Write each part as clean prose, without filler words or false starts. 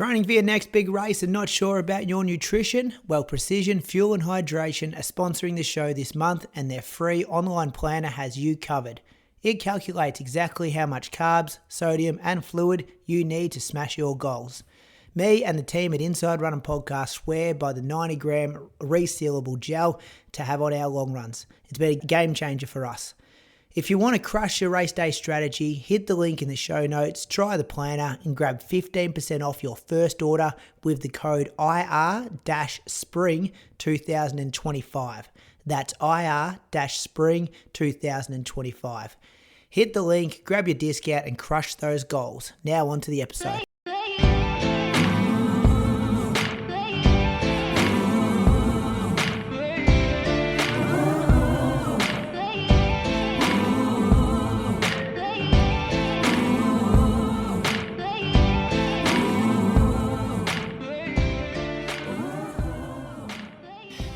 Training for your next big race and not sure about your nutrition? Well, Precision Fuel and Hydration are sponsoring the show this month, and their free online planner has you covered. It calculates exactly how much carbs, sodium and fluid you need to smash your goals. Me and the team at Inside Running Podcast swear by the 90 gram resealable gel to have on our long runs. It's been a game changer for us. If you want to crush your race day strategy, hit the link in the show notes, try the planner and grab 15% off your first order with the code IR-SPRING2025. That's IR-SPRING2025. Hit the link, grab your discount and crush those goals. Now on to the episode.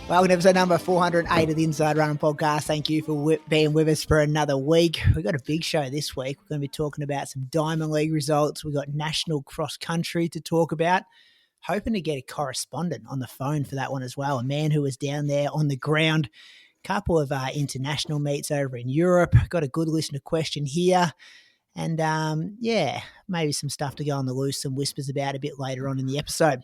Welcome to episode number 408 of the Inside Running Podcast. Thank you for being with us for another week. We've got a big show this week. We're going to be talking about some Diamond League results. We've got national cross country to talk about. Hoping to get a correspondent on the phone for that one as well. A man who was down there on the ground. Couple of international meets over in Europe. Got a good listener question here. And maybe some stuff to go on the loose, some whispers about a bit later on in the episode.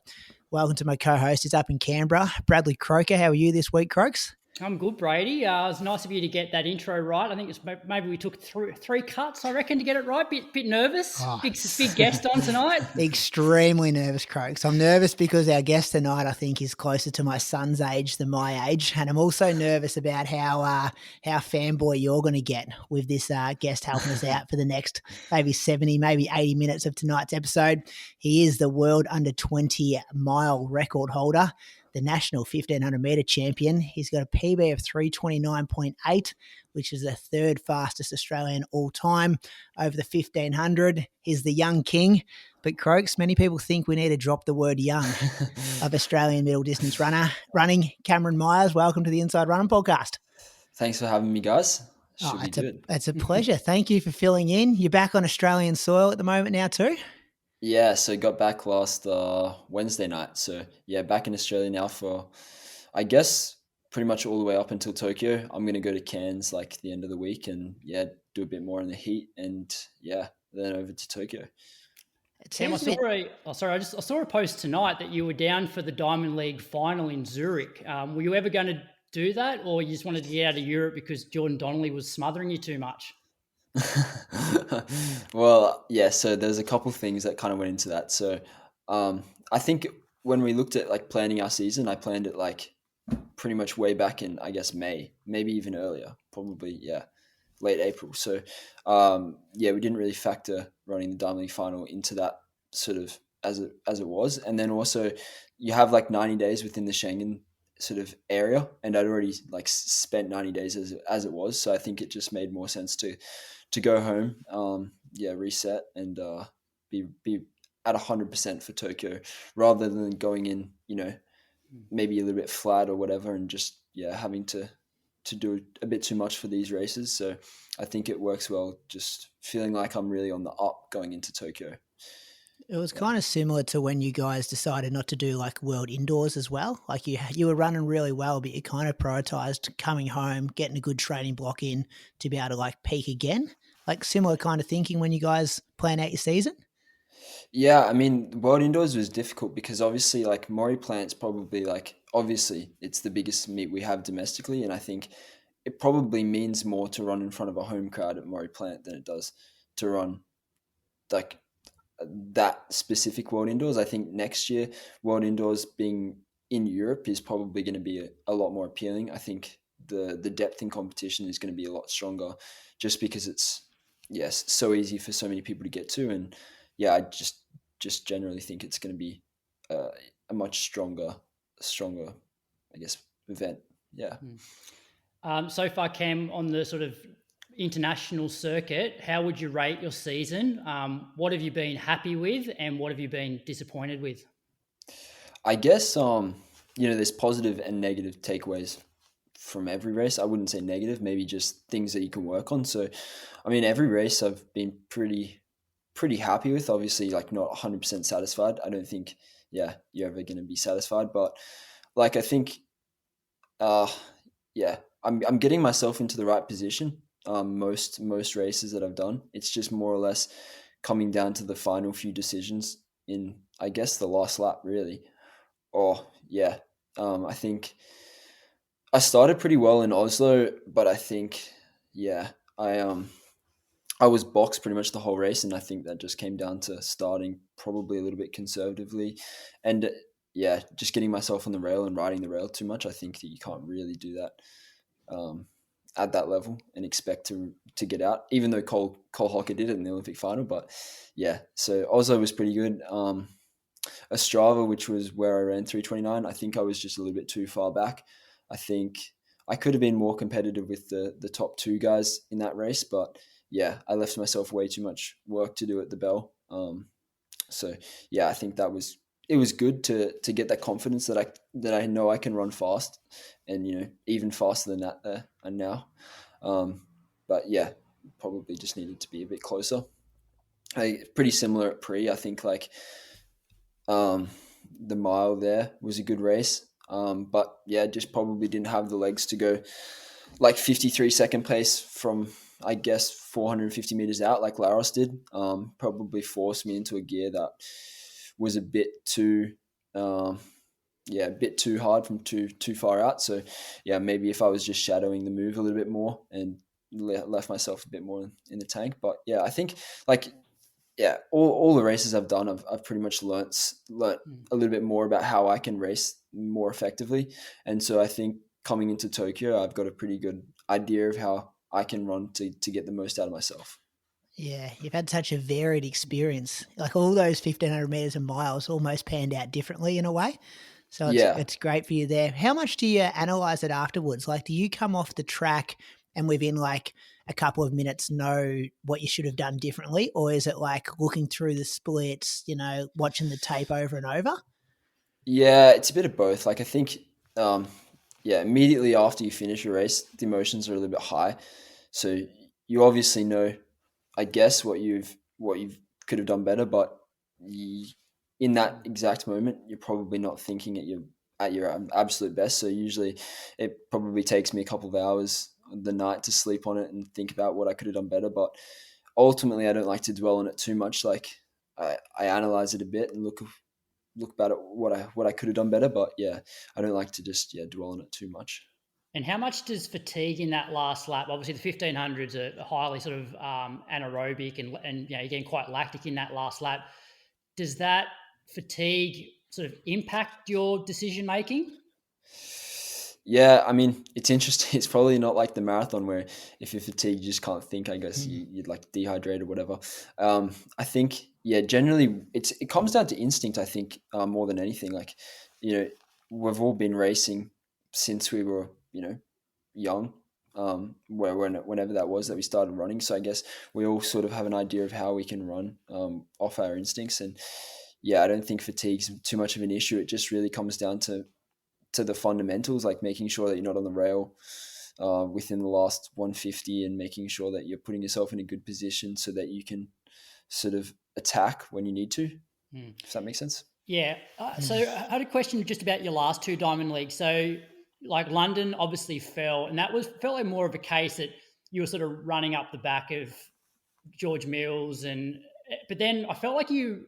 Welcome to my co-host. He's up in Canberra, Bradley Croker. How are you this week, Croaks? I'm good, Brady. It was nice of you to get that intro right. I think it's maybe we took three cuts, I reckon, to get it right. Bit nervous. Big guest on tonight. Extremely nervous, Croaks. I'm nervous because our guest tonight, I think, is closer to my son's age than my age. And I'm also nervous about how fanboy you're going to get with this guest helping us out for the next maybe 70, maybe 80 minutes of tonight's episode. He is the world under 20 mile record holder, the national 1500 metre champion. He's got a PB of 329.8, which is the third fastest Australian all time over the 1500. He's the young king. But Croaks, many people think we need to drop the word young of Australian middle distance running. Cameron Myers, welcome to the Inside Running Podcast. Thanks for having me, guys. It's a pleasure. Thank you for filling in. You're back on Australian soil at the moment now too? Yeah, so got back last Wednesday night. So yeah, back in Australia now for, I guess, pretty much all the way up until Tokyo. I'm going to go to Cairns like the end of the week and do a bit more in the heat and then over to Tokyo. Sam, I saw a post tonight that you were down for the Diamond League final in Zurich. Were you ever going to do that, or you just wanted to get out of Europe because Jordan Donnelly was smothering you too much? Well, yeah, so there's a couple things that kind of went into that. So I think when we looked at like planning our season, I planned it like pretty much way back in, I guess, May, maybe even earlier, probably, late April. So we didn't really factor running the Diamond League final into that sort of as it was. And then also you have like 90 days within the Schengen sort of area, and I'd already like spent 90 days as it was. So I think it just made more sense to go home, reset and be at 100% for Tokyo rather than going in, maybe a little bit flat or whatever and just, having to do a bit too much for these races. So I think it works well, just feeling like I'm really on the up going into Tokyo. It was kind of similar to when you guys decided not to do like World Indoors as well. Like you were running really well, but you kind of prioritized coming home, getting a good training block in to be able to like peak again. Like similar kind of thinking when you guys plan out your season? Yeah, I mean, World Indoors was difficult because obviously like Maury Plant's probably like, obviously it's the biggest meet we have domestically. And I think it probably means more to run in front of a home crowd at Maury Plant than it does to run like that specific World Indoors. I think next year World Indoors being in Europe is probably going to be a lot more appealing. I think the depth in competition is going to be a lot stronger just because it's so easy for so many people to get to. And I just generally think it's going to be a much stronger, I guess, event. Yeah. So far, Cam, on the sort of international circuit, how would you rate your season? What have you been happy with and what have you been disappointed with? I guess, there's positive and negative takeaways from every race. I wouldn't say negative, maybe just things that you can work on. So, I mean, every race I've been pretty pretty happy with. Obviously, like not 100% satisfied. I don't think, you're ever going to be satisfied. But like, I think, I'm getting myself into the right position. Most races that I've done, it's just more or less coming down to the final few decisions in, I guess, the last lap, really. I think I started pretty well in Oslo, but I think, I was boxed pretty much the whole race, and I think that just came down to starting probably a little bit conservatively, and just getting myself on the rail and riding the rail too much. I think that you can't really do that at that level and expect to get out, even though Cole Hocker did it in the Olympic final. But so Oslo was pretty good. Ostrava, which was where I ran 3:29, I think I was just a little bit too far back. I think I could have been more competitive with the top two guys in that race, but I left myself way too much work to do at the bell. I think it was good to get that confidence that I know I can run fast, and even faster than that there and now. Probably just needed to be a bit closer. Pretty similar at pre. I think like the mile there was a good race, but just probably didn't have the legs to go like 53 second place from, I guess, 450 meters out like Laros did. Probably forced me into a gear that was a bit too hard from too far out. So maybe if I was just shadowing the move a little bit more and left myself a bit more in the tank. But I think like all the races I've done, I've pretty much learnt a little bit more about how I can race more effectively. And so I think coming into Tokyo, I've got a pretty good idea of how I can run to get the most out of myself. Yeah, you've had such a varied experience. Like all those 1,500 meters and miles almost panned out differently in a way. So it's great for you there. How much do you analyze it afterwards? Like, do you come off the track and within like a couple of minutes know what you should have done differently? Or is it like looking through the splits, watching the tape over and over? Yeah, it's a bit of both. Like I think, immediately after you finish your race, the emotions are a little bit high. So you obviously know, I guess, what you could have done better, but in that exact moment, you're probably not thinking at your absolute best. So usually, it probably takes me a couple of hours the night to sleep on it and think about what I could have done better. But ultimately, I don't like to dwell on it too much. Like I analyze it a bit and look back at what I could have done better. But I don't like to just dwell on it too much. And how much does fatigue in that last lap? Obviously, the 1,500s are highly sort of anaerobic, and you're getting quite lactic in that last lap. Does that fatigue sort of impact your decision making? Yeah, I mean, it's interesting. It's probably not like the marathon where if you're fatigued, you just can't think. I guess you'd like dehydrate or whatever. I think, generally it comes down to instinct. I think more than anything. Like, we've all been racing since we were young, whenever that was that we started running. So I guess we all sort of have an idea of how we can run off our instincts. And I don't think fatigue's too much of an issue. It just really comes down to the fundamentals, like making sure that you're not on the rail within the last 150 and making sure that you're putting yourself in a good position so that you can sort of attack when you need to. Does that make sense? Yeah. So I had a question just about your last two Diamond Leagues. So like London obviously felt like more of a case that you were sort of running up the back of George Mills, but then I felt like you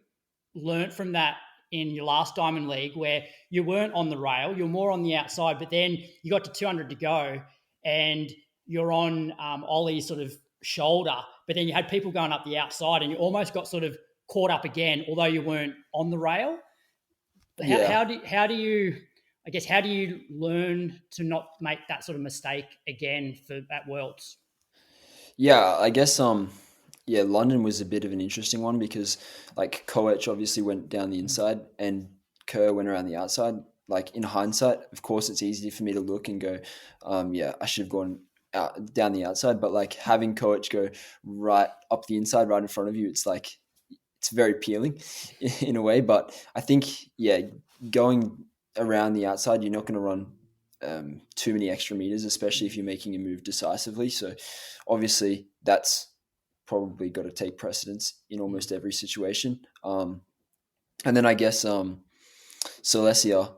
learnt from that in your last Diamond League where you weren't on the rail, you're more on the outside, but then you got to 200 to go and you're on Ollie's sort of shoulder, but then you had people going up the outside and you almost got sort of caught up again, although you weren't on the rail. How do you learn to not make that sort of mistake again at Worlds? Yeah, I guess London was a bit of an interesting one because like Koech obviously went down the inside and Kerr went around the outside. Like in hindsight, of course, it's easy for me to look and go, I should have gone down the outside. But like having Koech go right up the inside, right in front of you, it's like it's very appealing in a way. But I think going around the outside, you're not going to run too many extra meters, especially if you're making a move decisively. So obviously that's probably got to take precedence in almost every situation. And then I guess Celestia,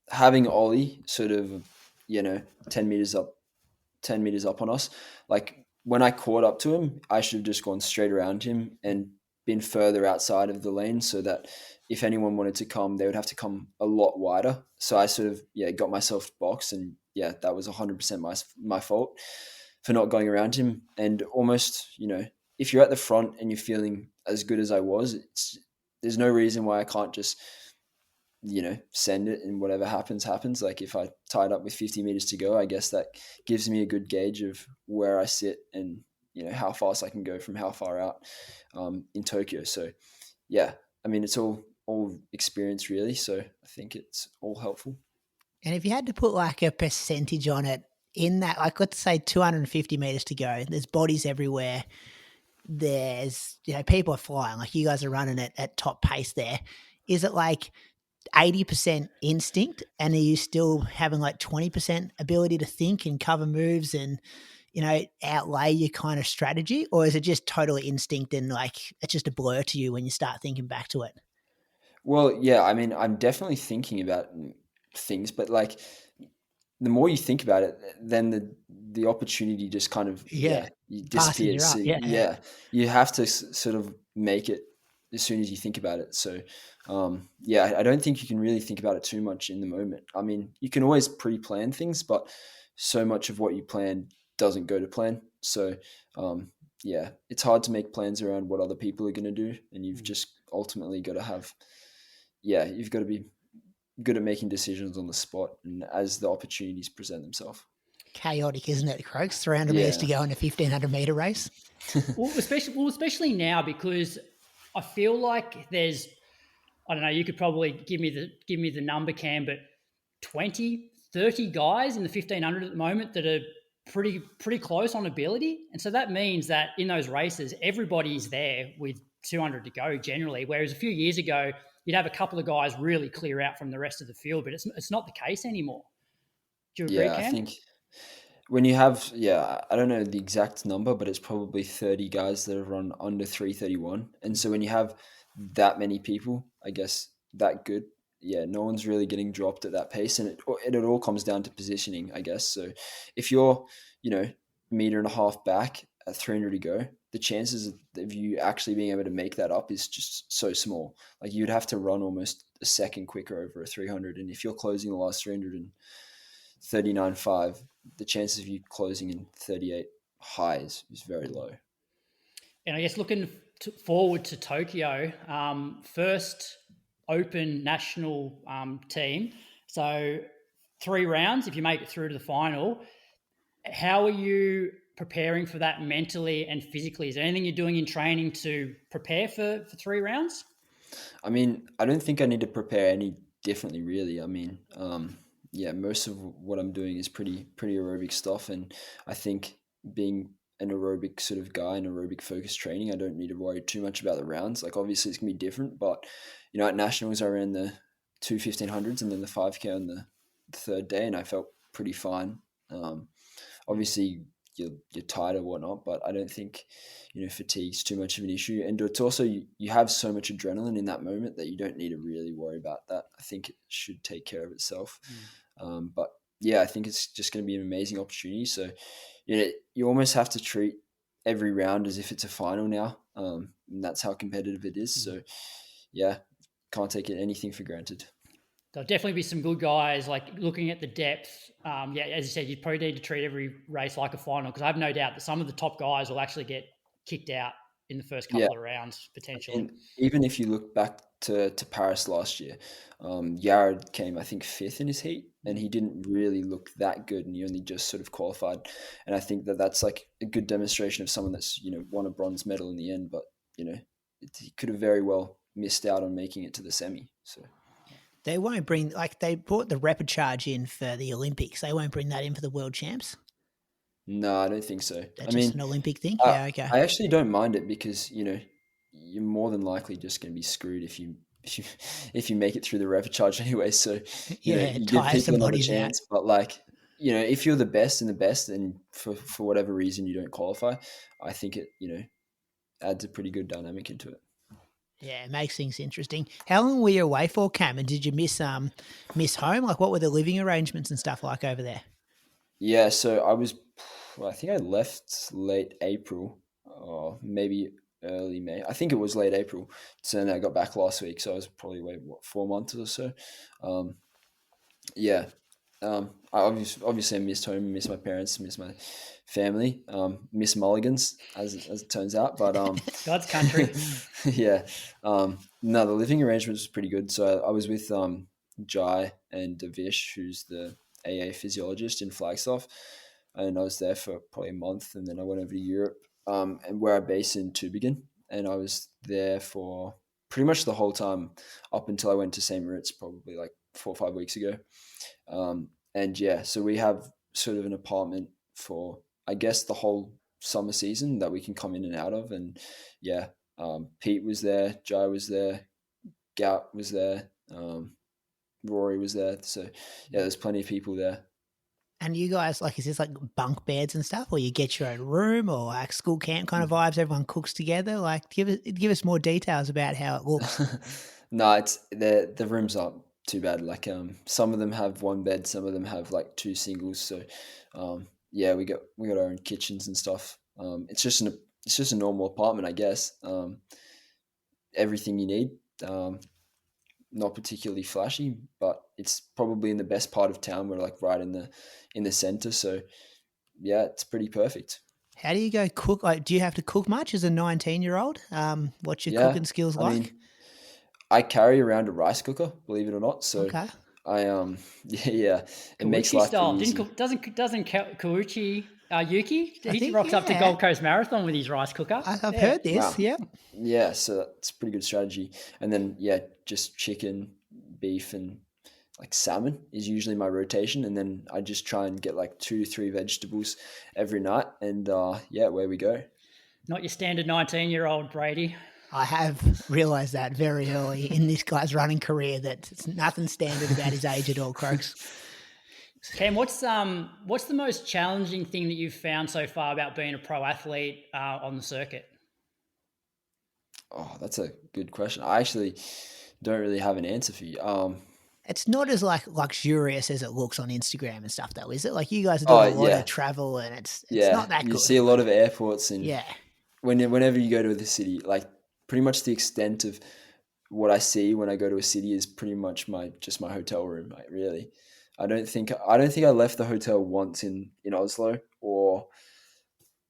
having Ollie sort of, 10 meters up on us. Like when I caught up to him, I should have just gone straight around him and been further outside of the lane so that if anyone wanted to come, they would have to come a lot wider. So I sort of, got myself boxed, and that was 100% my fault for not going around him. And almost, if you're at the front and you're feeling as good as I was, there's no reason why I can't just, send it, and whatever happens. Like if I tied up with 50 meters to go, I guess that gives me a good gauge of where I sit and, how fast I can go from how far out in Tokyo. So it's all experience really. So I think it's all helpful. And if you had to put like a percentage on it in that, like let's say 250 meters to go, there's bodies everywhere. There's, people are flying, like you guys are running it at top pace there. Is it like 80% instinct, and are you still having like 20% ability to think and cover moves and, outlay your kind of strategy? Or is it just totally instinct and like it's just a blur to you when you start thinking back to it? Well, yeah, I'm definitely thinking about things, but like the more you think about it, then the opportunity just kind of disappears. So, you have to sort of make it as soon as you think about it. So I don't think you can really think about it too much in the moment. I mean, you can always pre-plan things, but so much of what you plan doesn't go to plan. So it's hard to make plans around what other people are going to do, and you've just ultimately got to have you've got to be good at making decisions on the spot and as the opportunities present themselves. Chaotic, isn't it, Croaks? 300 meters to go in a 1500 meter race. especially now, because I feel like there's, I don't know, you could probably give me the number, Cam, but 20, 30 guys in the 1500 at the moment that are pretty close on ability. And so that means that in those races, everybody's there with 200 to go generally, whereas a few years ago, you'd have a couple of guys really clear out from the rest of the field, but it's not the case anymore. Do you agree, Cam? I think when you have, I don't know the exact number, but it's probably 30 guys that have run under 3:31. And so when you have that many people, I guess that good, no one's really getting dropped at that pace. And it all comes down to positioning, I guess. So if you're, meter and a half back at 300 to go, the chances of you actually being able to make that up is just so small. Like you'd have to run almost a second quicker over a 300. And if you're closing the last 300 in 39.5, the chances of you closing in 38 highs is very low. And I guess looking forward to Tokyo, first open national team. So 3 rounds, if you make it through to the final. How are you preparing for that mentally and physically? Is there anything you're doing in training to prepare for 3 rounds? I mean, I don't think I need to prepare any differently, really. I mean, most of what I'm doing is pretty aerobic stuff. And I think being an aerobic sort of guy and aerobic focused training, I don't need to worry too much about the rounds. Like obviously it's going to be different, but at nationals I ran the 2 1500s and then the 5K on the third day, and I felt pretty fine. Obviously you're tired or whatnot, but I don't think, fatigue's too much of an issue. And it's also, you have so much adrenaline in that moment that you don't need to really worry about that. I think it should take care of itself. But I think it's just going to be an amazing opportunity. So, you almost have to treat every round as if it's a final now. And that's how competitive it is. So can't take anything for granted. There'll definitely be some good guys, like looking at the depth. As you said, you probably need to treat every race like a final, because I have no doubt that some of the top guys will actually get kicked out in the first couple of rounds, potentially. And even if you look back to Paris last year, Yared came, I think, 5th in his heat, and he didn't really look that good, and he only just sort of qualified. And I think that's like a good demonstration of someone that's, won a bronze medal in the end, but, he could have very well missed out on making it to the semi. So. They won't bring, like they brought the Repicharge in for the Olympics. They won't bring that in for the World Champs? No, I don't think so. That's just an Olympic thing? Okay. I actually don't mind it because, you're more than likely just going to be screwed if you make it through the Repicharge anyway. So, you give people another chance. But like, if you're the best and for whatever reason you don't qualify, I think it, adds a pretty good dynamic into it. Yeah, it makes things interesting. How long were you away for, Cam? And did you miss home? Like, what were the living arrangements and stuff like over there? Yeah, so I think I left late April or maybe early May. I think it was late April. So then I got back last week. So I was probably away, 4 months or so. Yeah. I obviously I missed home, miss my parents, miss my family, miss Mulligans as it turns out. But God's country. yeah. No, the living arrangement was pretty good. So I was with Jai and Devish, who's the AA physiologist in Flagstaff, and I was there for probably a month, and then I went over to Europe, and where I base in Tübingen, and I was there for pretty much the whole time up until I went to St. Moritz, probably like 4 or 5 weeks ago. And yeah, so we have sort of an apartment for, I guess, the whole summer season that we can come in and out of. And yeah, Pete was there, Jai was there, Gout was there, Rory was there. So yeah, there's plenty of people there. And you guys, like, is this like bunk beds and stuff, or you get your own room, or like school camp kind of vibes? Everyone cooks together. Like, give us more details about how it looks. No, it's the rooms aren't too bad. Like some of them have one bed, some of them have like 2 singles. So yeah, we got our own kitchens and stuff. It's just a normal apartment, I guess. Everything you need. Not particularly flashy, but it's probably in the best part of town. We're like right in the center. So yeah, it's pretty perfect. How do you go cook? Like, do you have to cook much as a 19-year-old? What's your cooking skills like? I mean, I carry around a rice cooker, believe it or not. So okay. I it Kawuchi makes life style. pretty easy. Doesn't Kawuchi Yuki? He rocks up to Gold Coast Marathon with his rice cooker. I've heard this. Wow. Yeah. Yeah, so that's a pretty good strategy. And then just chicken, beef, and like salmon is usually my rotation. And then I just try and get like 2 to 3 vegetables every night. And away we go. Not your standard 19-year-old, Brady. I have realised that very early in this guy's running career that it's nothing standard about his age at all, Croaks. Cam, what's the most challenging thing that you've found so far about being a pro athlete on the circuit? Oh, that's a good question. I actually don't really have an answer for you. It's not as like luxurious as it looks on Instagram and stuff, though, is it? Like you guys are doing a lot of travel, and it's not that good. You see a lot of airports, and yeah, whenever you go to the city, like pretty much the extent of what I see when I go to a city is pretty much my hotel room. Like, really, I don't think I left the hotel once in Oslo or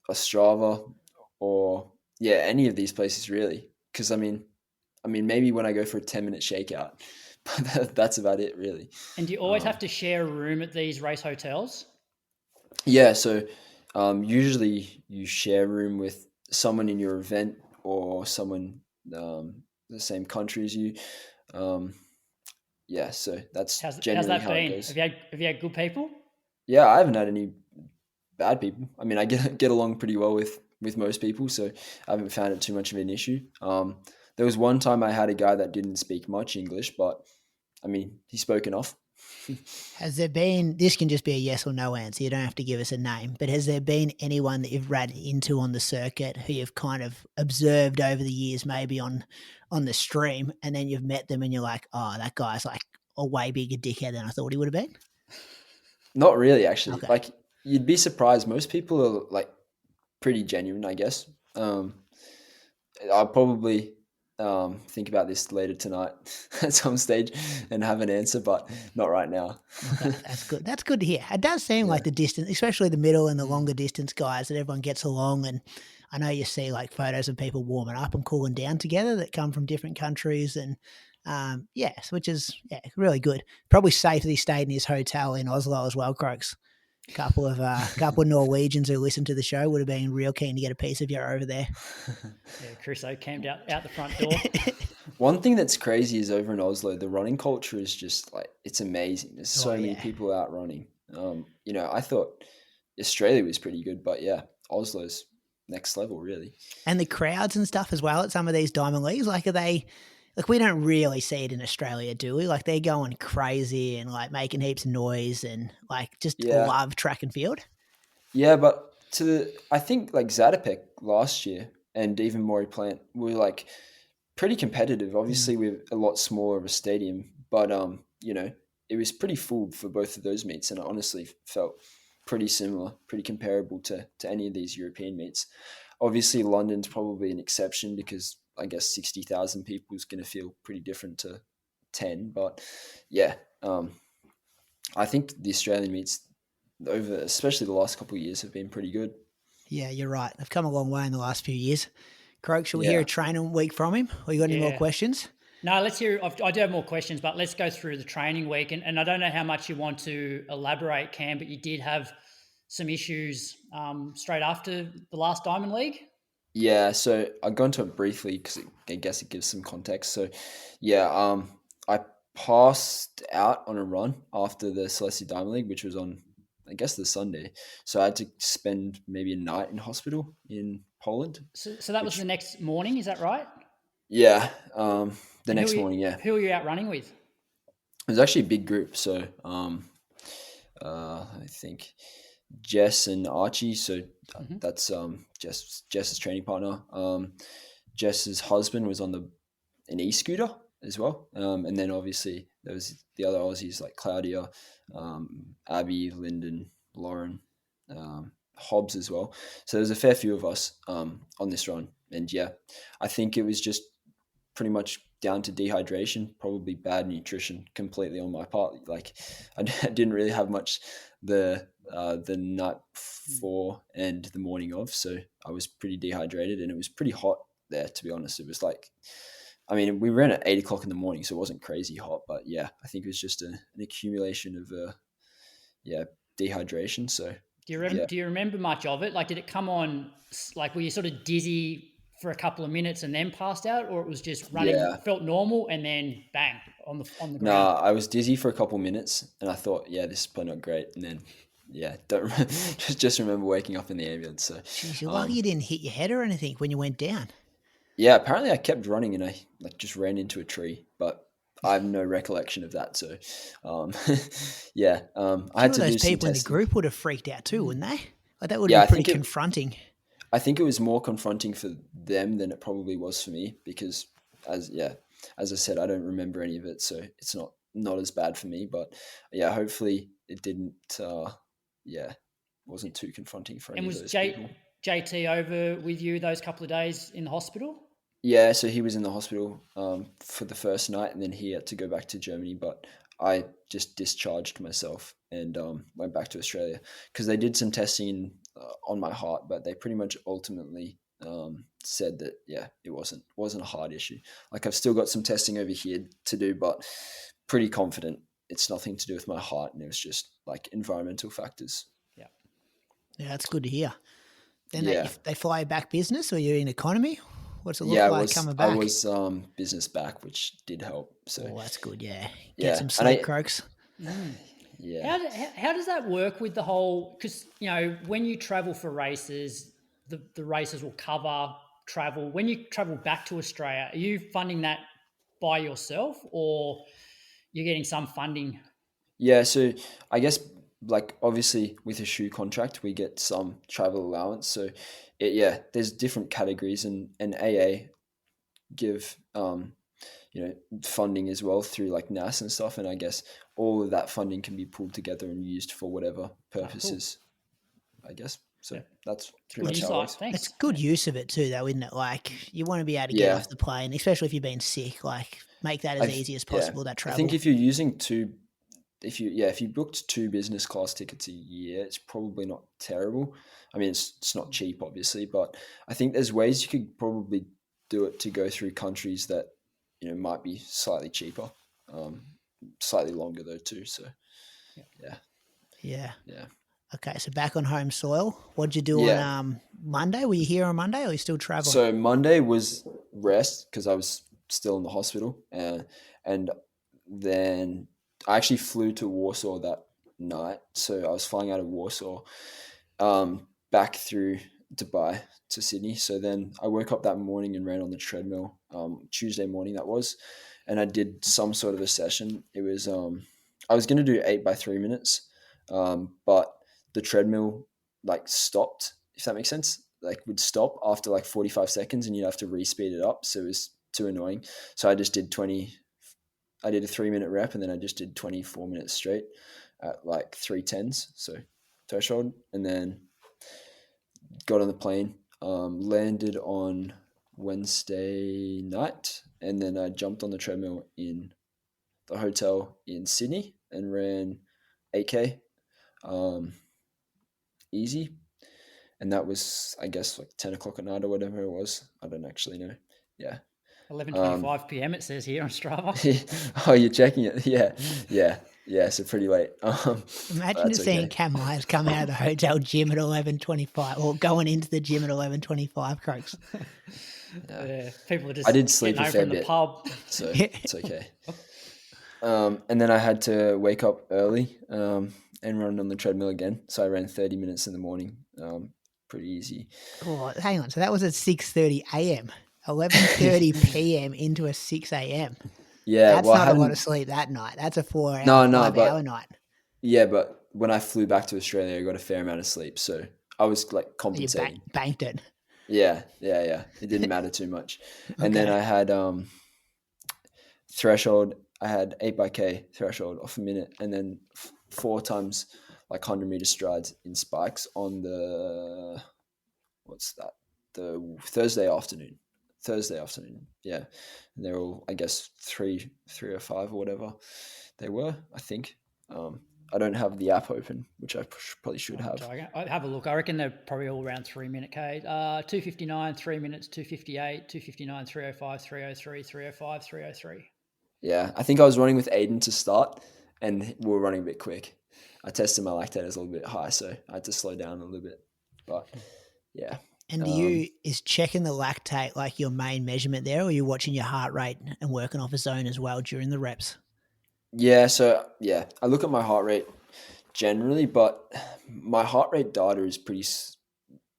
Ostrava or any of these places really. Because I mean, maybe when I go for a 10-minute shakeout, but that's about it really. And do you always have to share a room at these race hotels? Yeah. So usually you share a room with someone in your event or someone the same country as you. So that's generally how it goes. Have you had good people? Yeah, I haven't had any bad people. I mean, I get along pretty well with most people, so I haven't found it too much of an issue. There was one time I had a guy that didn't speak much English, but I mean, he spoke enough. Has there been, this can just be a yes or no answer, you don't have to give us a name, but has there been anyone that you've ran into on the circuit who you've kind of observed over the years, maybe on the stream, and then you've met them and you're like, oh, that guy's like a way bigger dickhead than I thought he would have been? Not really, actually. Okay. Like, you'd be surprised. Most people are like pretty genuine, I guess. I'll probably think about this later tonight at some stage and have an answer, but not right now. Okay, that's good. That's good to hear. It does seem like the distance, especially the middle and the longer distance guys, that everyone gets along. And I know you see like photos of people warming up and cooling down together that come from different countries, and which is really good. Probably safely stayed in his hotel in Oslo as well, Croaks. Couple of Norwegians who listen to the show would have been real keen to get a piece of you over there. Yeah, Crusoe camped out the front door. One thing that's crazy is over in Oslo, the running culture is just like, it's amazing. There's so many people out running. I thought Australia was pretty good, but Oslo's next level really. And the crowds and stuff as well at some of these diamond leagues, like are they? Like, we don't really see it in Australia, do we? Like, they're going crazy and, like, making heaps of noise and, like, just love track and field. Yeah, but I think, like, Zatopek last year and even Maury Plant were like pretty competitive. Obviously, we're a lot smaller of a stadium, but it was pretty full for both of those meets, and it honestly felt pretty similar, pretty comparable to any of these European meets. Obviously, London's probably an exception because I guess 60,000 people is going to feel pretty different to 10. But yeah, I think the Australian meets over, especially the last couple of years, have been pretty good. Yeah, you're right. They've come a long way in the last few years. Croak, shall we hear a training week from him? Or you got any more questions? No, let's hear. I do have more questions, but let's go through the training week. And I don't know how much you want to elaborate, Cam, but you did have some issues straight after the last Diamond League. Yeah, so I'll go into it briefly because I guess it gives some context. So, yeah, I passed out on a run after the Celestia Diamond League, which was on, I guess, the Sunday. So I had to spend maybe a night in hospital in Poland. So that was the next morning, is that right? Yeah, the next morning, yeah. Who were you out running with? It was actually a big group. So I think Jess and Archie. So that's Jess's training partner. Jess's husband was on an e-scooter as well. And then obviously there was the other Aussies like Claudia, Abby, Linden, Lauren, Hobbs as well. So there's a fair few of us on this run. And yeah, I think it was just pretty much down to dehydration, probably bad nutrition completely on my part. Like I didn't really have much the night before and the morning of, so I was pretty dehydrated, and it was pretty hot there, to be honest. It was like, I mean, we ran at 8 o'clock in the morning, so it wasn't crazy hot, but yeah, I think it was just an accumulation of dehydration. So do you remember much of it? Like, did it come on, like, were you sort of dizzy for a couple of minutes and then passed out, or it was just running, felt normal, and then bang on the ground? Nah, I was dizzy for a couple of minutes, and I thought, yeah, this is probably not great, and then just remember waking up in the ambulance. So, jeez, you're lucky you didn't hit your head or anything when you went down. Yeah, apparently I kept running and I just ran into a tree, but I have no recollection of that. So, I had to do some those people in the testing. Group would have freaked out too, wouldn't they? Like that would have been pretty confronting. I think it was more confronting for them than it probably was for me because, as I said, I don't remember any of it, so it's not as bad for me. But yeah, hopefully it didn't. Wasn't too confronting for any of those people. And was JT over with you those couple of days in the hospital? Yeah, so he was in the hospital for the first night, and then he had to go back to Germany. But I just discharged myself and went back to Australia because they did some testing on my heart, but they pretty much ultimately said that it wasn't a heart issue. Like I've still got some testing over here to do, but pretty confident it's nothing to do with my heart, and it was just like environmental factors. Yeah, that's good to hear. Then they fly you back business, or you're in economy? What's it look like coming back? I was business back, which did help. So that's good. Yeah, get some sleep, Croaks. Yeah. How does that work with the whole? Because when you travel for races, the races will cover travel. When you travel back to Australia, are you funding that by yourself, or you're getting some funding? Yeah, so I guess like obviously with a shoe contract, we get some travel allowance. So there's different categories, and AA give funding as well through like NAS and stuff. And I guess all of that funding can be pulled together and used for whatever purposes, I guess. So that's pretty much how it works. It's good use of it too, though, isn't it? Like you want to be able to get off the plane, especially if you've been sick. Like make that as easy as possible. That travel. I think if you're using if you booked 2 business class tickets a year, it's probably not terrible. I mean, it's not cheap, obviously, but I think there's ways you could probably do it to go through countries that might be slightly cheaper, slightly longer though too. So yeah. Okay, so back on home soil. What'd you do on Monday? Were you here on Monday, or are you still traveling? So Monday was rest because I was still in the hospital, and then I actually flew to Warsaw that night. So I was flying out of Warsaw back through Dubai to Sydney. So then I woke up that morning and ran on the treadmill, Tuesday morning that was, and I did some sort of a session. It was I was going to do 8 by 3 minutes, but the treadmill like stopped, if that makes sense. like would stop after like 45 seconds and you'd have to re-speed it up. So it was too annoying. So I just did I did a 3-minute rep and then I just did 24 minutes straight at like 3:10s. So threshold, and then got on the plane, landed on Wednesday night, and then I jumped on the treadmill in the hotel in Sydney and ran 8K easy. And that was, I guess, like 10 o'clock at night or whatever it was. I don't actually know. Yeah. 11:25 p.m. it says here on Strava. Oh, you're checking it? Yeah. So pretty late. Imagine seeing Cam Myers come out of the hotel gym at 11:25, or going into the gym at 11:25. Croaks. Yeah, people are just. I did sleep a fair bit, pub. so it's okay. And then I had to wake up early and run on the treadmill again. So I ran 30 minutes in the morning. Pretty easy. Oh, hang on. So that was at 6:30 a.m. 11:30 p.m. into a 6 a.m. Yeah, that's not a lot of sleep that night. That's a 4 hour, 5 hour night. Yeah, but when I flew back to Australia, I got a fair amount of sleep, so I was like compensating. You banked it. Yeah. It didn't matter too much. Okay. And then I had threshold. I had 8x K threshold off a minute, and then 4 times like 100-meter strides in spikes on the Thursday afternoon. Yeah. And they're all, I guess, 3 or 5 or whatever they were, I think. I don't have the app open, which I probably should have. I'd have a look. I reckon they're probably all around 3-minute K. 2:59, 3 minutes, 2:58, 2:59, 3:05, 3:03, 3:05, 3:03. Yeah, I think I was running with Aiden to start, and we were running a bit quick. I tested my lactators a little bit high, so I had to slow down a little bit. But yeah. And is checking the lactate like your main measurement there, or are you watching your heart rate and working off a zone as well during the reps? Yeah, so yeah, I look at my heart rate generally, but my heart rate data is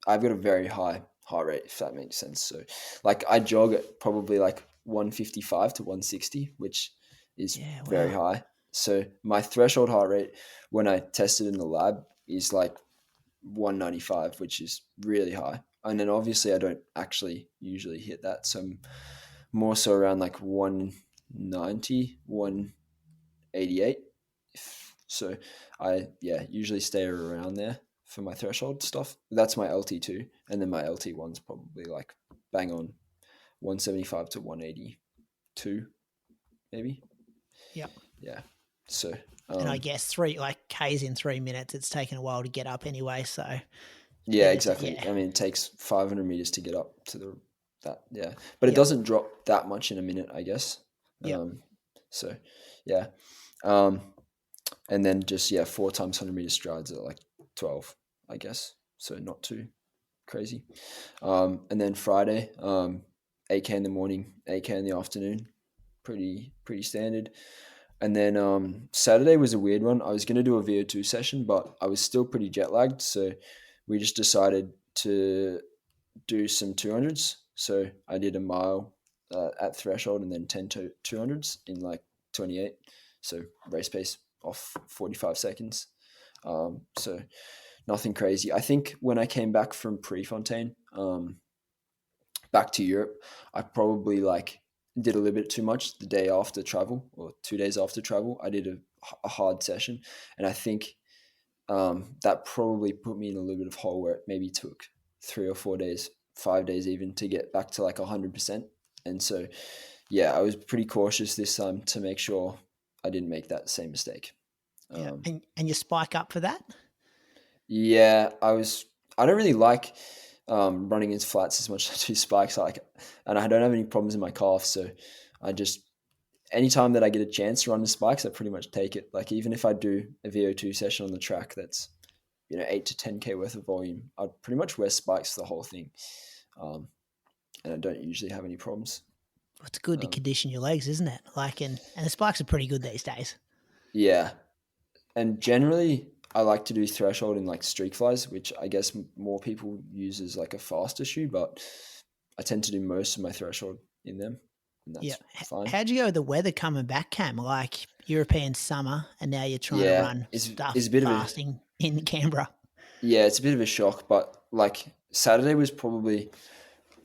I've got a very high heart rate, if that makes sense. So like I jog at probably like 155 to 160, which is very high. So my threshold heart rate when I tested in the lab is like 195, which is really high. And then obviously I don't actually usually hit that. So I'm more so around like 190, 188. So I usually stay around there for my threshold stuff. That's my LT2, and then my LT1's probably like bang on 175 to 182 maybe. Yep. Yeah. So and I guess 3 K's in 3 minutes, it's taken a while to get up anyway, so yeah, exactly. I mean, it takes 500 meters to get up to that. But it doesn't drop that much in a minute, I guess. So yeah. And then just 4 times 100 meter strides at like 12, I guess. So not too crazy. And then Friday, 8K in the morning, 8K in the afternoon, pretty standard. And then Saturday was a weird one. I was going to do a VO2 session, but I was still pretty jet lagged. So we just decided to do some 200s. So I did a mile at threshold and then 10 to 200s in like 28. So race pace off 45 seconds. So nothing crazy. I think when I came back from Prefontaine, back to Europe, I probably did a little bit too much the day after travel or 2 days after travel. I did a hard session, and I think that probably put me in a little bit of hole where it maybe took 3 or 4 days, 5 days even to get back to like 100%. And so, I was pretty cautious this time to make sure I didn't make that same mistake. And you spike up for that? Yeah, I don't really like running into flats as much as I do spikes. And I don't have any problems in my calf. So anytime that I get a chance to run the spikes, I pretty much take it. Like even if I do a VO2 session on the track, that's, 8 to 10K worth of volume, I'd pretty much wear spikes the whole thing. And I don't usually have any problems. It's good to condition your legs, isn't it? And the spikes are pretty good these days. Yeah. And generally I like to do threshold in streak flies, which I guess more people use as a faster shoe, but I tend to do most of my threshold in them. And that's fine. How'd you go with the weather coming back, Cam? European summer, and now you're trying to run stuff fasting in Canberra. Yeah, it's a bit of a shock, but Saturday was probably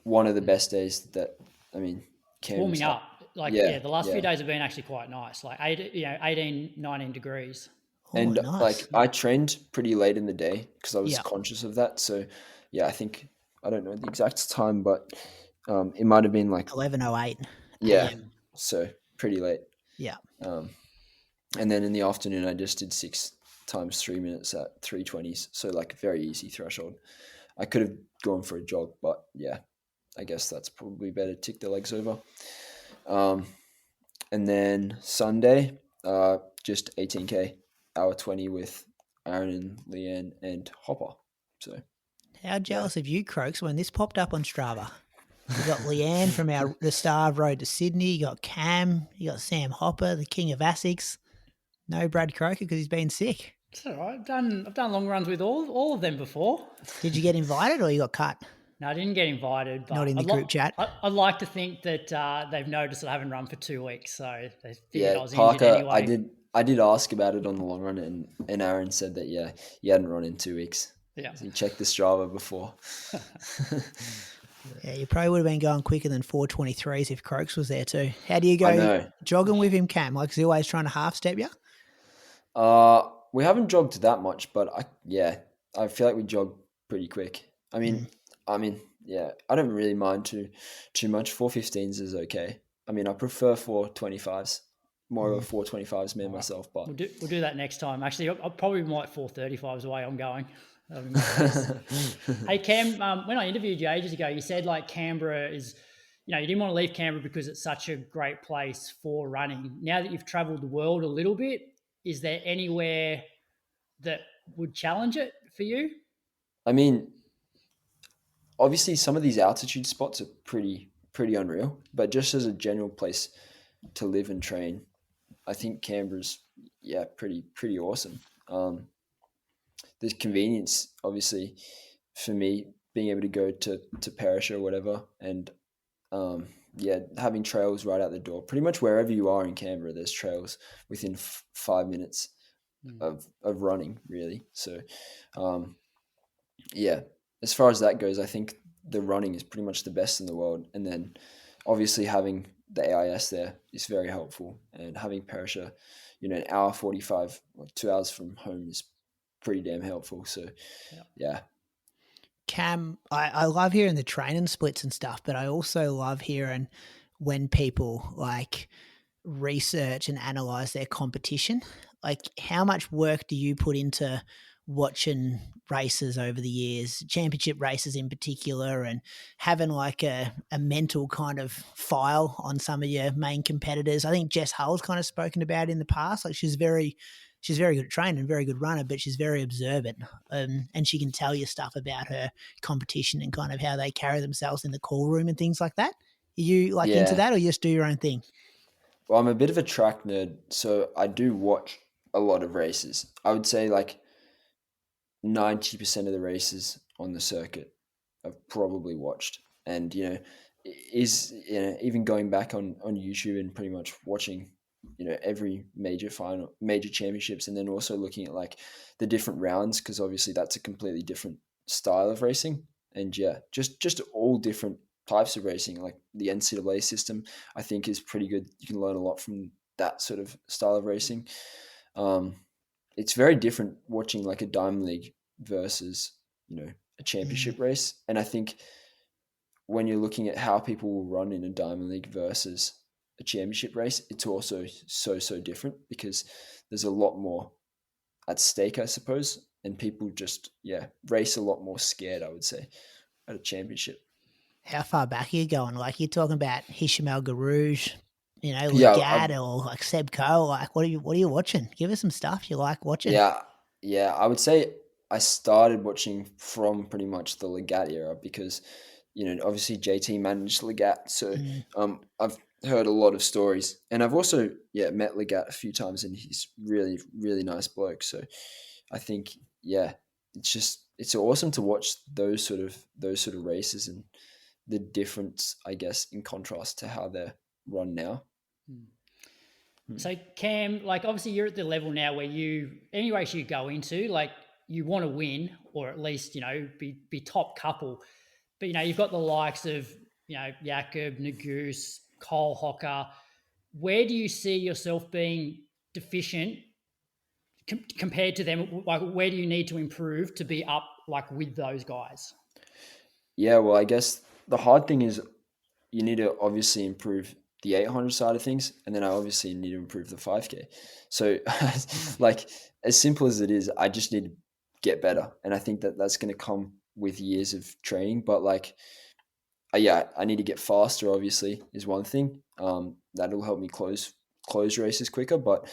one of the best days that, warming up. The last few yeah. days have been actually quite nice, like 18, 19 degrees. Oh, And nice. I trained pretty late in the day because I was conscious of that. So yeah, I don't know the exact time, but it might have been like 11:08 yeah, a.m. so pretty late. Yeah. And then in the afternoon, I just did 6 times 3 minutes at 3:20s. So like very easy threshold. I could have gone for a jog, but yeah, I guess that's probably better. Tick the legs over. And then Sunday, just 18K, hour 20 with Aaron and Leanne and Hopper. So how jealous of you, Croaks, when this popped up on Strava. You got Leanne from the Star of Road to Sydney. You got Cam. You got Sam Hopper, the king of Asics. No Brad Croker because he's been sick. It's all right. I've done long runs with all of them before. Did you get invited or you got cut? No, I didn't get invited. But not in the group chat. I'd like to think that they've noticed that I haven't run for 2 weeks, so they figured I was Parker, injured anyway. I did ask about it on the long run, and Aaron said that he hadn't run in 2 weeks. Yeah, so he checked the Strava before. Yeah, you probably would have been going quicker than 4:23s if Croaks was there too. How do you go jogging with him, Cam? Like, is he always trying to half step you? We haven't jogged that much, but I feel like we jog pretty quick. I mean, I don't really mind too much. 4:15s is okay. I mean, I prefer 4:25s. More of a 4:25s man myself, but we'll do that next time. Actually, I probably might 4:35s the way I'm going. Hey Cam, when I interviewed you ages ago, you said like Canberra is, you didn't want to leave Canberra because it's such a great place for running. Now that you've travelled the world a little bit, is there anywhere that would challenge it for you? I mean, obviously some of these altitude spots are pretty unreal, but just as a general place to live and train, I think Canberra's pretty awesome. There's convenience, obviously, for me being able to go to Parrish or whatever, and having trails right out the door. Pretty much wherever you are in Canberra, there's trails within 5 minutes of running, really. So, as far as that goes, I think the running is pretty much the best in the world. And then, obviously, having the AIS there is very helpful, and having Perisher, an hour 45, 2 hours from home is pretty damn helpful. So, yeah. Cam, I love hearing the training splits and stuff, but I also love hearing when people like research and analyze their competition. Like, how much work do you put into watching races over the years, championship races in particular, and having like a mental kind of file on some of your main competitors? I think Jess Hull's kind of spoken about in the past. Like, she's very good at training and very good runner, but she's very observant, and she can tell you stuff about her competition and kind of how they carry themselves in the call room and things like that. Are you into that, or you just do your own thing? Well, I'm a bit of a track nerd, so I do watch a lot of races. I would say like 90% of the races on the circuit I've probably watched, and even going back on YouTube and pretty much watching every major championships, and then also looking at like the different rounds, because obviously that's a completely different style of racing, and just all different types of racing. Like the NCAA system, I think, is pretty good. You can learn a lot from that sort of style of racing. It's very different watching like a Diamond League versus a championship race, and I think when you're looking at how people will run in a Diamond League versus a championship race, it's also so different, because there's a lot more at stake, I suppose, and people just race a lot more scared, I would say, at a championship. How far back are you going? Like, you're talking about Hisham El Garouge, Legat, or like Seb Coe. Like, what are you watching? Give us some stuff you like watching. Yeah, I would say I started watching from pretty much the Legat era, because obviously JT managed Legat, so I've heard a lot of stories, and I've also met Legat a few times, and he's really, really nice bloke. So I think it's awesome to watch those sort of races, and the difference, I guess, in contrast to how they're run now. So Cam, like, obviously you're at the level now where any race you go into, like, you want to win, or at least, be top couple. But, you've got the likes of, Jakob, Nagoose, Cole Hocker. Where do you see yourself being deficient compared to them? Like, where do you need to improve to be up like with those guys? Yeah, well, I guess the hard thing is you need to obviously improve the 800 side of things, and then I obviously need to improve the 5K. So, like, as simple as it is, I just need to get better, and I think that that's going to come with years of training. But like, I need to get faster. Obviously, is one thing that'll help me close races quicker. But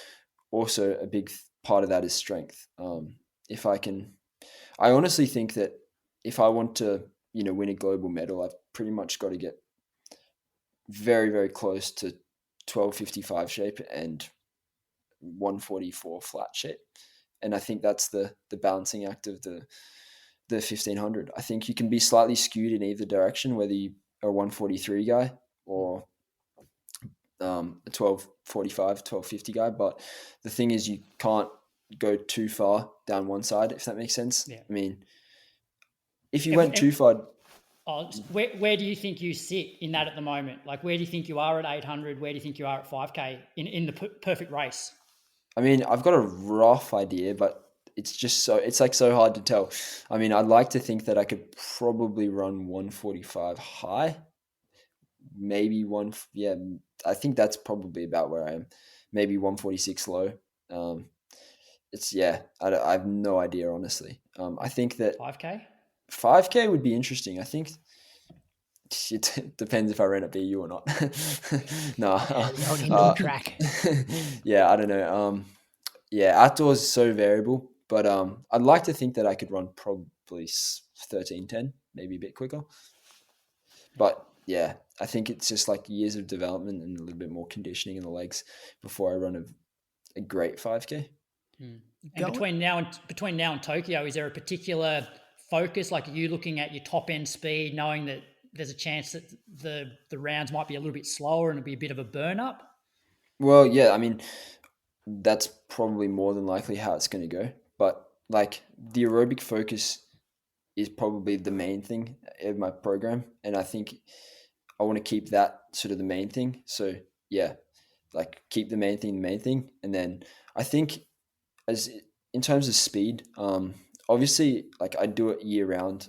also a big part of that is strength. If I can, I honestly think that if I want to, win a global medal, I've pretty much got to get very, very close to 1255 shape and 144 flat shape. And I think that's the balancing act of the 1500. I think you can be slightly skewed in either direction, whether you are a 143 guy or a 1245, 1250 guy. But the thing is, you can't go too far down one side, if that makes sense. Yeah. I mean, if you went too far... Where do you think you sit in that at the moment? Like, where do you think you are at 800? Where do you think you are at 5K in the perfect race? I mean, I've got a rough idea, but it's just so hard to tell. I mean, I'd like to think that I could probably run 145 high, maybe I think that's probably about where I am. Maybe 146 low. I have no idea, honestly. I think that 5K would be interesting. I think it depends if I ran at BU or not. No. The indoor track. Yeah, I don't know. Outdoors is so variable, but I'd like to think that I could run probably 13:10, maybe a bit quicker. But yeah, I think it's just like years of development and a little bit more conditioning in the legs before I run a great 5K. And between now and Tokyo, is there a particular focus? Like, are you looking at your top end speed, knowing that there's a chance that the rounds might be a little bit slower and it'll be a bit of a burn up? Well, yeah, I mean, that's probably more than likely how it's going to go. But like, the aerobic focus is probably the main thing of my program, and I think I want to keep that sort of the main thing. So yeah, like, keep the main thing, and then I think as in terms of speed, obviously, like, I do it year round,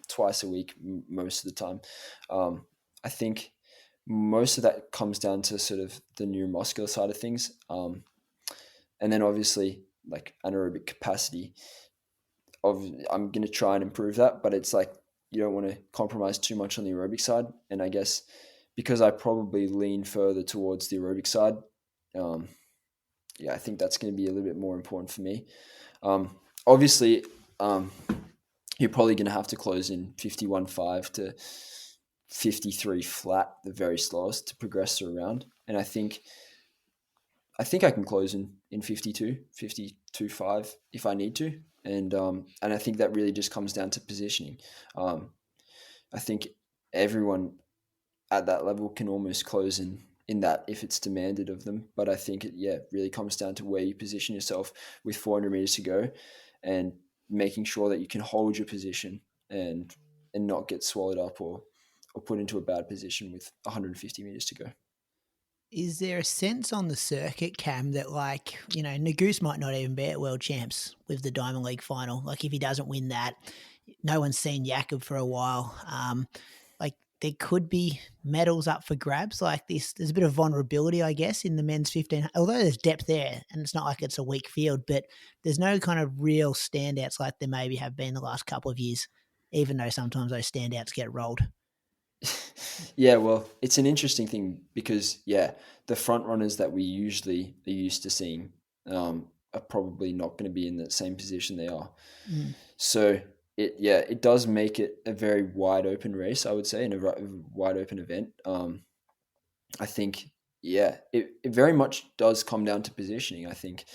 twice a week most of the time. I think most of that comes down to sort of the neuromuscular side of things, and then obviously, like, anaerobic capacity. I'm going to try and improve that, but it's like, you don't want to compromise too much on the aerobic side. And I guess because I probably lean further towards the aerobic side, I think that's going to be a little bit more important for me. Obviously, you're probably going to have to close in 51.5 to 53 flat, the very slowest, to progress through a round. And I think I can close in 52.5 if I need to. And I think that really just comes down to positioning. I think everyone at that level can almost close in that if it's demanded of them. But I think it really comes down to where you position yourself with 400 meters to go, and making sure that you can hold your position and not get swallowed up or put into a bad position with 150 meters to go. Is there a sense on the circuit, Cam, that, like, Nagoose might not even be at World Champs with the Diamond League final? Like, if he doesn't win that, no one's seen Jakob for a while. Like, there could be medals up for grabs like this. There's a bit of vulnerability, I guess, in the men's 15. Although there's depth there, and it's not like it's a weak field, but there's no kind of real standouts like there maybe have been the last couple of years, even though sometimes those standouts get rolled. Yeah, well, it's an interesting thing because, the front runners that we usually are used to seeing are probably not going to be in the same position they are. So it does make it a very wide open race, I would say, and a wide open event. I think, it very much does come down to positioning. I think,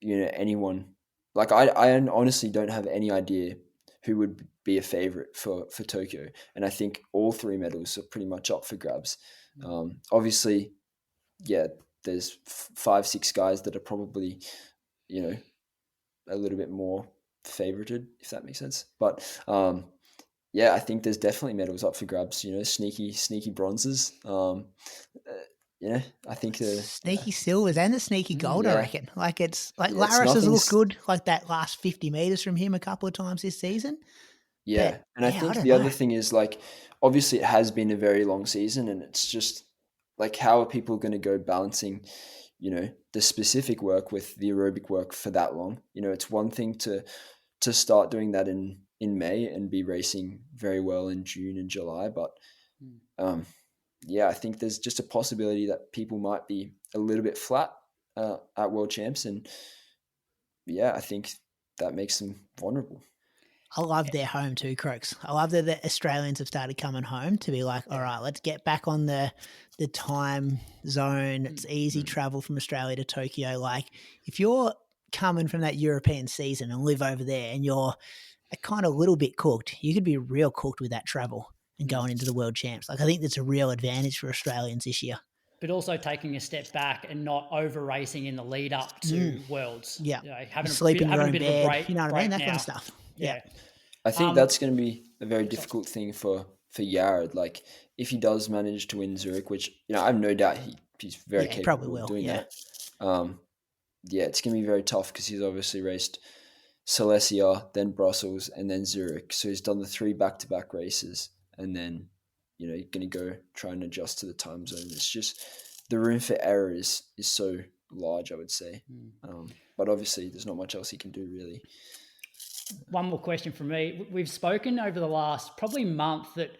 anyone, like, I honestly don't have any idea who would be a favorite for Tokyo. And I think all three medals are pretty much up for grabs. Obviously, there's 5-6 guys that are probably, a little bit more favorited, if that makes sense. But yeah, I think there's definitely medals up for grabs. You know, sneaky bronzes. Yeah, I think sneaky silvers and the sneaky gold. I reckon. Like it's like Laros has looked good. Like that last 50 meters from him a couple of times this season. Yeah, but, and I think the other thing is like obviously it has been a very long season, and it's just like how are people going to go balancing, you know, the specific work with the aerobic work for that long? You know, it's one thing to start doing that in May and be racing very well in June and July, but yeah, I think there's just a possibility that people might be a little bit flat at World Champs, and yeah, I think that makes them vulnerable. I love their home too, Croaks. I love that the Australians have started coming home to be like, all right, let's get back on the time zone. It's easy travel from Australia to Tokyo. Like if you're coming from that European season and live over there and you're a kind of little bit cooked, you could be real cooked with that travel and going into the World Champs. Like I think that's a real advantage for Australians this year. But also taking a step back and not over racing in the lead up to Worlds. Yeah. You know, having sleep in your own bit bed, of a break, you know what I mean? That now. kind of stuff. Yeah. I think that's going to be a very difficult thing for Yared. Like if he does manage to win Zurich, which, you know, I have no doubt he's very capable of doing that. Yeah, it's going to be very tough because he's obviously raced Silesia, then Brussels, and then Zurich. So he's done the 3 back-to-back races, and then, you know, you're going to go try and adjust to the time zone. It's just the room for error is so large, I would say. But obviously there's not much else he can do really. One more question from me. We've spoken over the last probably month that,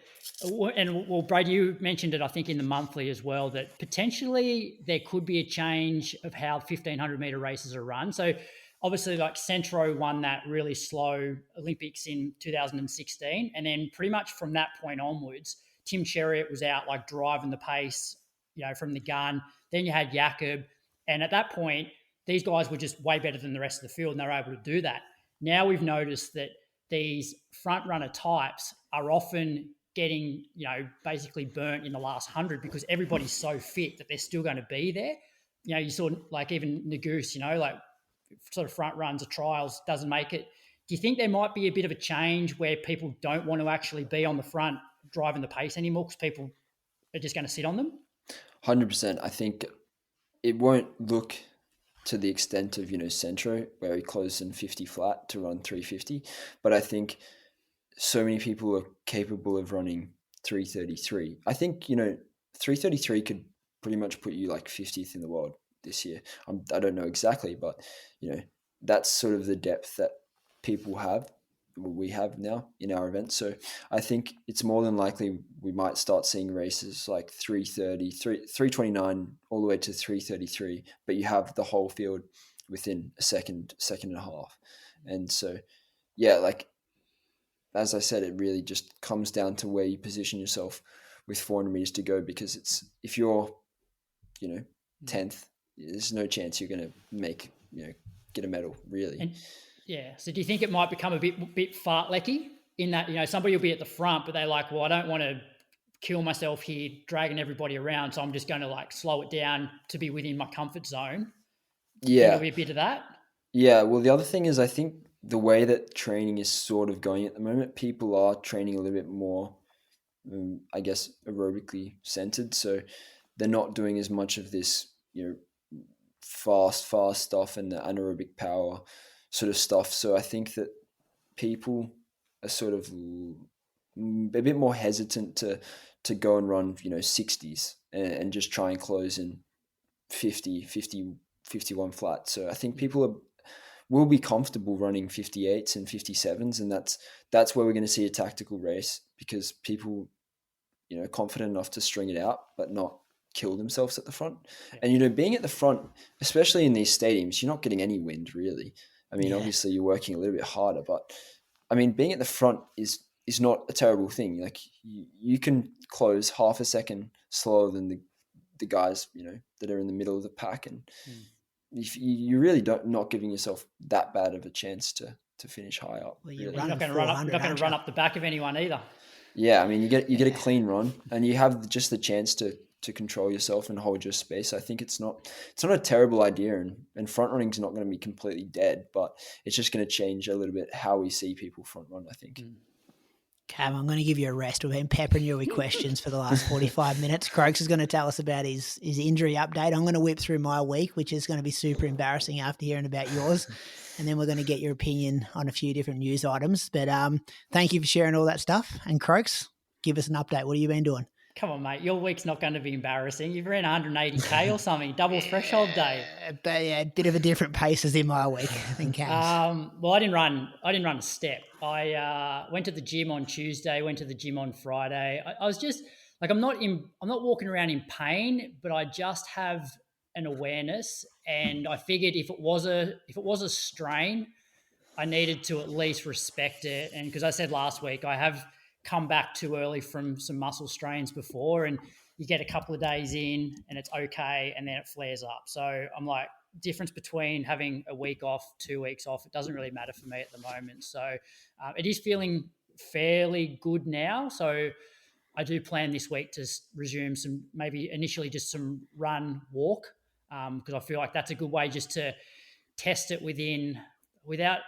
and well, Brady, you mentioned it, I think, in the monthly as well, that potentially there could be a change of how 1,500 metre races are run. So obviously like Centro won that really slow Olympics in 2016. And then pretty much from that point onwards, Tim Chariot was out like driving the pace, you know, from the gun. Then you had Jakob. And at that point, these guys were just way better than the rest of the field and they were able to do that. Now we've noticed that these front runner types are often getting, you know, basically burnt in the last 100 because everybody's so fit that they're still going to be there. You know, you saw like even Nagoose, you know, like sort of front runs or trials doesn't make it. Do you think there might be a bit of a change where people don't want to actually be on the front driving the pace anymore because people are just going to sit on them? 100%. I think it won't look to the extent of, you know, Centro, where he closed in 50 flat to run 350. But I think so many people are capable of running 333. I think, you know, 333 could pretty much put you like 50th in the world this year. I don't know exactly, but, you know, that's sort of the depth that people have, we have now in our event. So I think it's more than likely we might start seeing races like 330, 329 all the way to 333, but you have the whole field within a second and a half. And so, yeah, like, as I said, it really just comes down to where you position yourself with 400 meters to go, because it's, if you're, you know, 10th, there's no chance you're going to make, you know, get a medal really. And, yeah. So do you think it might become a bit fartlecky in that, you know, somebody will be at the front, but they're like, well, I don't want to kill myself here, dragging everybody around. So I'm just going to like slow it down to be within my comfort zone. Yeah. There'll be a bit of that. Yeah. Well, the other thing is, I think the way that training is sort of going at the moment, people are training a little bit more, I guess, aerobically centered. So they're not doing as much of this, you know, fast stuff and the anaerobic power sort of stuff. So I think that people are sort of a bit more hesitant to go and run, you know, 60s and just try and close in 50, 51 flat. So I think people will be comfortable running 58s and 57s, and that's where we're going to see a tactical race, because people, you know, confident enough to string it out but not kill themselves at the front. Yeah. And, you know, being at the front, especially in these stadiums, you're not getting any wind really. I mean, obviously you're working a little bit harder, but I mean, being at the front is not a terrible thing. Like you can close half a second slower than the guys, you know, that are in the middle of the pack. And if you really not giving yourself that bad of a chance to finish high up. Well, you're not going to run up the back of anyone either. Yeah. I mean, you get a clean run and you have just the chance to to control yourself and hold your space. I think it's not a terrible idea, and front running is not going to be completely dead, but it's just going to change a little bit how we see people front run, I think. Cam, I'm going to give you a rest. We've been peppering you with questions for the last 45 minutes. Croaks is going to tell us about his injury update. I'm going to whip through my week, which is going to be super embarrassing after hearing about yours. And then we're going to get your opinion on a few different news items. But thank you for sharing all that stuff. And Croaks, give us an update. What have you been doing? Come on, mate. Your week's not going to be embarrassing. You've ran 180K or something, double threshold day. But yeah, a bit of a different pace as in my week, I think. Well, I didn't run a step. I went to the gym on Tuesday, went to the gym on Friday. I was just like, I'm not walking around in pain, but I just have an awareness. And I figured if it was a strain, I needed to at least respect it. And because I said last week, I have come back too early from some muscle strains before, and you get a couple of days in and it's okay, and then it flares up. So I'm like, difference between having a week off, 2 weeks off, it doesn't really matter for me at the moment. So it is feeling fairly good now. So I do plan this week to resume some, maybe initially just some run walk, because I feel like that's a good way just to test it without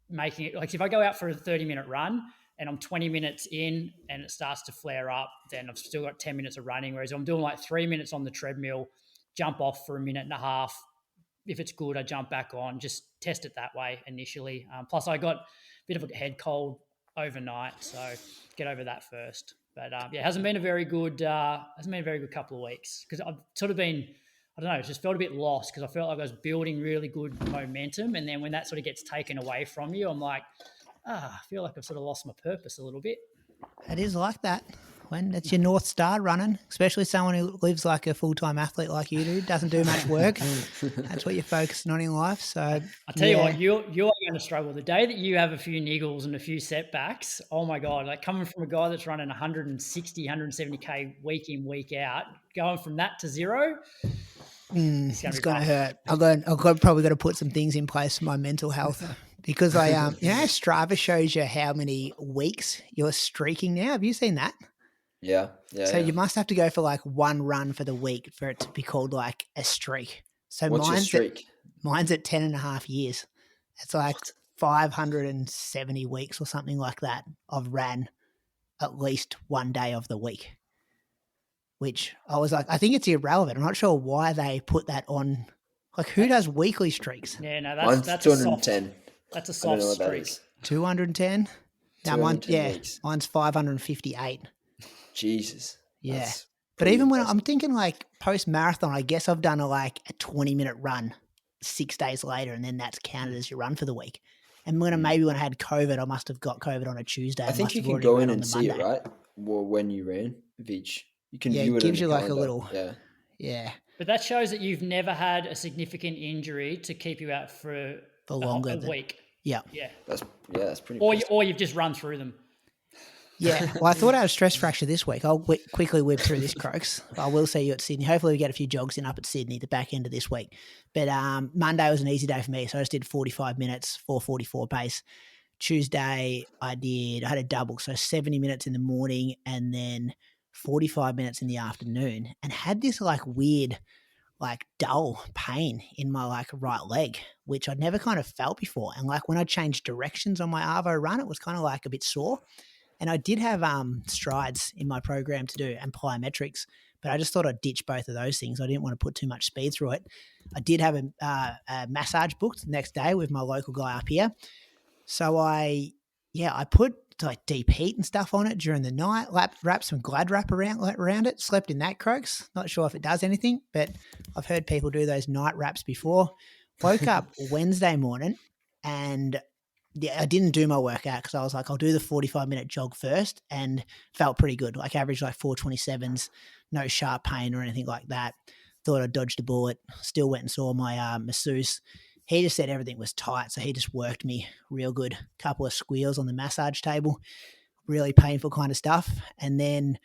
making it, like if I go out for a 30-minute run and I'm 20 minutes in and it starts to flare up, then I've still got 10 minutes of running. Whereas I'm doing like 3 minutes on the treadmill, jump off for a minute and a half. If it's good, I jump back on, just test it that way initially. Plus I got a bit of a head cold overnight, so get over that first. But it hasn't been a very good couple of weeks, because I've sort of been, I don't know, just felt a bit lost, because I felt like I was building really good momentum. And then when that sort of gets taken away from you, I'm like, I feel like I've sort of lost my purpose a little bit. It is like that when it's your North Star running, especially someone who lives like a full-time athlete like you do, doesn't do much work. That's what you're focusing on in life. So I tell you what, you're going to struggle. The day that you have a few niggles and a few setbacks, oh my God, like coming from a guy that's running 160, 170K week in, week out, going from that to zero, it's going to hurt. I've probably got to put some things in place for my mental health. Because Strava shows you how many weeks you're streaking now. Have you seen that? Yeah. So you must have to go for like one run for the week for it to be called like a streak. So what's your streak? Mine's at 10 and a half years. It's like 570 weeks or something like that. I've ran at least one day of the week, which I was like, I think it's irrelevant. I'm not sure why they put that on. Like, who does weekly streaks? Yeah, no, that's 210. That's a soft streak. 210? No, mine's 558. Jesus. Yeah. But even when I'm thinking like post-marathon, I guess I've done a 20-minute run 6 days later, and then that's counted as your run for the week. And when I had COVID, I must have got COVID on a Tuesday. I think you can go in and see it, right? Well, when you ran, Vich. You can view it. It gives you like calendar. a little. Yeah. But that shows that you've never had a significant injury to keep you out for longer than a week. Yeah. That's pretty. Or you've just run through them. Yeah. Well, I thought I had a stress fracture this week. I'll quickly whip through this, Croaks. I will see you at Sydney. Hopefully we get a few jogs in up at Sydney the back end of this week. But Monday was an easy day for me. So I just did 45 minutes, 4:44 pace. Tuesday I had a double. So 70 minutes in the morning and then 45 minutes in the afternoon, and had this weird, dull pain in my right leg, which I'd never kind of felt before. And when I changed directions on my Arvo run, it was kind of a bit sore. And I did have strides in my program to do and plyometrics, but I just thought I'd ditch both of those things. I didn't want to put too much speed through it. I did have a massage booked the next day with my local guy up here. So I put deep heat and stuff on it during the night, wrapped some Glad wrap around it, slept in that, Croaks. Not sure if it does anything, but I've heard people do those night wraps before. Woke up Wednesday morning and I didn't do my workout because I was like, I'll do the 45-minute jog first, and felt pretty good. Average 427s, no sharp pain or anything like that. Thought I dodged a bullet. Still went and saw my masseuse. He just said everything was tight, so he just worked me real good. Couple of squeals on the massage table, really painful kind of stuff. And then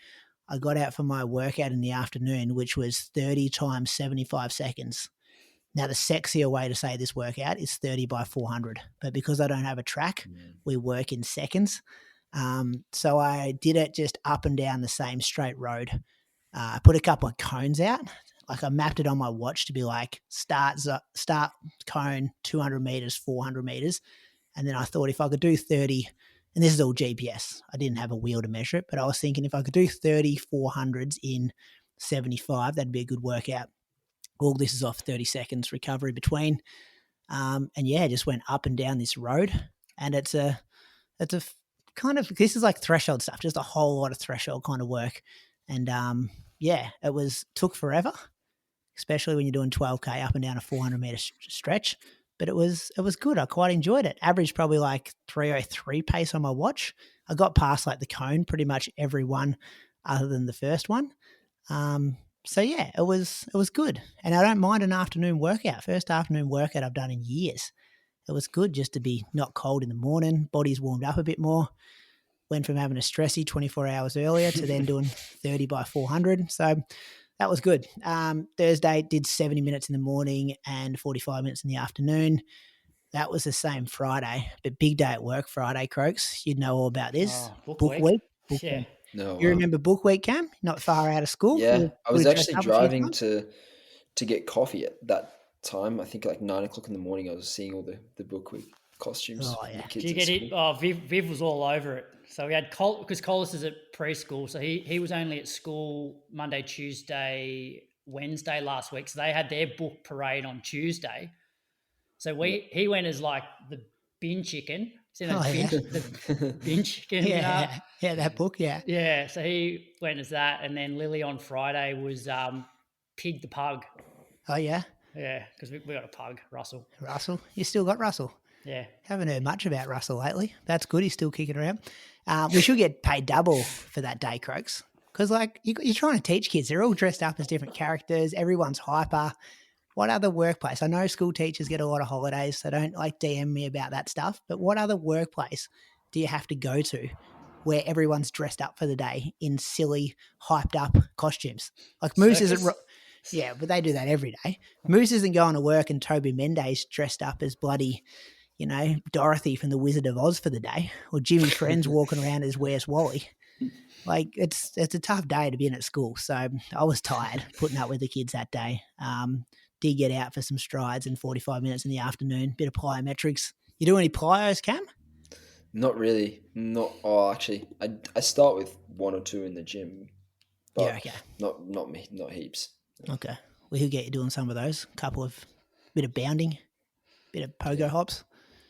I got out for my workout in the afternoon, which was 30 times 75 seconds. Now, the sexier way to say this workout is 30 by 400. But because I don't have a track, we work in seconds. So I did it just up and down the same straight road. I put a couple of cones out. Like I mapped it on my watch to be like start cone 200 meters, 400 meters. And then I thought if I could do 30, and this is all GPS, I didn't have a wheel to measure it, but I was thinking if I could do 30 400s in 75, that'd be a good workout. All this is off 30 seconds recovery between. And yeah, just went up and down this road. And it's a kind of, this is like threshold stuff, just a whole lot of threshold kind of work. And yeah, took forever, especially when you're doing 12K up and down a 400 meter stretch. But it was good. I quite enjoyed it. Averaged probably like 3:03 pace on my watch. I got past like the cone pretty much every one other than the first one. So yeah, it was good. And I don't mind an afternoon workout. First afternoon workout I've done in years. It was good just to be not cold in the morning. Body's warmed up a bit more. Went from having a stressy 24 hours earlier to then doing 30 by 400. So that was good. Thursday did 70 minutes in the morning and 45 minutes in the afternoon. That was the same Friday, but big day at work Friday, Croaks. You'd know all about this. Book week. Yeah. Week. No, You remember book week, Cam? Not far out of school? Yeah, I was actually driving to to get coffee at that time. I think like 9 o'clock in the morning. I was seeing all the book week costumes. Oh, yeah. Did you get it? Oh, Viv was all over it. So we had because Collis is at preschool, so he was only at school Monday, Tuesday, Wednesday last week. So they had their book parade on Tuesday. So he went as like the bin chicken. See that the bin chicken? Yeah, that book, yeah. Yeah, so he went as that. And then Lily on Friday was Pig the Pug. Oh, yeah? Yeah, because we got a pug, Russell. Russell? You still got Russell? Yeah. Haven't heard much about Russell lately. That's good. He's still kicking around. We should get paid double for that day, Croaks. Because, like, you're trying to teach kids. They're all dressed up as different characters. Everyone's hyper. What other workplace? I know school teachers get a lot of holidays, so don't, like, DM me about that stuff. But what other workplace do you have to go to where everyone's dressed up for the day in silly, hyped-up costumes? Like, Moose isn't... Yeah, but they do that every day. Moose isn't going to work and Toby Mendes dressed up as bloody... Dorothy from the Wizard of Oz for the day, or Jimmy Friends walking around as Where's Wally. Like it's a tough day to be in at school. So I was tired putting up with the kids that day. Did get out for some strides in 45 minutes in the afternoon, bit of plyometrics. You do any plyos, Cam? Not really. Actually, I start with 1 or 2 in the gym. But yeah, okay. Not heaps. Okay. We could get you doing some of those. Bit of bounding, bit of pogo hops.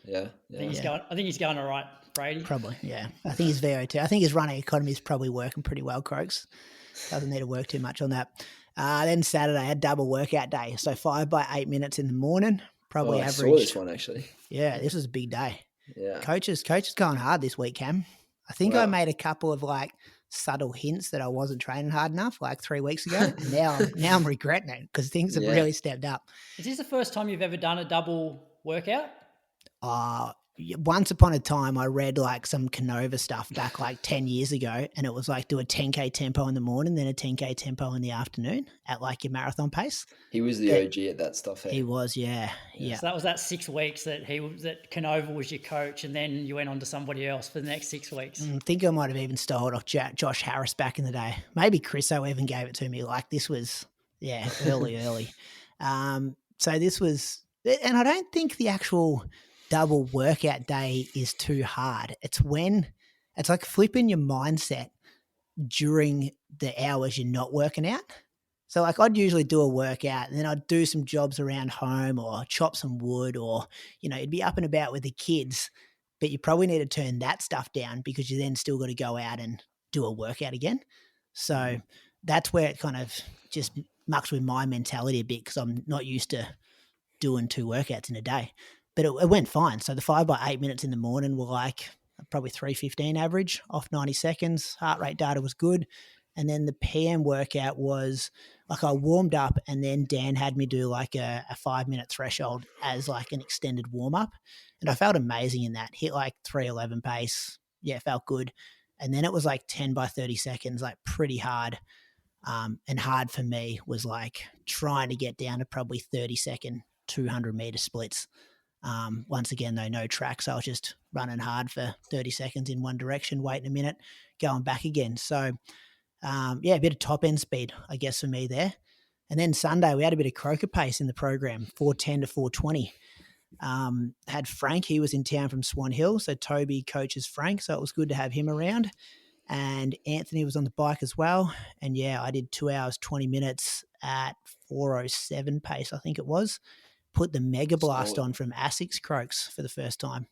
Yeah. I think he's going all right, Brady. Probably, yeah. I think his VO2. I think his running economy is probably working pretty well, Croaks. Doesn't need to work too much on that. Then Saturday, I had double workout day. So 5 by 8 minutes in the morning, probably average. I saw this one actually. Yeah, this was a big day. Yeah. Coach is going hard this week, Cam. I think I made a couple of like subtle hints that I wasn't training hard enough like 3 weeks ago. And now I'm regretting it because things have really stepped up. Is this the first time you've ever done a double workout? Once upon a time, I read like some Canova stuff back like 10 years ago, and it was like do a 10K tempo in the morning, then a 10K tempo in the afternoon at like your marathon pace. He was the OG at that stuff. He was, yeah. So that was that 6 weeks that Canova was your coach, and then you went on to somebody else for the next 6 weeks. I think I might have even stole off Josh Harris back in the day. Maybe Chriso even gave it to me. Like this was, early. So this was, and I don't think the actual double workout day is too hard. It's like flipping your mindset during the hours you're not working out. So like I'd usually do a workout and then I'd do some jobs around home or chop some wood or, you'd be up and about with the kids, but you probably need to turn that stuff down because you then still got to go out and do a workout again. So that's where it kind of just mucks with my mentality a bit because I'm not used to doing 2 workouts in a day. But it went fine. So the 5 by 8 minutes in the morning were like probably 3:15 average off 90 seconds. Heart rate data was good. And then the PM workout was like I warmed up and then Dan had me do like a 5-minute threshold as like an extended warm up. And I felt amazing in that. Hit like 3:11 pace. Yeah, felt good. And then it was like 10 by 30 seconds, like pretty hard. And hard for me was like trying to get down to probably 30-second 200-meter splits. Once again, though, no track. So I was just running hard for 30 seconds in one direction, waiting a minute, going back again. So A bit of top end speed, I guess, for me there. And then Sunday, we had a bit of croker pace in the program, 410 to 420. Had Frank, he was in town from Swan Hill, so Toby coaches Frank, so it was good to have him around. And Anthony was on the bike as well. And I did 2 hours, 20 minutes at 4:07 pace, I think it was. Put the Mega Blast on from Asics Croaks for the first time.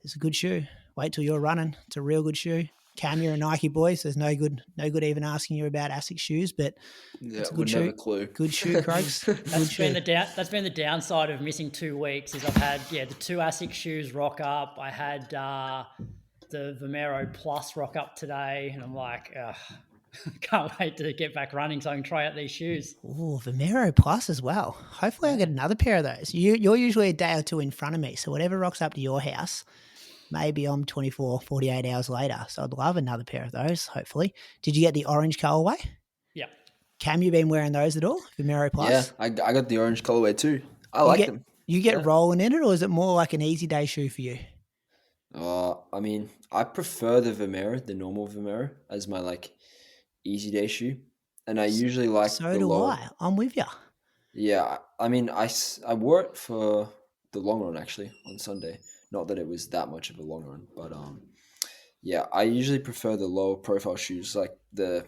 It's a good shoe. Wait till you're running. It's a real good shoe. Cam, you're a Nike boy, so there's no good even asking you about Asics shoes, but it's a good shoe. Never clue. Good shoe, Croaks. That's been the downside of missing 2 weeks is I've had the 2 Asics shoes rock up. I had the Vomero Plus rock up today, and I'm like, can't wait to get back running so I can try out these shoes. Oh, Vomero Plus as well. Hopefully I'll get another pair of those. You're usually a day or two in front of me, so whatever rocks up to your house, maybe I'm 24, 48 hours later. So I'd love another pair of those, hopefully. Did you get the orange colorway? Yeah. Cam, you been wearing those at all? Vomero Plus? Yeah, I got the orange colorway too. I like them. You get rolling in it, or is it more like an easy day shoe for you? I mean, I prefer the Vomero, the normal Vomero, as my easy day shoe, and I usually like. So do I. I'm with you. Yeah, I mean, I wore it for the long run actually on Sunday. Not that it was that much of a long run, but I usually prefer the lower profile shoes like the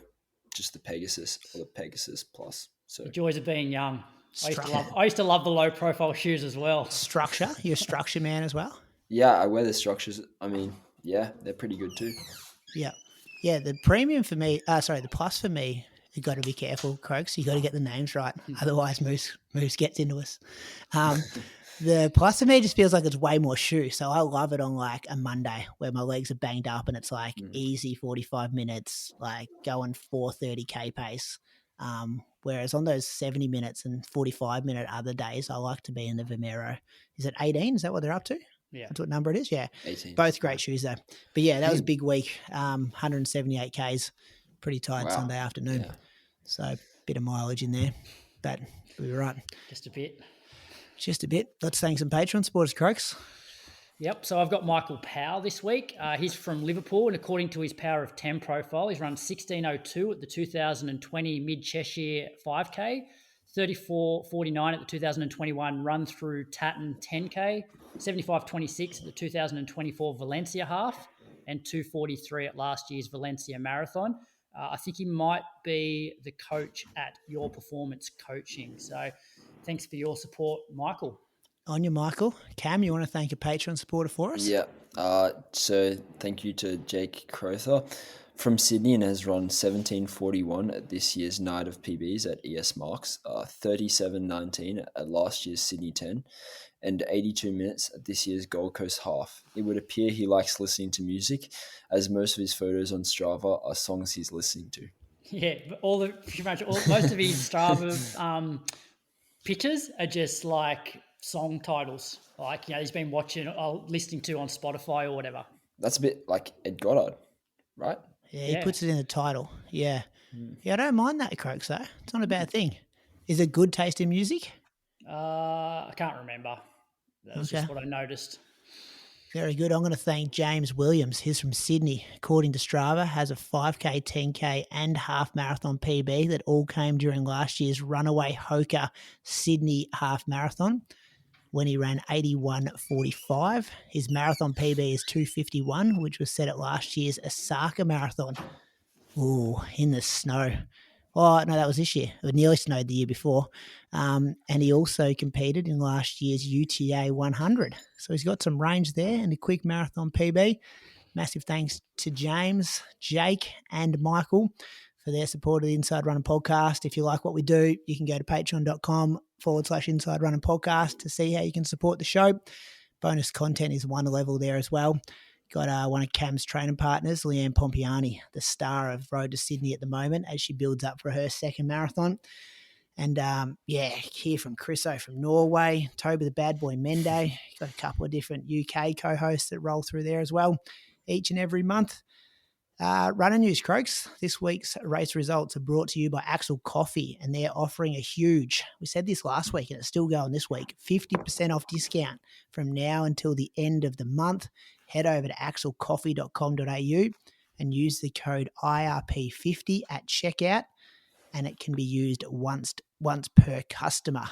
Pegasus or the Pegasus Plus. So the joys of being young. I used to love the low profile shoes as well. Structure, you're a structure man as well. Yeah, I wear the structures. I mean, they're pretty good too. Yeah. The premium for me, the plus for me, you got to be careful, Croaks. You got to get the names right, otherwise Moose gets into us. The plus for me just feels like it's way more shoe, so I love it on a Monday where my legs are banged up and it's easy 45 minutes, going 4:30k pace. Whereas on those 70 minutes and 45-minute other days, I like to be in the Vomero. Is it 18? Is that what they're up to? Yeah. That's what number it is? Yeah. 18. Both great shoes though. But that was a big week. 178Ks, pretty tired Sunday afternoon. Yeah. So a bit of mileage in there, but we were right. Just a bit. Let's thank some Patreon supporters, Croaks. Yep. So I've got Michael Powell this week. He's from Liverpool, and according to his Power of 10 profile, he's run 16:02 at the 2020 Mid-Cheshire 5K, 34:49 at the 2021 Run Through Tatton 10K, 75:26 at the 2024 Valencia half, and 2:43 at last year's Valencia Marathon. I think he might be the coach at Your Performance Coaching. So thanks for your support, Michael. On you, Michael. Cam, you want to thank a Patreon supporter for us? Yeah. So thank you to Jake Crowther from Sydney and has run 17:41 at this year's Night of PBs at ES Marks, 37:19 at last year's Sydney 10, and 82 minutes at this year's Gold Coast half. It would appear he likes listening to music, as most of his photos on Strava are songs he's listening to. Yeah, most of his Strava pictures are just song titles, he's been watching or listening to on Spotify or whatever. That's a bit like Ed Goddard, right? Yeah, he puts it in the title. Yeah. Yeah, I don't mind that, Croaks, though. It's not a bad thing. Is it good taste in music? I can't remember. That's just what I noticed. Very good. I'm going to thank James Williams. He's from Sydney. According to Strava, has a 5K, 10K and half marathon PB that all came during last year's Runaway Hoka Sydney half marathon when he ran 81:45. His marathon PB is 2:51, which was set at last year's Osaka marathon. Ooh, in the snow. Oh, no, that was this year. It nearly snowed the year before. And he also competed in last year's UTA 100. So he's got some range there and a quick marathon PB. Massive thanks to James, Jake, and Michael for their support of the Inside Running Podcast. If you like what we do, you can go to patreon.com/Inside Running Podcast to see how you can support the show. Bonus content is one level there as well. Got one of Cam's training partners, Leanne Pompiani, the star of Road to Sydney at the moment as she builds up for her second marathon. And, hear from Chriso from Norway, Toby the Bad Boy Mende. Got a couple of different UK co-hosts that roll through there as well each and every month. Running news, Croaks. This week's race results are brought to you by Axel Coffee, and they're offering a huge, we said this last week and it's still going this week, 50% off discount from now until the end of the month. Head over to axelcoffee.com.au and use the code IRP50 at checkout, and it can be used once per customer.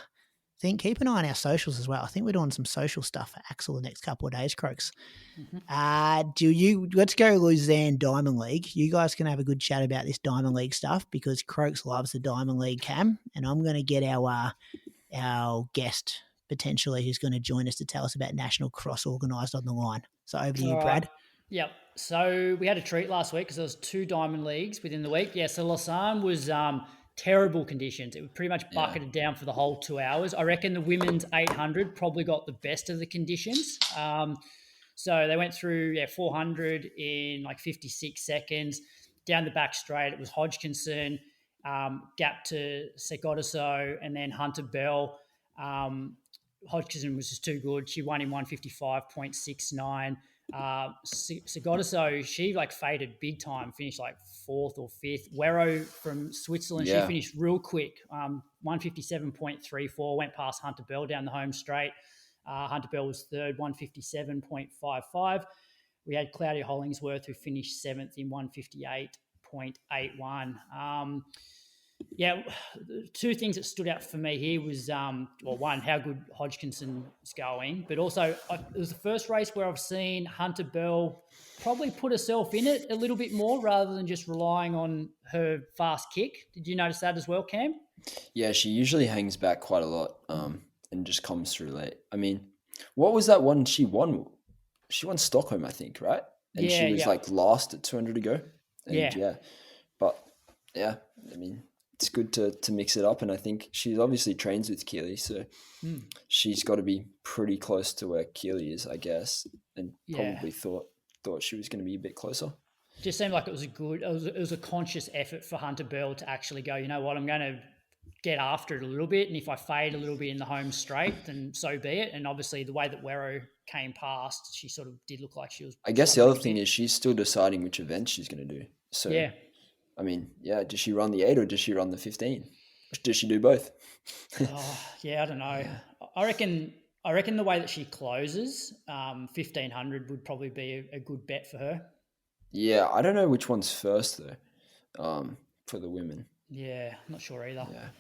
Keep an eye on our socials as well. I think we're doing some social stuff for Axel the next couple of days, Croaks. Let's go Lausanne Diamond League. You guys can have a good chat about this Diamond League stuff because Croaks loves the Diamond League, Cam, and I'm going to get our guest potentially who's going to join us to tell us about National Cross organised on the line. So over to you, Brad. Yep. So we had a treat last week because there was 2 Diamond Leagues within the week. Yeah, so Lausanne was terrible conditions. It was pretty much bucketed down for the whole 2 hours. I reckon the women's 800 probably got the best of the conditions. So they went through 400 in like 56 seconds. Down the back straight, it was Hodgkinson, gap to Segotiso, and then Hunter Bell. Hodgkinson was just too good. She won in 155.69. Segotiso, she like faded big time, finished like 4th or 5th. Wero from Switzerland, she finished real quick, 157.34, went past Hunter Bell down the home straight. Hunter Bell was 3rd, 157.55. We had Claudia Hollingsworth, who finished 7th in 158.81. The 2 things that stood out for me here was, one, how good Hodgkinson's going, but also it was the first race where I've seen Hunter Bell probably put herself in it a little bit more rather than just relying on her fast kick. Did you notice that as well, Cam? Yeah, she usually hangs back quite a lot and just comes through late. I mean, what was that one she won? She won Stockholm, I think, right? And she was like last at 200 to go. And I mean, it's good to mix it up, and I think she obviously trains with Keely, so she's got to be pretty close to where Keely is, I guess, and probably thought she was going to be a bit closer. Just seemed like it was a conscious effort for Hunter Bell to actually go, you know what, I'm going to get after it a little bit, and if I fade a little bit in the home straight, then so be it. And obviously the way that Wero came past, she sort of did look like she was... I guess the other thing is she's still deciding which event she's going to do. So I mean, does she run the 8 or does she run the 15? Or does she do both? I don't know. I reckon the way that she closes, 1500 would probably be a good bet for her. Yeah, I don't know which one's first though, for the women. Yeah, I'm not sure either. Yeah.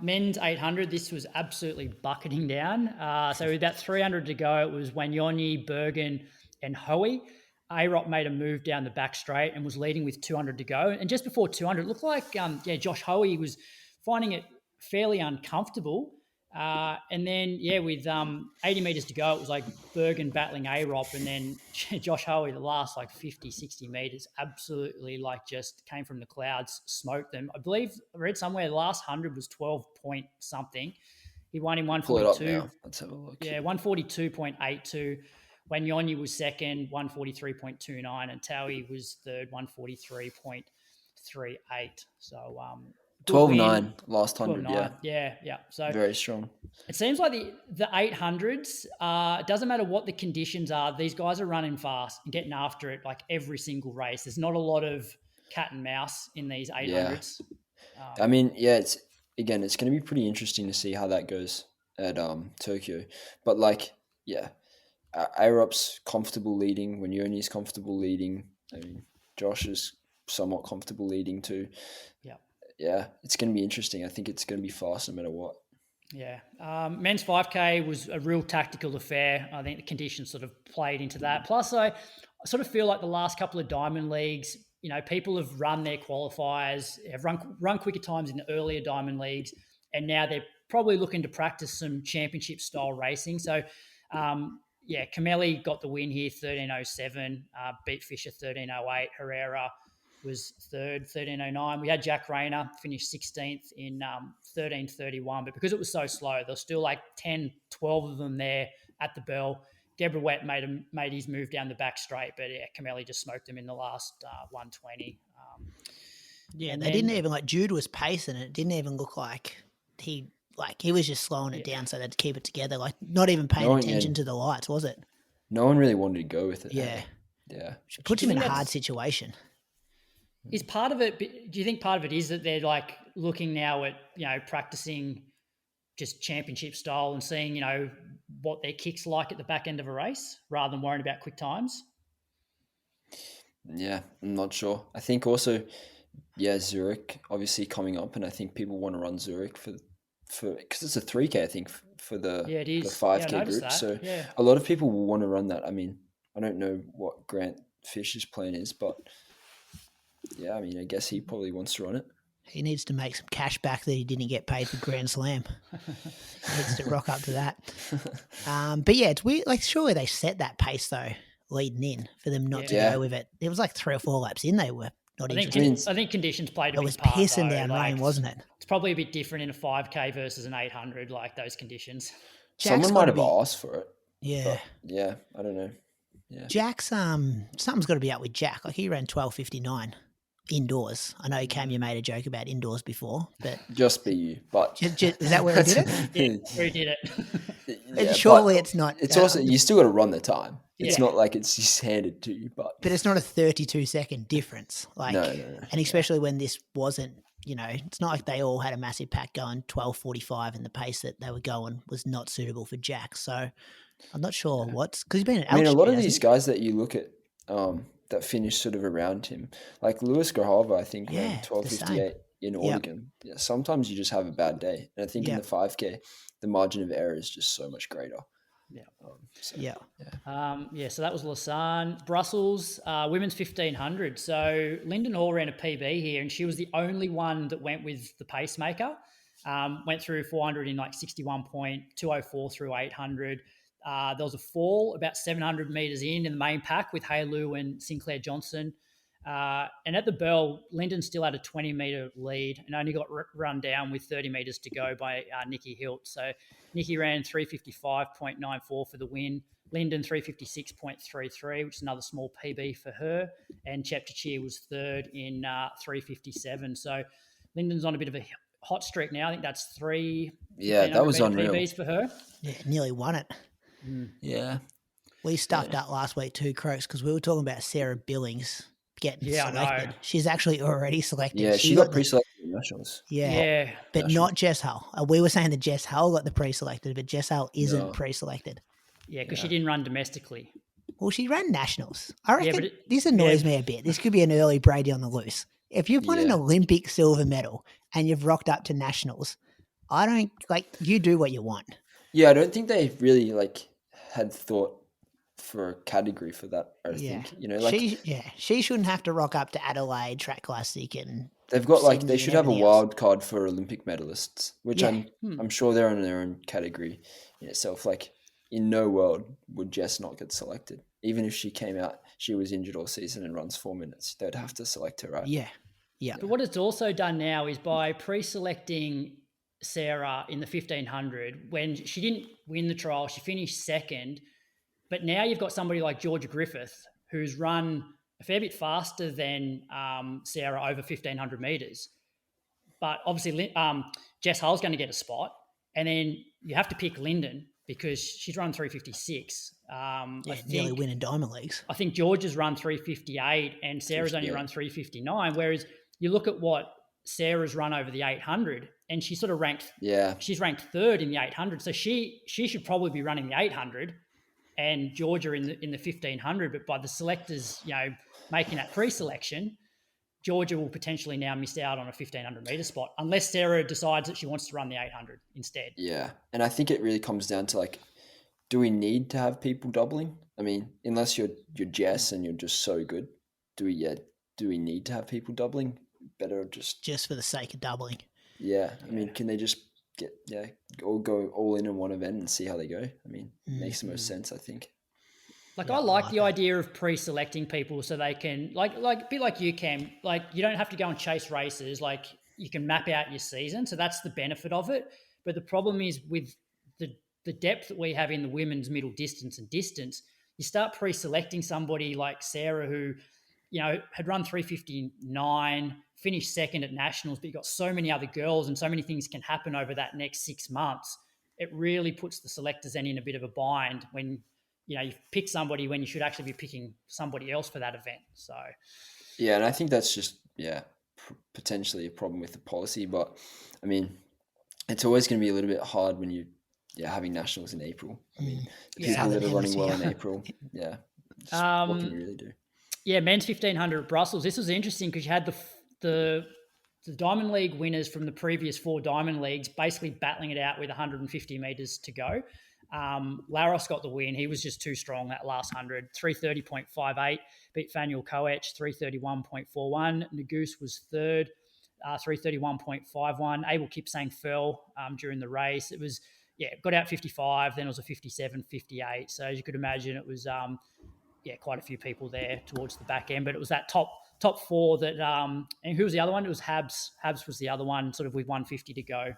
Men's 800, this was absolutely bucketing down. So with about 300 to go, it was Wanyonyi, Bergen, and Hoey. Aerop made a move down the back straight and was leading with 200 to go. And just before 200, it looked like Josh Hoey was finding it fairly uncomfortable. And then, with 80 metres to go, it was like Bergen battling Aerop, and then Josh Hoey, the last like 50, 60 metres, absolutely like just came from the clouds, smoked them. I believe I read somewhere the last 100 was 12 point something. He won in 142. Pull it up now. Let's have a look. Yeah, 142.82. Wanyonyi was 2nd, 143.29, and Taui was 3rd, 143.38. So 12-9 last 100, yeah. So very strong. It seems like the 800s, it doesn't matter what the conditions are, these guys are running fast and getting after it like every single race. There's not a lot of cat and mouse in these 800s. I mean, it's going to be pretty interesting to see how that goes at Tokyo. But Aerop's comfortable leading, Wanyonyi's comfortable leading. I mean, Josh is somewhat comfortable leading too. Yeah, it's going to be interesting. I think it's going to be fast no matter what. Yeah. Men's 5K was a real tactical affair. I think the conditions sort of played into that. Plus, I sort of feel like the last couple of Diamond Leagues, people have run their qualifiers, have run quicker times in the earlier Diamond Leagues, and now they're probably looking to practice some championship-style racing. So, Kimeli got the win here, 13:07, beat Fisher 13:08, Herrera was 3rd, 13:09. We had Jack Rayner finish 16th in 13:31, but because it was so slow, there's still like 10, 12 of them there at the bell. Deborah Wett made his move down the back straight, but Kimeli just smoked him in the last 120. Didn't even Jude was pacing it. It didn't even look like he was just slowing it down so they'd keep it together, like not even paying attention to the lights, was it? No one really wanted to go with it. Yeah. It puts him in a hard situation. Is part of it, do you think part of it is that they're like looking now at, practicing just championship style and seeing, what their kick's like at the back end of a race rather than worrying about quick times? Yeah, I'm not sure. I think also, Zurich obviously coming up, and I think people want to run Zurich for because it's a 3K, I think, for the Yeah, it is. 5K I noticed group. that. So Yeah. a lot of people will want to run that. I mean, I don't know what Grant Fish's plan is, but yeah, I mean, I guess he probably wants to run it. He needs to make some cash back that he didn't get paid for Grand Slam. He needs to rock up to that. But yeah, it's weird. Like, surely they set that pace though, leading in for them not to go with it. It was like 3 or 4 laps in. They were not interested. I think conditions played a big part. It was pissing down rain, wasn't it? It's probably a bit different in a 5K versus an 800, like those conditions. Someone might have asked for it. Yeah. Yeah, I don't know. Yeah. Jack's something's got to be up with Jack. Like, he ran 12:59 indoors. I know Cam, you made a joke about indoors before, but just be you. But is that where he did it? Yeah, where he did it. Surely it's not. It's also you still got to run the time. It's not like it's just handed to you, but it's not a 32-second difference. Like, no. And especially when this wasn't, it's not like they all had a massive pack going 12:45, and the pace that they were going was not suitable for Jack. So I'm not sure because he's been. I mean, a lot of these guys that you look at that finished sort of around him, like Lewis Grahava, I think ran 12:58 in Oregon. Yeah, sometimes you just have a bad day, and I think in the 5K, the margin of error is just so much greater. Yeah. So that was Lausanne. Brussels, women's 1500. So Linden Hall ran a PB here, and she was the only one that went with the pacemaker. Went through 400 in like 61.204 through 800. There was a fall about 700 metres in the main pack with Haylou and Sinclair Johnson. And at the bell, Linden still had a 20-metre lead and only got run down with 30 metres to go by NIkki Hiltz. So Nikki ran 355.94 for the win. Linden 356.33, which is another small PB for her. And Chepchirchir was third in 357. So Linden's on a bit of a hot streak now. I think that's 3. Yeah, that was unreal. PBs for her. Yeah, nearly won it. Yeah. We stuffed up last week too, Croaks, because we were talking about Sarah Billings getting selected. She's actually already selected. Yeah, she got pre-selected in nationals. Yeah. But national. Not Jess Hull. We were saying that Jess Hull got the pre-selected, but Jess Hull isn't pre-selected. Yeah, because she didn't run domestically. Well, she ran nationals. I reckon this annoys me a bit. This could be an early Brady on the loose. If you've won an Olympic silver medal and you've rocked up to nationals, I don't you do what you want. Yeah, I don't think they really had thought for a category for that. I think she shouldn't have to rock up to Adelaide Track Classic, and they've got they should have a wild card for Olympic medalists, which I'm sure they're in their own category in itself. In no world would Jess not get selected, even if she came out, she was injured all season and runs 4 minutes. They'd have to select her, right? Yeah. But what it's also done now is by pre-selecting Sarah in the 1500, when she didn't win the trial, she finished second. But now you've got somebody like Georgia Griffith, who's run a fair bit faster than Sarah over 1,500 metres. But obviously, Jess Hull's going to get a spot. And then you have to pick Linden because she's run 356. Nearly winning Diamond Leagues. I think Georgia's run 358 and Sarah's only run 359. Whereas you look at what Sarah's run over the 800 and she sort of she's ranked third in the 800. So she should probably be running the 800. And Georgia in the 1500, but by the selectors, making that pre-selection, Georgia will potentially now miss out on a 1,500 metre spot unless Sarah decides that she wants to run the 800 instead. Yeah, and I think it really comes down to do we need to have people doubling? I mean, unless you're Jess and you're just so good, do we need to have people doubling? Better just for the sake of doubling. Yeah, I mean, can they just go all in one event and see how they go? I mean, it makes the most sense, I think. I like the idea of pre-selecting people so they can, a bit like you, Cam, you don't have to go and chase races. You can map out your season. So that's the benefit of it. But the problem is with the depth that we have in the women's middle distance and distance, you start pre-selecting somebody like Sarah who, had run 359, finished second at nationals, but you've got so many other girls and so many things can happen over that next 6 months. It really puts the selectors then in a bit of a bind when, you pick somebody when you should actually be picking somebody else for that event. So, yeah, and I think that's just, potentially a problem with the policy. But, I mean, it's always going to be a little bit hard when you're having nationals in April. I mean, people that are running well in April, what can you really do? men's 1500 at Brussels. This was interesting because you had the Diamond League winners from the previous 4 Diamond Leagues basically battling it out with 150 metres to go. Laros got the win. He was just too strong that last 100. 330.58, beat Faniel Koech, 331.41. Nagoose was third, 331.51. Abel Kipsang fell during the race. It was, got out 55, then it was a 57, 58. So as you could imagine, it was, quite a few people there towards the back end, but it was that top 4 that, and who was the other one? It was Habs. Habs was the other one, sort of with 150 to go.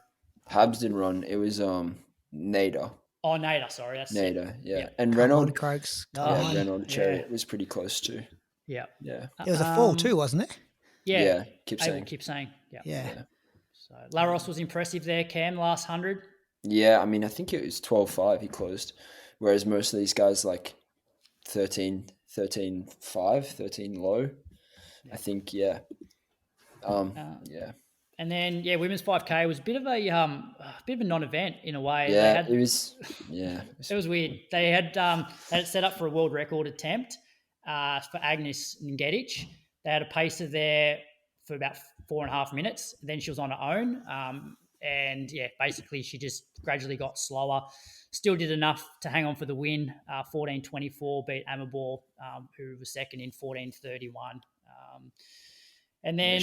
Habs didn't run. It was Nader. Oh, Nader, sorry. That's Nader, yeah. Yep. And Renaud. Croaks. Yeah, Renaud Cherry was pretty close too. Yeah. Yeah. It was a fall too, wasn't it? Yeah. Keep saying. Yeah. So Laros was impressive there, Cam, last 100. Yeah, I mean, I think it was 12.5 he closed, whereas most of these guys like 13.5, 13 low. I think, yeah. And then, women's 5K was a bit of a non-event in a way. Yeah, it was. Yeah, it was weird. They had it set up for a world record attempt for Agnes Ngetich. They had a pacer there for about 4.5 minutes. Then she was on her own, and basically she just gradually got slower. Still did enough to hang on for the win. 14.24 beat Amabor, who was second in 14.31. And then,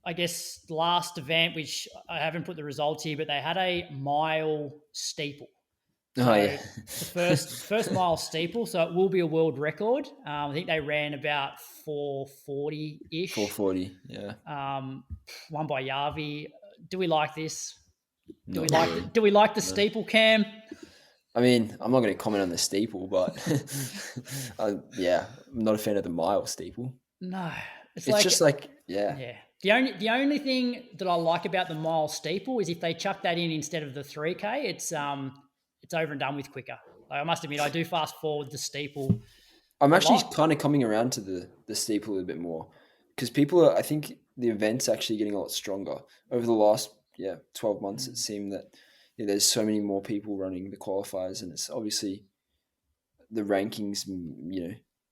I guess the last event, which I haven't put the results here, but they had a mile steeple. So the first mile steeple, so it will be a world record. I think they ran about 4:40-ish. 4:40, yeah. Won by Yavi. Do we like this? Do we like the steeple, Cam? I mean, I'm not going to comment on the steeple, but I'm not a fan of the mile steeple. No, it's just like. The only thing that I like about the mile steeple is if they chuck that in instead of the 3K, it's over and done with quicker. Like, I must admit, I do fast forward the steeple. I'm actually kind of coming around to the steeple a little bit more because I think the event's actually getting a lot stronger over the last 12 months. It seemed that there's so many more people running the qualifiers, and it's obviously the rankings,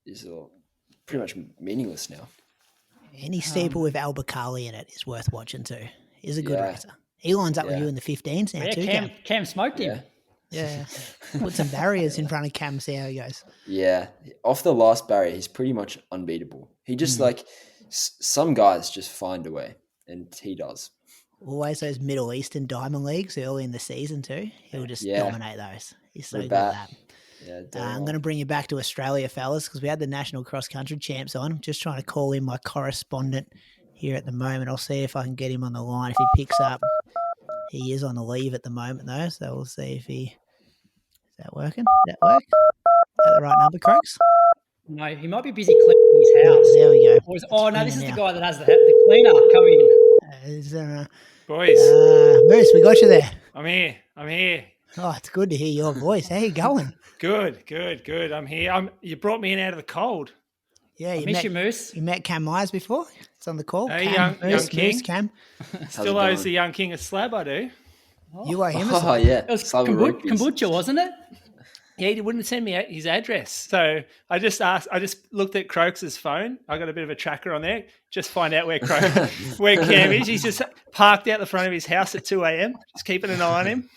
is pretty much meaningless now. Any steeple with Albacali in it is worth watching too. He's a good racer. He lines up with you in the 15s now too. Cam smoked him. Yeah. Put some barriers in front of Cam, see how he goes. Yeah. Off the last barrier, he's pretty much unbeatable. He just some guys just find a way, and he does. Always those Middle Eastern Diamond Leagues early in the season too. He'll just dominate those. He's so good at that. Yeah, I'm going to bring you back to Australia, fellas, because we had the national cross-country champs on. I'm just trying to call in my correspondent here at the moment. I'll see if I can get him on the line if he picks up. He is on the leave at the moment, though, so we'll see if he... Is that working? Does that work? Is that the right number, Croaks? No, he might be busy cleaning his house. There we go. This is the guy that has the cleaner come in. Boys. Moose, we got you there. I'm here. Oh, it's good to hear your voice. How you going? Good. I'm here. You brought me in out of the cold. Yeah, I miss you, Moose. You met Cam Myers before? It's on the call. Hey, Cam, young king. Moose, Cam. Still owes the young king a slab, I do. You owe him a slab. Oh, yeah. It was kombucha, wasn't it? Yeah, he wouldn't send me his address. So I just looked at Croaks' phone. I got a bit of a tracker on there. Just find out where Cam is. He's just parked out the front of his house at 2 a.m. Just keeping an eye on him.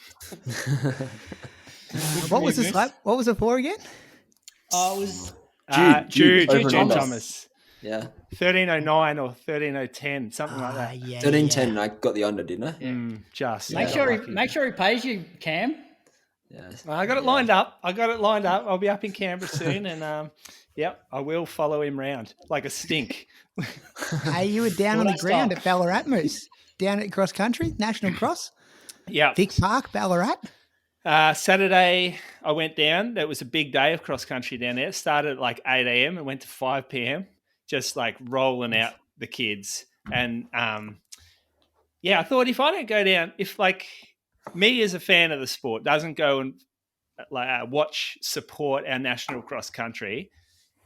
What was the slap? What was it for again? It was Jude Thomas. Yeah. 1309 or 13010, something like that. 1310, and I got the under, didn't I? Make sure he pays you, Cam. Yeah. I got it lined up. I'll be up in Canberra soon, and I will follow him round like a stink. Hey, you were down on the ground at Ballarat, Moose. Down at cross country, national cross. Yeah. Vic Park, Ballarat. Saturday, I went down. It was a big day of cross country down there. It started at like 8 a.m. and went to 5 p.m. Just like rolling out the kids. And I thought if I don't go down, if like me as a fan of the sport doesn't go and watch, support our national cross country,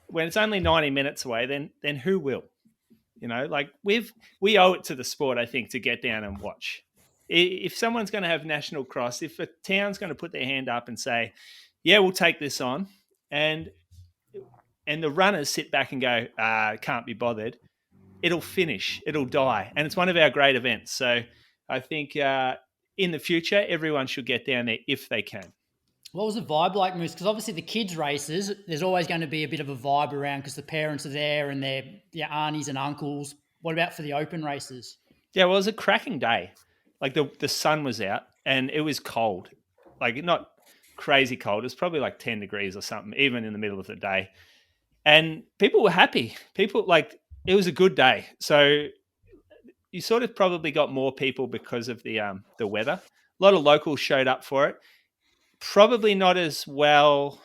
when it's only 90 minutes away, then who will? We owe it to the sport, I think, to get down and watch. If someone's going to have national cross, if a town's going to put their hand up and say, yeah, we'll take this on, and and the runners sit back and go, can't be bothered, it'll finish, it'll die. And it's one of our great events. So I think in the future, everyone should get down there if they can. What was the vibe like, Moose? Because obviously the kids' races, there's always going to be a bit of a vibe around because the parents are there and they're aunties and uncles. What about for the open races? Yeah, well, it was a cracking day. Like the sun was out and it was cold. Like not crazy cold. It was probably like 10 degrees or something, even in the middle of the day. And people were happy. People it was a good day. So you sort of probably got more people because of the weather. A lot of locals showed up for it. Probably not as well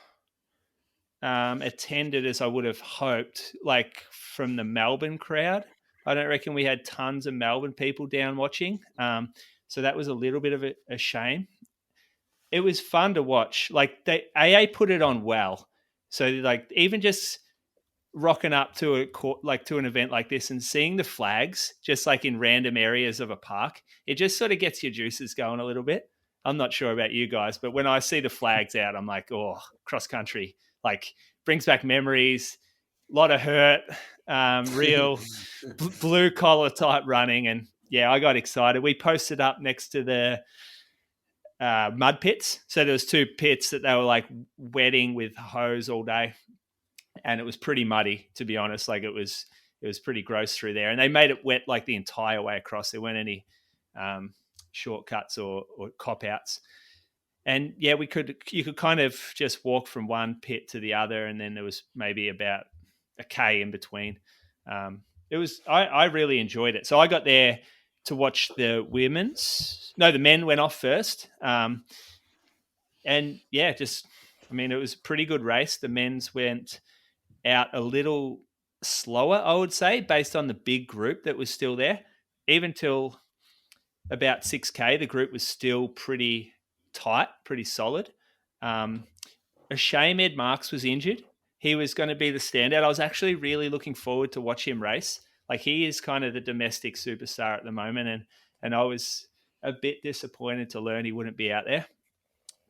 attended as I would have hoped, like from the Melbourne crowd. I don't reckon we had tons of Melbourne people down watching. So that was a little bit of a shame. It was fun to watch. Like AA put it on well. So like even just rocking up to an event like this and seeing the flags just like in random areas of a park, it just sort of gets your juices going a little bit. I'm not sure about you guys, but when I see the flags out, I'm like, oh, cross country, like brings back memories, a lot of hurt, real blue collar type running. And yeah, I got excited. We posted up next to the mud pits. So there was 2 pits that they were like wetting with hose all day. And it was pretty muddy, to be honest. Like it was pretty gross through there. And they made it wet like the entire way across. There weren't any shortcuts or cop-outs. And yeah, you could kind of just walk from one pit to the other, and then there was maybe about a K in between. I really enjoyed it. So I got there to watch the men went off first. And yeah, it was a pretty good race. The men's went out a little slower, I would say, based on the big group that was still there. Even till about 6K, the group was still pretty tight, pretty solid. A shame Ed Marks was injured. He was going to be the standout. I was actually really looking forward to watch him race. Like he is kind of the domestic superstar at the moment, and I was a bit disappointed to learn he wouldn't be out there.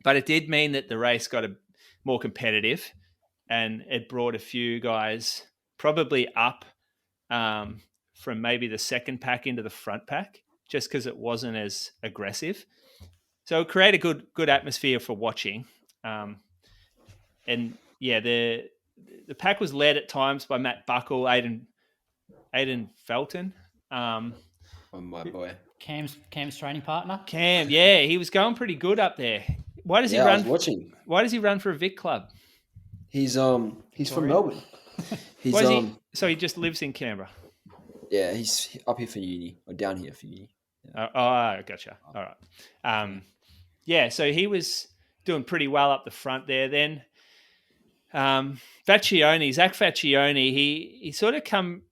But it did mean that the race got more competitive, and it brought a few guys probably up from maybe the second pack into the front pack, just because it wasn't as aggressive. So it created a good atmosphere for watching. And yeah, the pack was led at times by Matt Buckle, Aiden Felton. Oh, my boy. Cam's training partner. Cam, yeah, he was going pretty good up there. Why does he run? I was watching. Why does he run for a Vic club? He's from Melbourne. So he just lives in Canberra. Yeah, he's up here for uni, or down here for uni. Yeah. Gotcha. All right. Yeah, so he was doing pretty well up the front there. Then Zach Faccioni, he sort of come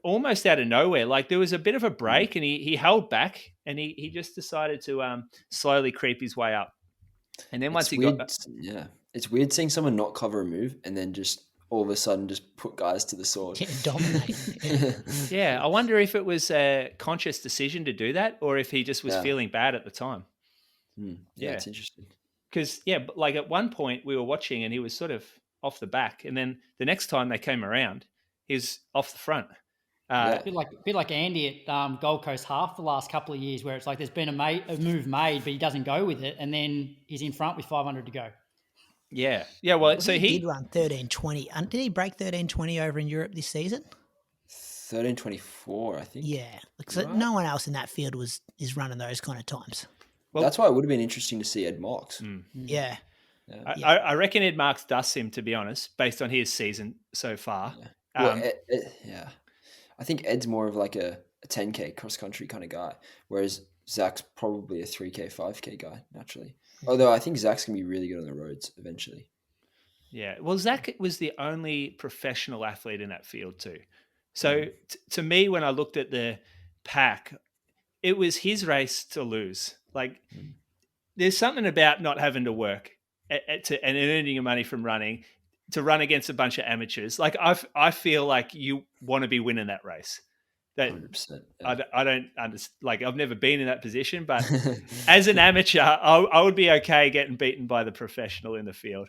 almost out of nowhere. Like there was a bit of a break, and he held back, and he just decided to slowly creep his way up. And then once it's weird seeing someone not cover a move and then just all of a sudden just put guys to the sword. Yeah, dominate. Yeah, I wonder if it was a conscious decision to do that, or if he just was feeling bad at the time. Yeah, it's interesting. Because like at one point we were watching and he was sort of off the back, and then the next time they came around, he was off the front. A bit like Andy at Gold Coast Half the last couple of years, where it's like there's been a move made, but he doesn't go with it, and then he's in front with 500 to go. Yeah. Well, so he did run 13:20. Did he break 13:20 over in Europe this season? 13:24, I think. Yeah, so no one else in that field is running those kind of times. Well, that's why it would have been interesting to see Ed Marks. Yeah. I reckon Ed Marks dusts him, to be honest, based on his season so far. Yeah. I think Ed's more of like a 10K cross-country kind of guy, whereas Zach's probably a 3K, 5K guy, naturally. Although I think Zach's going to be really good on the roads eventually. Yeah. Well, Zach was the only professional athlete in that field too. So to me, when I looked at the pack, it was his race to lose. Like there's something about not having to work and earning your money from running to run against a bunch of amateurs. Like I feel like you want to be winning that race. That 100%. Yeah. I don't understand. Like I've never been in that position, but as an amateur, I would be okay getting beaten by the professional in the field.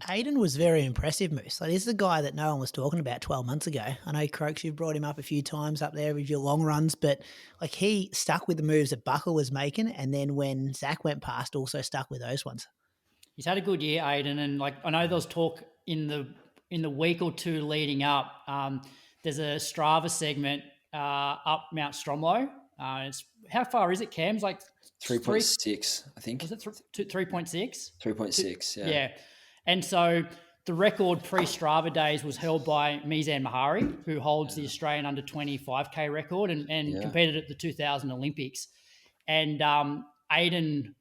Aiden was very impressive, Moose. Like, this is a guy that no one was talking about 12 months ago. I know, Croaks, you've brought him up a few times up there with your long runs, but like he stuck with the moves that Buckle was making, and then when Zach went past, also stuck with those ones. He's had a good year, Aiden, and like I know there was talk in the week or two leading up. There's a Strava segment up Mount Stromlo. It's how far is it, Cam? It's like 3.6, I think. Was it 3.6? 3.6, yeah. Yeah. And so the record pre-Strava days was held by Mizan Mahari, who holds the Australian under 25K record and competed at the 2000 Olympics. And Aiden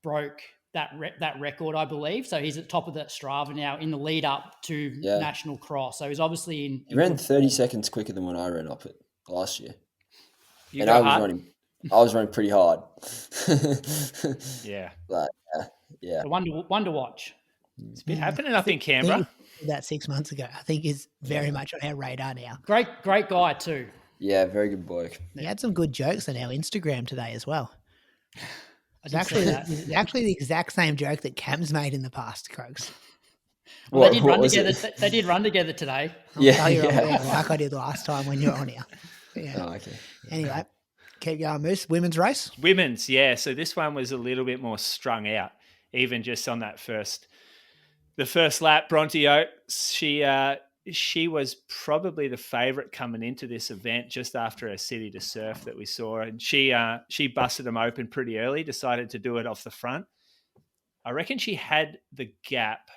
broke that record, I believe. So he's at the top of that Strava now in the lead up to National Cross. So he's obviously in... He ran 30 seconds quicker than when I ran up it last year. I was running pretty hard. Yeah. But, yeah. One to watch. It's been happening up in Canberra. That 6 months ago, I think is very much on our radar now. Great guy too. Yeah, very good bloke. He had some good jokes on our Instagram today as well. It's actually the exact same joke that Cam's made in the past, Croaks. Well, they did run together today. Like I did last time when you were on here. Yeah. Oh, okay. Anyway, keep going, Moose. Women's race? Women's, yeah. So this one was a little bit more strung out, even just on that the first lap. Bronte Oates, she was probably the favourite coming into this event just after her City to Surf that we saw. And she busted them open pretty early, decided to do it off the front. I reckon she had the gap.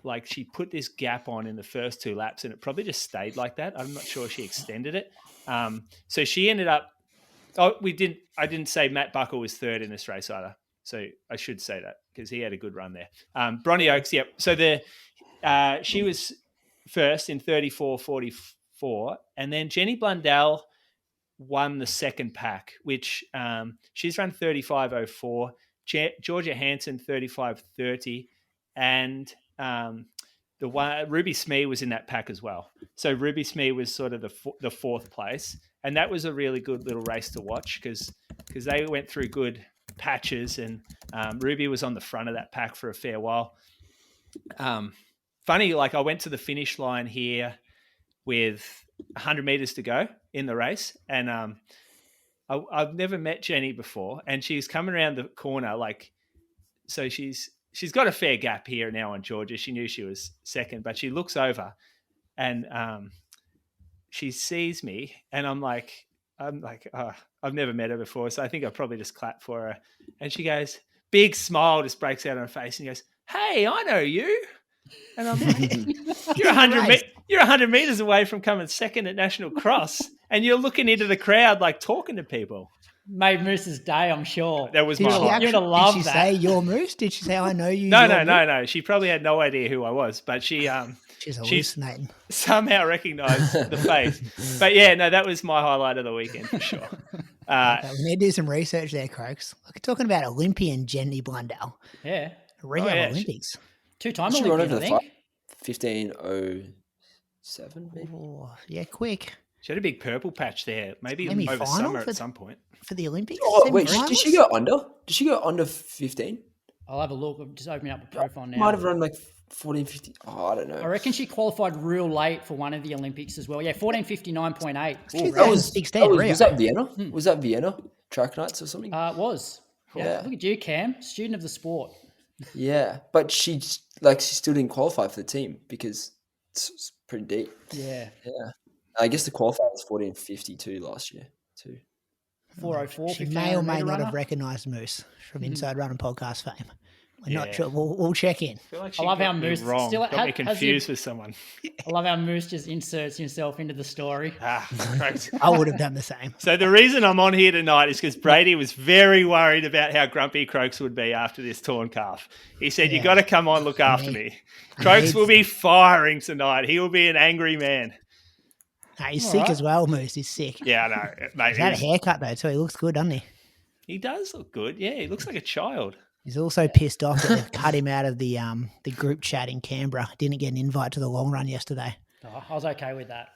Like she put this gap on in the first 2 laps and it probably just stayed like that. I'm not sure she extended it. So she ended up, I didn't say Matt Buckle was third in this race either. So I should say that because he had a good run there. Bronte Oates, yep. So she was first in 34.44 and then Jenny Blundell won the second pack, which she's run 35.04. Georgia Hansen 35.30 and the one Ruby Smee was in that pack as well. So Ruby Smee was sort of the fourth place, and that was a really good little race to watch because they went through good patches, and Ruby was on the front of that pack for a fair while. Funny, like I went to the finish line here with 100 meters to go in the race, and I've never met Jenny before, and she's coming around the corner so she's got a fair gap here now on Georgia. She knew she was second, but she looks over and she sees me and I'm like, oh, I've never met her before. So I think I'll probably just clap for her. And she goes, big smile just breaks out on her face and goes, hey, I know you. And I'm like, you're 100 meters away from coming second at National Cross and you're looking into the crowd, like talking to people. Made Moose's day, I'm sure. That was my you're going to love that. Did she say you're Moose? Did she say, I know you? No. She probably had no idea who I was, but she's hallucinating. Somehow recognized the face. But yeah, no, that was my highlight of the weekend for sure. We need to do some research there, Croaks. We're talking about Olympian Jenny Blundell. Yeah. Rio Olympics. 2-time Olympian, I think. 15.07 maybe. Oh, yeah, quick. She had a big purple patch there, maybe over summer at some point. For the Olympics? Oh, wait, did she go under? Did she go under 15? I'll have a look. I'm just opening up the profile now. Might have run like 14.50. Oh, I don't know. I reckon she qualified real late for one of the Olympics as well. Yeah, 14:59.8. That was 16. Was that Vienna? Was that Vienna track nights or something? It was. Yeah. Look at you, Cam, student of the sport. Yeah, but she still didn't qualify for the team because it's pretty deep. Yeah. Yeah. I guess the qualifier was 14.52 last year too. 4:04. She may or may not have recognised Moose from Inside Running podcast fame. We're not sure. We'll check in. I love how Moose got me confused with someone. I love how Moose just inserts himself into the story. Correct. I would have done the same. So the reason I'm on here tonight is because Brady was very worried about how grumpy Croaks would be after this torn calf. He said, you got to come on, look after me. Croaks will be firing tonight. He will be an angry man. No, he's sick as well, Moose. He's sick. Yeah, I know. Mate, he's had a haircut, though, so he looks good, doesn't he? He does look good. Yeah, he looks like a child. He's also pissed off that they've cut him out of the group chat in Canberra. Didn't get an invite to the long run yesterday. Oh, I was okay with that.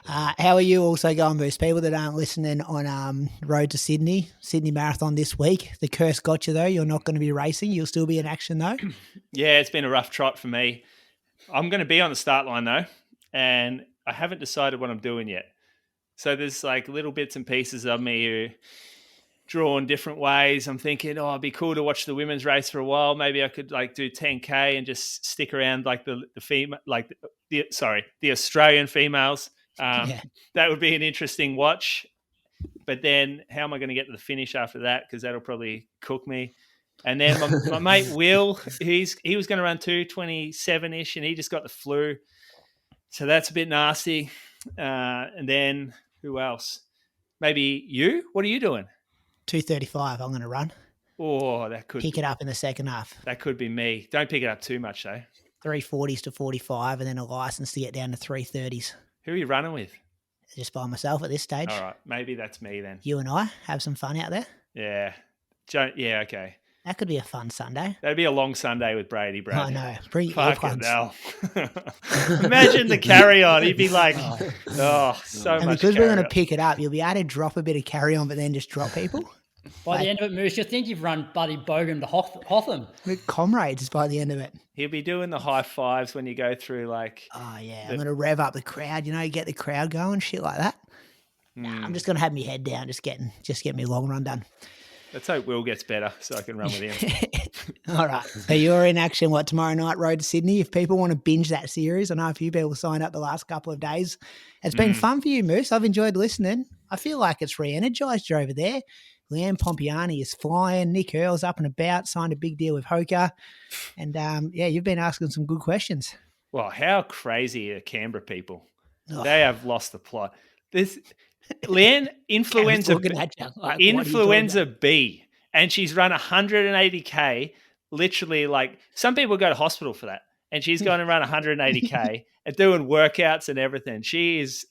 How are you also going, Moose? People that aren't listening on Road to Sydney Marathon this week. The curse got you, though. You're not going to be racing. You'll still be in action, though. Yeah, it's been a rough trot for me. I'm going to be on the start line, though, and I haven't decided what I'm doing yet. So there's like little bits and pieces of me who drawn different ways. I'm thinking, it'd be cool to watch the women's race for a while. Maybe I could like do 10K and just stick around like the Australian females. That would be an interesting watch. But then how am I going to get to the finish after that? Because that'll probably cook me. And then my mate Will, he was going to run 2:27-ish, and he just got the flu. So that's a bit nasty. And then who else? Maybe you? What are you doing? 2:35 I'm going to run. Oh, that could... Pick it up in the second half. That could be me. Don't pick it up too much, though. 3:40s to 45 and then a license to get down to 3:30s. Who are you running with? Just by myself at this stage. All right. Maybe that's me then. You and I have some fun out there. Yeah. Yeah, okay. That could be a fun Sunday. That'd be a long Sunday with Brady. I know. Bring Fucking hell. Imagine the carry-on. He'd be like, so and much because we're going to pick it up, you'll be able to drop a bit of carry-on, but then just drop people. By the end of it, Moose, you'll think you've run Buddy Bogan to Hotham. We're comrades by the end of it. He'll be doing the high fives when you go through like... Oh, yeah. I'm going to rev up the crowd, get the crowd going, shit like that. Nah, I'm just going to have my head down, just get me long run done. Let's hope Will gets better so I can run with him. All right. So you're in action, tomorrow night, Road to Sydney. If people want to binge that series, I know a few people signed up the last couple of days. It's been fun for you, Moose. I've enjoyed listening. I feel like it's re-energised you over there. Leanne Pompiani is flying. Nick Earl's up and about, signed a big deal with Hoka. And, you've been asking some good questions. Well, how crazy are Canberra people? Oh. They have lost the plot. Leanne, influenza B, and she's run 180K, literally like some people go to hospital for that, and she's going to run 180K and doing workouts and everything. She is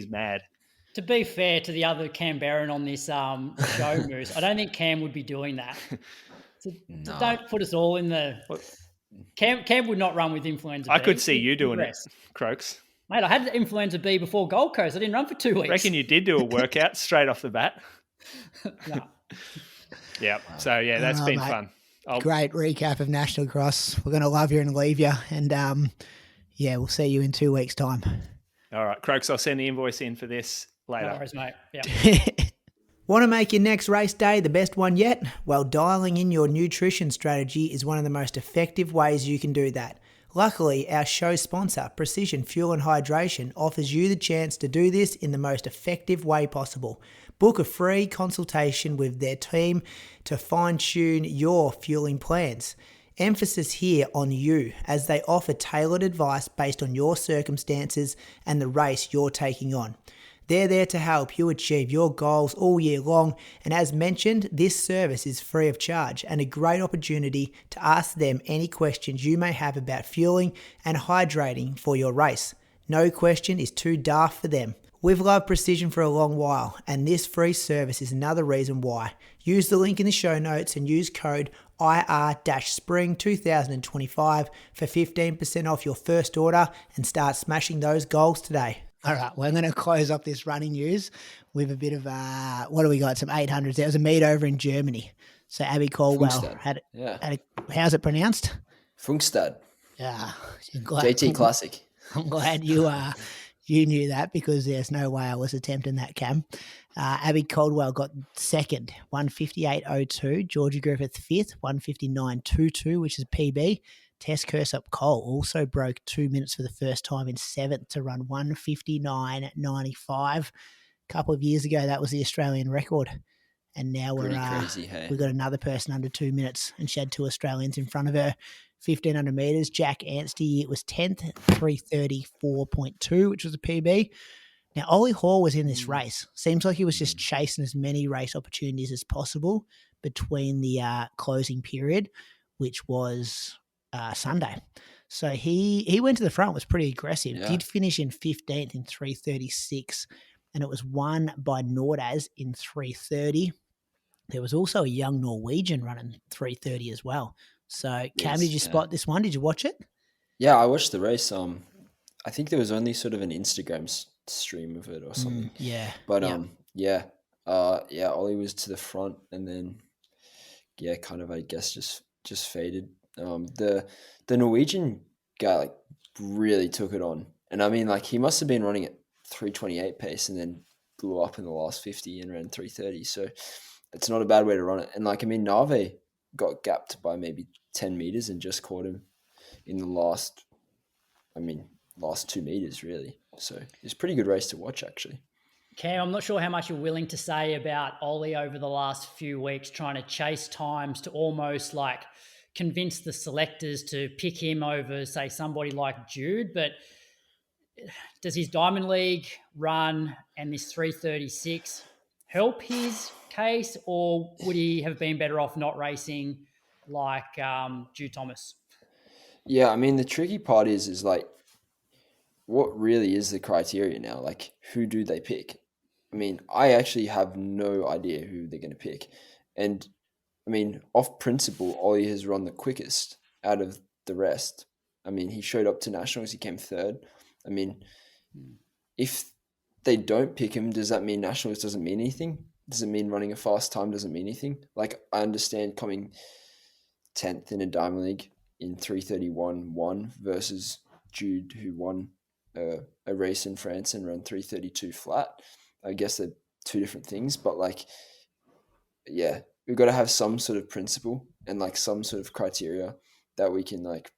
mad. To be fair to the other Canberran on this show, Moose, I don't think Cam would be doing that. So don't put us all in the... Cam would not run with influenza B. I could see you doing it, Croaks. Mate, I had the influenza B before Gold Coast. I didn't run for 2 weeks. I reckon you did do a workout straight off the bat. No. Yeah. So, that's been fun. Great recap of National Cross. We're going to love you and leave you. And, we'll see you in 2 weeks' time. All right. Croaks, I'll send the invoice in for this later. No worries, mate. Yeah. Want to make your next race day the best one yet? Well, dialing in your nutrition strategy is one of the most effective ways you can do that. Luckily, our show sponsor, Precision Fuel and Hydration, offers you the chance to do this in the most effective way possible. Book a free consultation with their team to fine-tune your fueling plans. Emphasis here on you, as they offer tailored advice based on your circumstances and the race you're taking on. They're there to help you achieve your goals all year long, and as mentioned, this service is free of charge and a great opportunity to ask them any questions you may have about fueling and hydrating for your race. No question is too daft for them. We've loved Precision for a long while, and this free service is another reason why. Use the link in the show notes and use code IR-SPRING2025 for 15% off your first order and start smashing those goals today. All right, we're going to close up this running news with a bit of, what do we got? Some 800s. There was a meet over in Germany. So Abby Caldwell how's it pronounced? Funkstad. Yeah. JT Classic. I'm glad you knew that, because there's no way I was attempting that, Cam. Abby Caldwell got second, 158.02. Georgia Griffith fifth, 159.22, which is PB. Tess Kersop Cole also broke 2 minutes for the first time in seventh to run 159.95. A couple of years ago, that was the Australian record. And now we've got another person under 2 minutes, and she had two Australians in front of her. 1,500 metres. Jack Anstey, it was 10th, 334.2, which was a PB. Now, Ollie Hall was in this race. Seems like he was just chasing as many race opportunities as possible between the closing period, which was Sunday. So he went to the front, was pretty aggressive. Yeah. Did finish in 15th in 336, and it was won by Nordaz in 330. There was also a young Norwegian running 330 as well. So, Cam, did you spot this one? Did you watch it? Yeah, I watched the race. I think there was only sort of an Instagram stream of it or something. Yeah. But yeah. Ollie was to the front, and then kind of I guess just faded. The Norwegian guy like really took it on, and I mean like he must have been running at 3:28 pace, and then blew up in the last 50 and ran 3:30. So it's not a bad way to run it. And like I mean, Nave got gapped by maybe 10 meters and just caught him in the last 2 meters really. So it's a pretty good race to watch actually. Cam, I'm not sure how much you're willing to say about Ollie over the last few weeks, trying to chase times to almost like convince the selectors to pick him over, say, somebody like Jude. But does his Diamond League run and this 3:36 help his case, or would he have been better off not racing like Jude Thomas? Yeah, I mean, the tricky part is like, what really is the criteria now? Like, who do they pick? I mean, I actually have no idea who they're going to pick. And, I mean, off principle, Ollie has run the quickest out of the rest. I mean, he showed up to Nationals, he came third. I mean, if they don't pick him, does that mean Nationals doesn't mean anything? Does it mean running a fast time doesn't mean anything? Like, I understand coming 10th in a Diamond League in 3:31.1 versus Jude, who won a race in France and ran 3:32 flat. I guess they're two different things, but like, yeah, we've got to have some sort of principle and like some sort of criteria that we can like,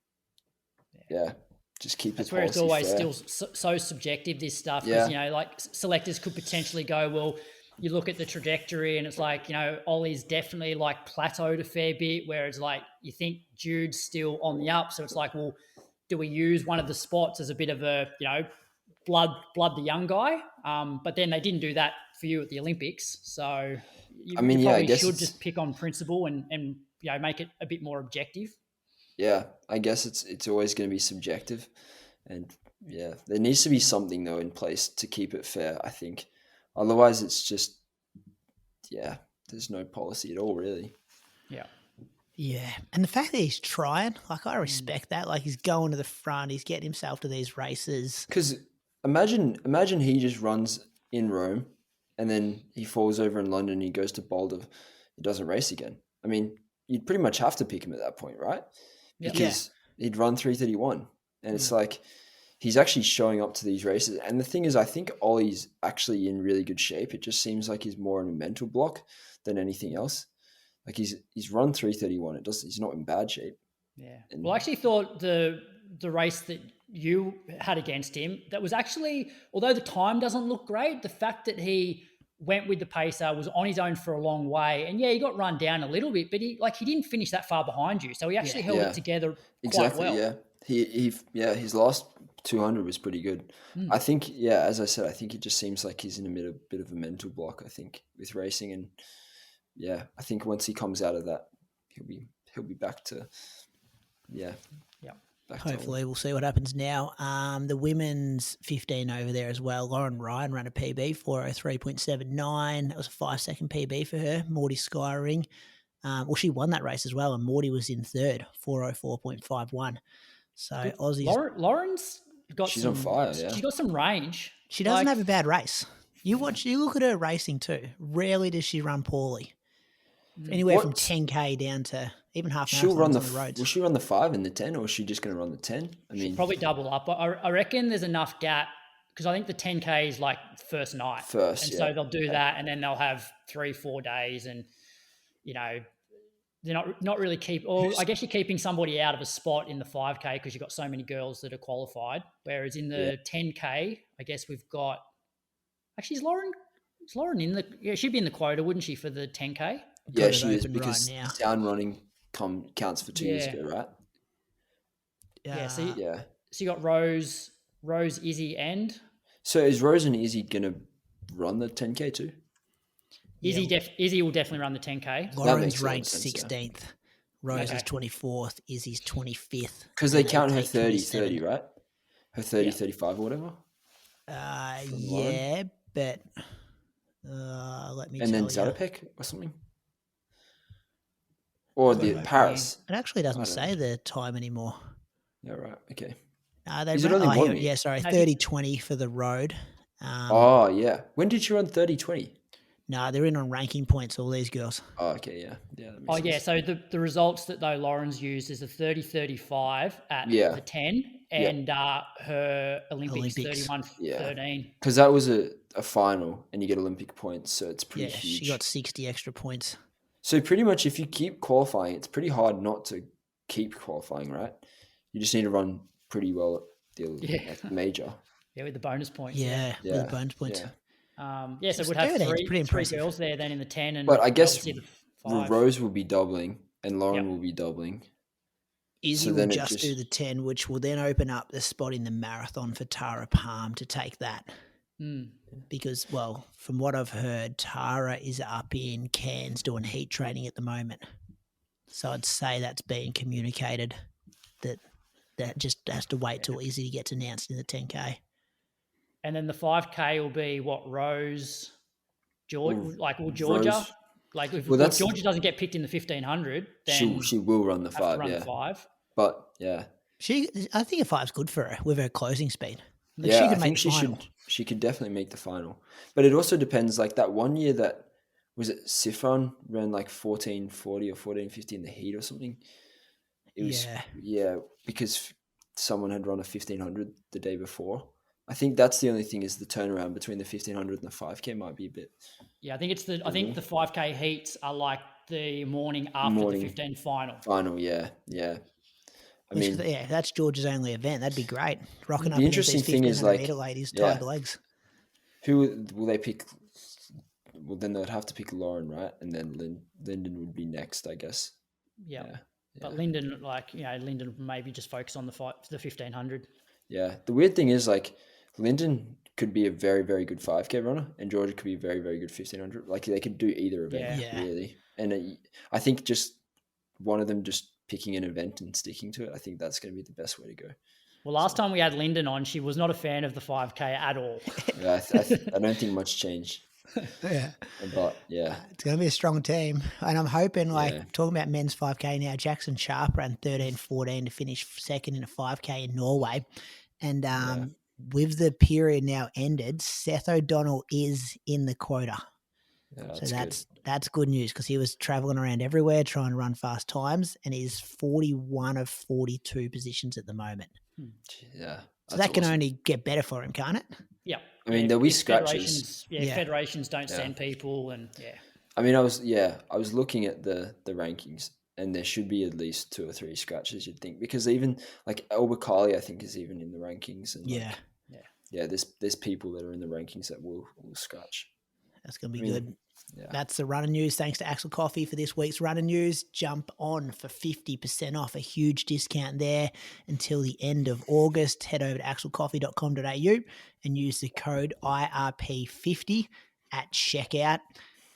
just keep That's the where it's policy always fair. still so subjective, this stuff, because, like selectors could potentially go, well, you look at the trajectory and it's like, Ollie's definitely like plateaued a fair bit, whereas like you think Jude's still on the up. So it's like, well, do we use one of the spots as a bit of a, blood the young guy? But then they didn't do that for you at the Olympics. So you probably I guess should just pick on principle and make it a bit more objective. Yeah, I guess it's always going to be subjective, and there needs to be something though in place to keep it fair, I think. Otherwise, it's just there's no policy at all, really. Yeah, and the fact that he's trying, like, I respect that. Like, he's going to the front, he's getting himself to these races. Because imagine he just runs in Rome, and then he falls over in London, and he goes to Boulder, he doesn't race again. I mean, you'd pretty much have to pick him at that point, right? Because he'd run 3:31, and it's like he's actually showing up to these races. And the thing is, I think Ollie's actually in really good shape. It just seems like he's more in a mental block than anything else. Like he's run 3:31. He's not in bad shape. Yeah. Well, I actually thought the race that you had against him, that was actually, although the time doesn't look great, the fact that he went with the pacer, was on his own for a long way, and he got run down a little bit, but he didn't finish that far behind you, so he actually held it together quite well. Yeah, his last 200 was pretty good. I think, as I said, I think it just seems like he's in a bit of a mental block, I think, with racing, and I think once he comes out of that, he'll be back to Hopefully we'll see what happens now. The women's 15 over there as well. Lauren Ryan ran a PB, 4:03.79. That was a 5-second PB for her. Morty Skyring. She won that race as well, and Morty was in third, 4:04.51. So Aussies. Lauren's got she's on fire, yeah. She's got some range. She doesn't have a bad race. You look at her racing too. Rarely does she run poorly. Anywhere from 10K down to even half marathons on the roads. Will she run the 5 and the 10, or is she just going to run the 10? She'll probably double up. I reckon there's enough gap, because I think the 10K is like first night. So they'll do that, and then they'll have 3-4 days, and they're not really I guess you're keeping somebody out of a spot in the 5K because you've got so many girls that are qualified. Whereas in the 10K, I guess we've got, actually, is Lauren in the, she'd be in the quota, wouldn't she, for the 10K? Yeah, she is, because down running counts for 2 years ago, right? So you got Rose, Izzy, and... So is Rose and Izzy going to run the 10K too? Izzy will definitely run the 10K. Lauren's ranked 16th. Rose is 24th. Izzy's 25th. Because they count her 30, right? Her 30, 35 or whatever? But let me and tell you. And then Zatopek or something? Or the Paris? It actually doesn't say the time anymore. Yeah, right. Okay. Is it only 1 Yeah, sorry, No, 30-20 for the road. Oh, yeah. When did you run 30-20? No, they're in on ranking points, all these girls. Oh, okay, yeah. Yeah. That makes Oh, sense. yeah. So the results that though Lauren's used is a 30-35 at Yeah. the 10 and her Olympics Olympics. 31-13. Because that was a final and you get Olympic points, so it's pretty Yeah, huge. she got 60 extra points. So pretty much if you keep qualifying, it's pretty hard not to keep qualifying, right? You just need to run pretty well at the major. Yeah, with the bonus points. Yeah, with the bonus points. Yeah. So we'd have 13's pretty three impressive. girls there then in the 10 and But I guess obviously the 5. Rose will be doubling and Lauren will be doubling. Izzy So will then it just do the 10, which will then open up the spot in the marathon for Tara Palm to take that. Because, well, from what I've heard, Tara is up in Cairns doing heat training at the moment. So I'd say that's being communicated that just has to wait till Izzy gets announced in the 10K. And then the 5K will be what, Rose, Georgia? Rose, if Georgia doesn't get picked in the 1500, then she will run the 5, run 5. But yeah. I think a 5's good for her with her closing speed. Like Yeah, she could I make think the final. she could definitely make the final. But it also depends, like that one year that, was it Sifran ran like 14:40 or 14:50 in the heat or something? It was, because someone had run a 1500 the day before. I think that's the only thing is the turnaround between the 1500 and the 5K might be a bit. Yeah, I think I think the 5K heats are like the morning after the 15 final. Final, yeah. I mean, that's Georgia's only event. That'd be great. Rocking up the against interesting these thing is, like, 1500 meter ladies, tied legs. Who will they pick? Well, then they'd have to pick Lauren, right? And then Linden would be next, I guess. Yeah. But Linden, Linden maybe just focus on the 1500. Yeah. The weird thing is, like, Linden could be a very, very good 5K runner, and Georgia could be a very, very good 1500. Like, they could do either event, really. And I think just one of them just picking an event and sticking to it, I think that's going to be the best way to go. Well, last time we had Linden on, she was not a fan of the 5K at all. Yeah, I don't think much changed. Yeah. But, yeah. It's going to be a strong team. And I'm hoping, talking about men's 5K now, Jackson Sharp ran 13:14 to finish second in a 5K in Norway. And with the period now ended, Seth O'Donnell is in the quota. Yeah, that's good news because he was traveling around everywhere trying to run fast times, and he's 41 of 42 positions at the moment. Yeah. So that can only get better for him, can't it? Yeah. I mean, there'll be scratches. Federations don't send people, and I mean, I was looking at the rankings, and there should be at least 2 or 3 scratches, you'd think, because even like Oboya, I think, is even in the rankings, and there's people that are in the rankings that will scratch. That's going to be good. Yeah. That's the running news. Thanks to Axel Coffee for this week's running news. Jump on for 50% off, a huge discount there until the end of August. Head over to axelcoffee.com.au and use the code IRP50 at checkout.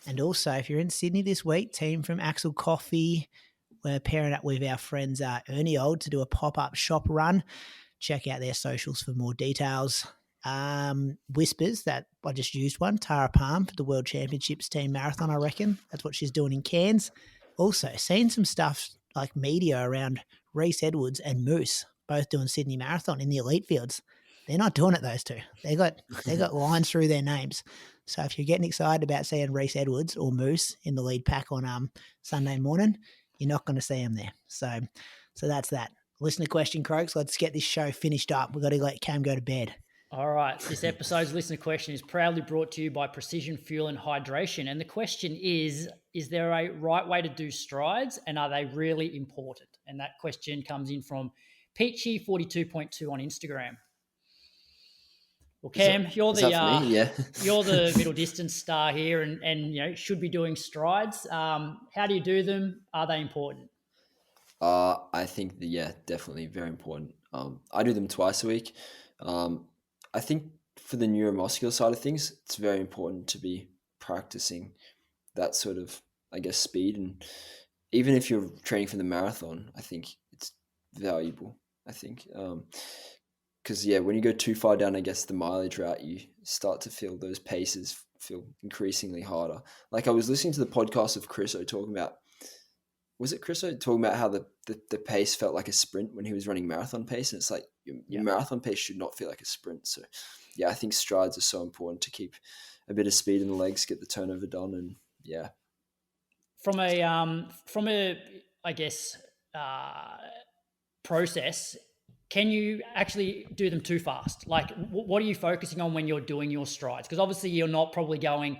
And also, if you're in Sydney this week, team from Axel Coffee, we're pairing up with our friends Ernie Old to do a pop-up shop run. Check out their socials for more details. Whispers that I just used one, Tara Palm for the World Championships team marathon, I reckon. That's what she's doing in Cairns. Also, seen some stuff like media around Reese Edwards and Moose, both doing Sydney Marathon in the elite fields. They're not doing it, those two. They got lines through their names. So if you're getting excited about seeing Reese Edwards or Moose in the lead pack on Sunday morning, you're not going to see them there. So that's that. Listener question, Croaks. Let's get this show finished up. We've got to let Cam go to bed. All right. This episode's listener question is proudly brought to you by Precision Fuel and Hydration. And the question is there a right way to do strides, and are they really important? And that question comes in from Peachy42.2 on Instagram. Well, Cam, you're the middle distance star here and should be doing strides. How do you do them? Are they important? I think definitely very important. I do them twice a week. I think for the neuromuscular side of things, it's very important to be practicing that sort of, I guess, speed. And even if you're training for the marathon, I think it's valuable. I think because when you go too far down, I guess, the mileage route, you start to feel those paces feel increasingly harder. Like I was listening to the podcast of Chris talking about was it Chris talking about how the pace felt like a sprint when he was running marathon pace? And it's like your marathon pace should not feel like a sprint. So yeah, I think strides are so important to keep a bit of speed in the legs, get the turnover done, and yeah. From a I guess process, can you actually do them too fast? Like, what are you focusing on when you're doing your strides? Because obviously you're not probably going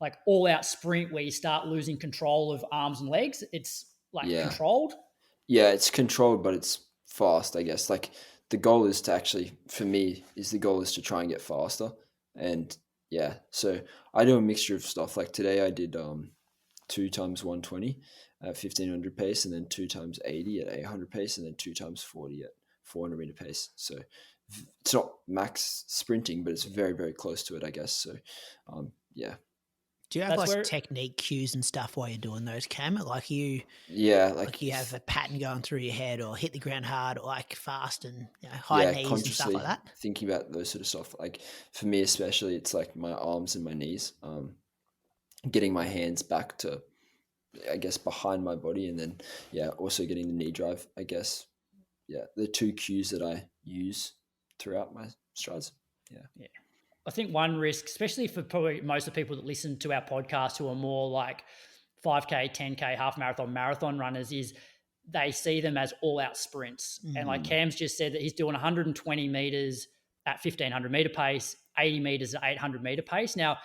like all out sprint where you start losing control of arms and legs. It's like controlled. Yeah, it's controlled, but it's fast, I guess. Like the goal is to actually, for me, the goal is to try and get faster. And yeah, so I do a mixture of stuff. Like today I did 2 times 120 at 1500 pace, and then 2 times 80 at 800 pace, and then 2 times 40 at 400 meter pace. So it's not max sprinting, but it's very, very close to it, I guess. So yeah. Do you have like technique cues and stuff while you're doing those, Cam? Like you have a pattern going through your head, or hit the ground hard, or like fast and high knees and stuff like that? Thinking about those sort of stuff. Like for me especially, it's like my arms and my knees. Getting my hands back to, I guess, behind my body, and then also getting the knee drive, I guess. Yeah, the 2 cues that I use throughout my strides. Yeah. I think one risk, especially for probably most of the people that listen to our podcast who are more like 5K, 10K, half marathon runners, is they see them as all out sprints. Mm. And like Cam's just said that he's doing 120 meters at 1500 meter pace, 80 meters at 800 meter pace. Now,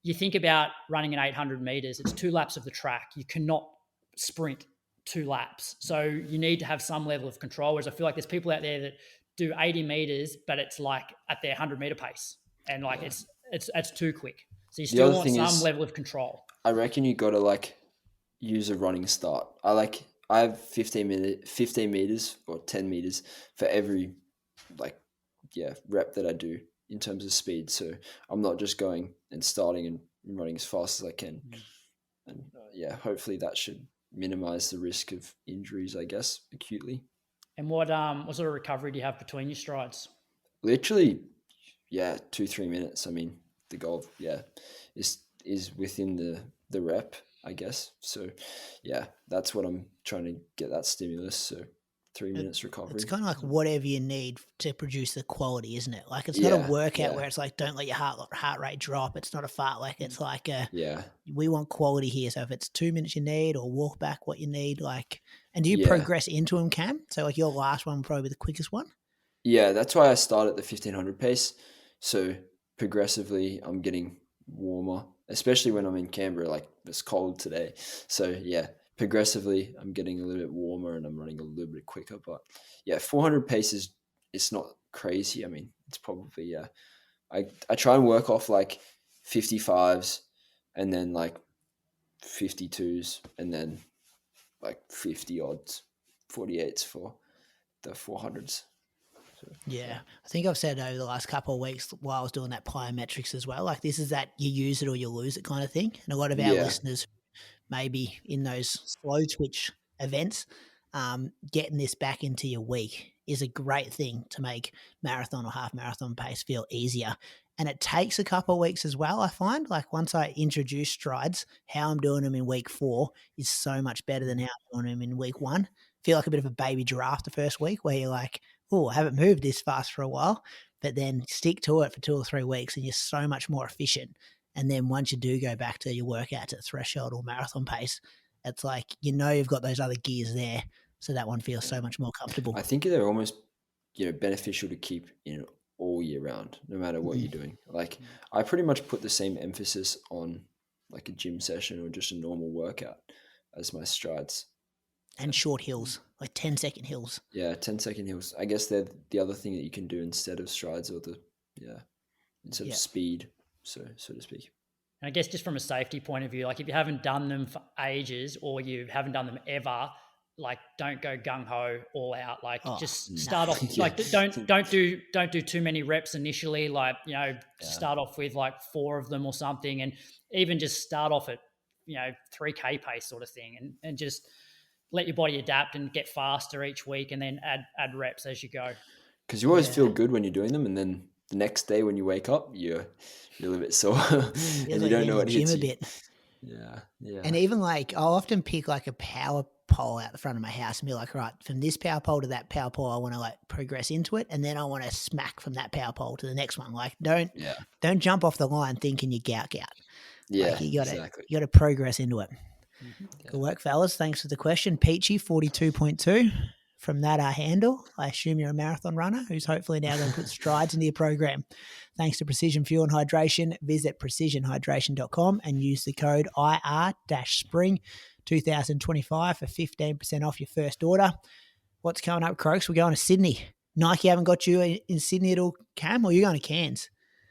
you think about running an 800 meters, it's 2 laps of the track. You cannot sprint 2 laps. So you need to have some level of control. Whereas I feel like there's people out there that do 80 meters, but it's like at their 100 meter pace. And like it's too quick. So you still want some level of control. I reckon you got to like use a running start. I have 15 meters or 10 meters for every rep that I do in terms of speed. So I'm not just going and starting and running as fast as I can. And hopefully that should minimize the risk of injuries, I guess, acutely. And what sort of recovery do you have between your strides? Literally 2-3 minutes. I mean, the goal, is within the rep, I guess. So, that's what I'm trying to get, that stimulus. So 3 minutes recovery. It's kind of like whatever you need to produce the quality, isn't it? Like it's not a workout where it's like, don't let your heart rate drop. It's not a fart. Like it's like we want quality here. So if it's 2 minutes you need, or walk back what you need, like, and do you progress into them, Cam? So like your last one probably the quickest one? Yeah, that's why I start at the 1500 pace. So progressively I'm getting warmer, especially when I'm in Canberra, like it's cold today. So progressively I'm getting a little bit warmer and I'm running a little bit quicker. But 400 pace it's not crazy. I mean, it's probably, I try and work off like 55s and then like 52s and then like 50 odds, 48s for the 400s. Yeah, I think I've said over the last couple of weeks while I was doing that plyometrics as well, like this is that you use it or you lose it kind of thing. And a lot of our listeners maybe in those slow twitch events, getting this back into your week is a great thing to make marathon or half marathon pace feel easier. And it takes a couple of weeks as well, I find. Like once I introduce strides, how I'm doing them in week 4 is so much better than how I'm doing them in week 1. Feel like a bit of a baby giraffe the first week where you're like, oh, I haven't moved this fast for a while, but then stick to it for 2 or 3 weeks and you're so much more efficient. And then once you do go back to your workout at threshold or marathon pace, it's like, you've got those other gears there. So that one feels so much more comfortable. I think they're almost, beneficial to keep, all year round, no matter what you're doing. Like I pretty much put the same emphasis on like a gym session or just a normal workout as my strides. And short hills, like 10-second hills. Yeah, 10-second hills. I guess they're the other thing that you can do instead of strides or instead of speed, so to speak. And I guess just from a safety point of view, like if you haven't done them for ages or you haven't done them ever, like don't go gung ho all out. Like just start off. Like don't do too many reps initially. Like start off with like 4 of them or something, and even just start off at 3K pace sort of thing, and just let your body adapt and get faster each week, and then add reps as you go. Because you always feel good when you're doing them, and then the next day when you wake up, you're a little bit sore, and you don't know what hits you. A bit. Yeah. And even like I'll often pick like a power pole out the front of my house and be like, right, from this power pole to that power pole, I want to like progress into it, and then I want to smack from that power pole to the next one. Like, don't jump off the line thinking you gout. Yeah, like you gotta exactly. you gotta progress into it. Good work, fellas. Thanks for the question. Peachy 42.2 from that handle. I assume you're a marathon runner who's hopefully now going to put strides into your program. Thanks to Precision Fuel and Hydration, visit precisionhydration.com and use the code IR-SPRING 2025 for 15% off your first order. What's coming up, Croaks? We're going to Sydney. Nike haven't got you in Sydney at all, Cam, or are you going to Cairns?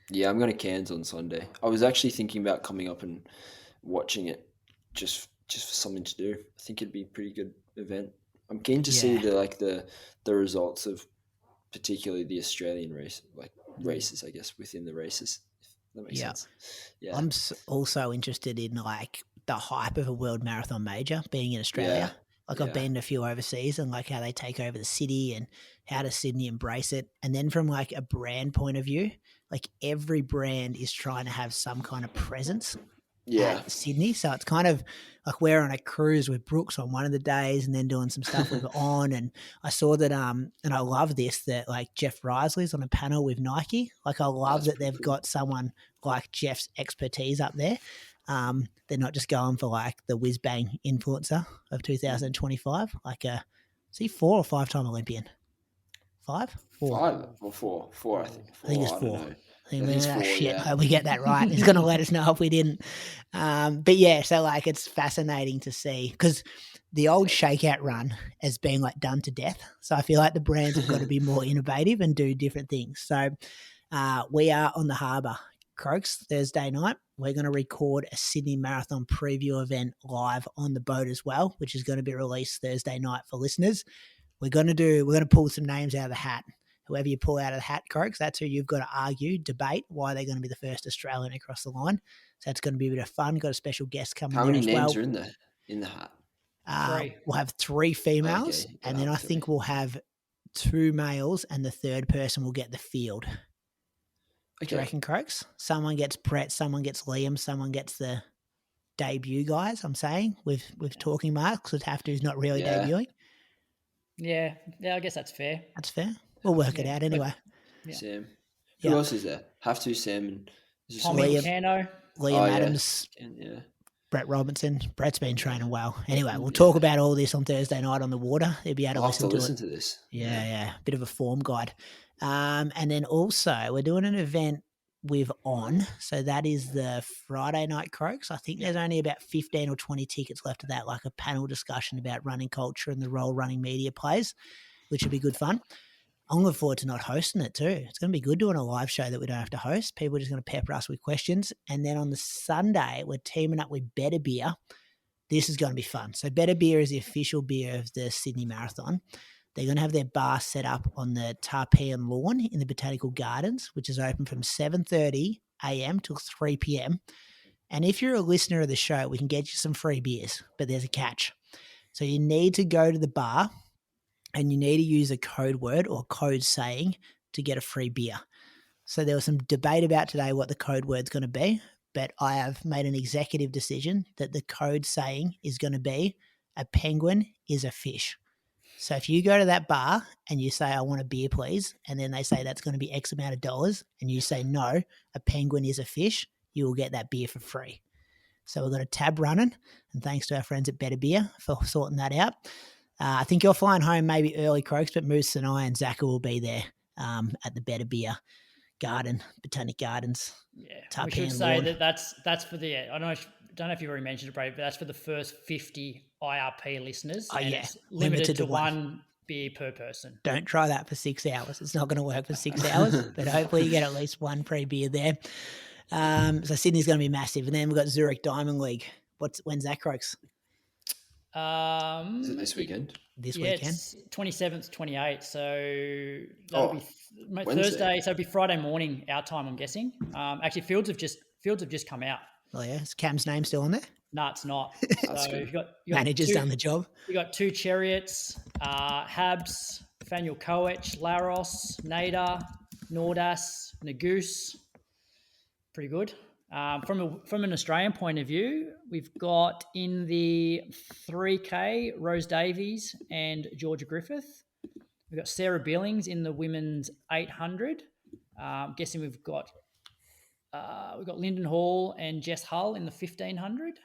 Yeah, I'm going to Cairns on Sunday. I was actually thinking about coming up and watching it just for something to do. I think it'd be a pretty good event. I'm keen to see the results of particularly the Australian races, I guess, within the races. If that makes sense. Yeah. I'm also interested in like the hype of a world marathon major being in Australia. I've been to a few overseas and like how they take over the city and how does Sydney embrace it. And then from like a brand point of view, like every brand is trying to have some kind of presence at Sydney. So it's kind of like we're on a cruise with Brooks on one of the days and then doing some stuff with On. And I saw that, and I love this, that like Jeff Risley's on a panel with Nike. Like I love that they've got someone like Jeff's expertise up there. They're not just going for like the whiz bang influencer of 2025. Like is he 4 or 5-time Olympian? 5? 4? 5 or 4? 4, I think. I think it's 4. I think it's 4, shit, I hope we get that right. He's going to let us know if we didn't. But yeah, so like it's fascinating to see because the old shakeout run has been like done to death. So I feel like the brands have got to be more innovative and do different things. So we are on the harbour, Croaks, Thursday night. We're going to record a Sydney Marathon preview event live on the boat as well, which is going to be released Thursday night for listeners. We're going to pull some names out of the hat. Whoever you pull out of the hat, Croaks, that's who you've got to argue, debate why they're going to be the first Australian across the line. So it's going to be a bit of fun. Got a special guest coming in as well. How many names are in the hat? 3. We'll have 3 females, and then I think we'll have 2 males, and the third person will get the field. Okay. Do you reckon, Croaks? Someone gets Brett, someone gets Liam, someone gets the debut guys, I'm saying, with talking marks, with have to who's not really debuting. Yeah, I guess that's fair. That's fair. We'll work it out anyway. Sam. Who else is there? Have to, Sam, and Tommy Cano. Liam Adams. Yeah. Brett Robinson. Brett's been training well. Anyway, we'll talk about all this on Thursday night on the water. You'll be able to listen to this. Yeah. Bit of a form guide. And then also we're doing an event with On. So that is the Friday night Croaks. I think there's only about 15 or 20 tickets left of that, like a panel discussion about running culture and the role running media plays, which will be good fun. I'm looking forward to not hosting it too. It's going to be good doing a live show that we don't have to host. People are just going to pepper us with questions. And then on the Sunday, we're teaming up with Better Beer. This is going to be fun. So Better Beer is the official beer of the Sydney Marathon. They're going to have their bar set up on the Tarpeian lawn in the Botanical Gardens, which is open from 7:30 a.m. till 3 p.m. And if you're a listener of the show, we can get you some free beers, but there's a catch. So you need to go to the bar and you need to use a code word or code saying to get a free beer. So there was some debate about today what the code word's going to be, but I have made an executive decision that the code saying is going to be a penguin is a fish. So if you go to that bar and you say, I want a beer, please, and then they say that's going to be X amount of dollars, and you say, no, a penguin is a fish, you will get that beer for free. So we've got a tab running, and thanks to our friends at Better Beer for sorting that out. I think you're flying home maybe early, Croaks, but Moose and I and Zach will be there at the Better Beer Garden, Botanic Gardens. Yeah, we should say that's for the, I don't know if you've already mentioned it, Brady, but that's for the first 50 IRP listeners. Oh, and yeah. It's limited to one beer per person. Don't try that for 6 hours. It's not going to work for 6 hours, but hopefully you get at least one free beer there. So Sydney's going to be massive. And then we've got Zurich Diamond League. When's that, Croaks? Is it this weekend? This weekend? It's 27th, 28th. So that'll be Wednesday. Thursday. So it'll be Friday morning, our time, I'm guessing. Actually, fields have just come out. Oh, yeah. Is Cam's name still on there? No, it's not. So you got Manager's done the job. You got 2 chariots, Habs, Nathaniel Koech, Laros, Nader, Nordas, Nagoose. Pretty good. From an Australian point of view, we've got in the 3K Rose Davies and Georgia Griffith. We've got Sarah Billings in the women's 800. Guessing we've got Linden Hall and Jess Hull in the 1500.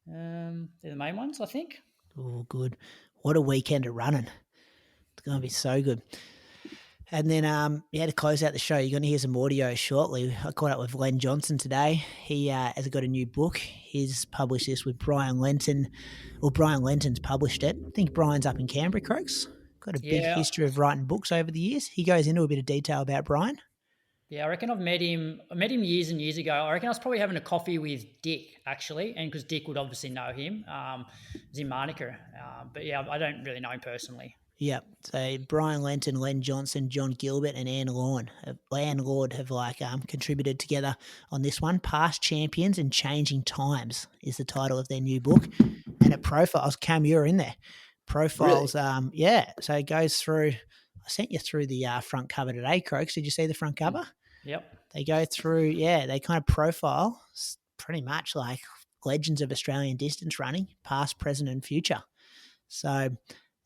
They're the main ones, I think. Oh, good. What a weekend of running. It's going to be so good. And then, to close out the show, you're going to hear some audio shortly. I caught up with Len Johnson today. He has got a new book. He's published this with Brian Lenton. Well, Brian Lenton's published it. I think Brian's up in Canberra, Croaks. Got a big history of writing books over the years. He goes into a bit of detail about Brian. Yeah, I reckon I've met him. I met him years and years ago. I reckon I was probably having a coffee with Dick, actually, and because Dick would obviously know him. He's in Monica. But yeah, I don't really know him personally. Yeah, so Brian Lenton, Len Johnson, John Gilbert, and Anne Lord have contributed together on this one. Past Champions and Changing Times is the title of their new book, and it profiles. Cam, you're in there. Profiles, really? So it goes through. I sent you through the front cover today, Croaks. Did you see the front cover? Yep. They go through. They kind of profile pretty much like legends of Australian distance running, past, present, and future. So.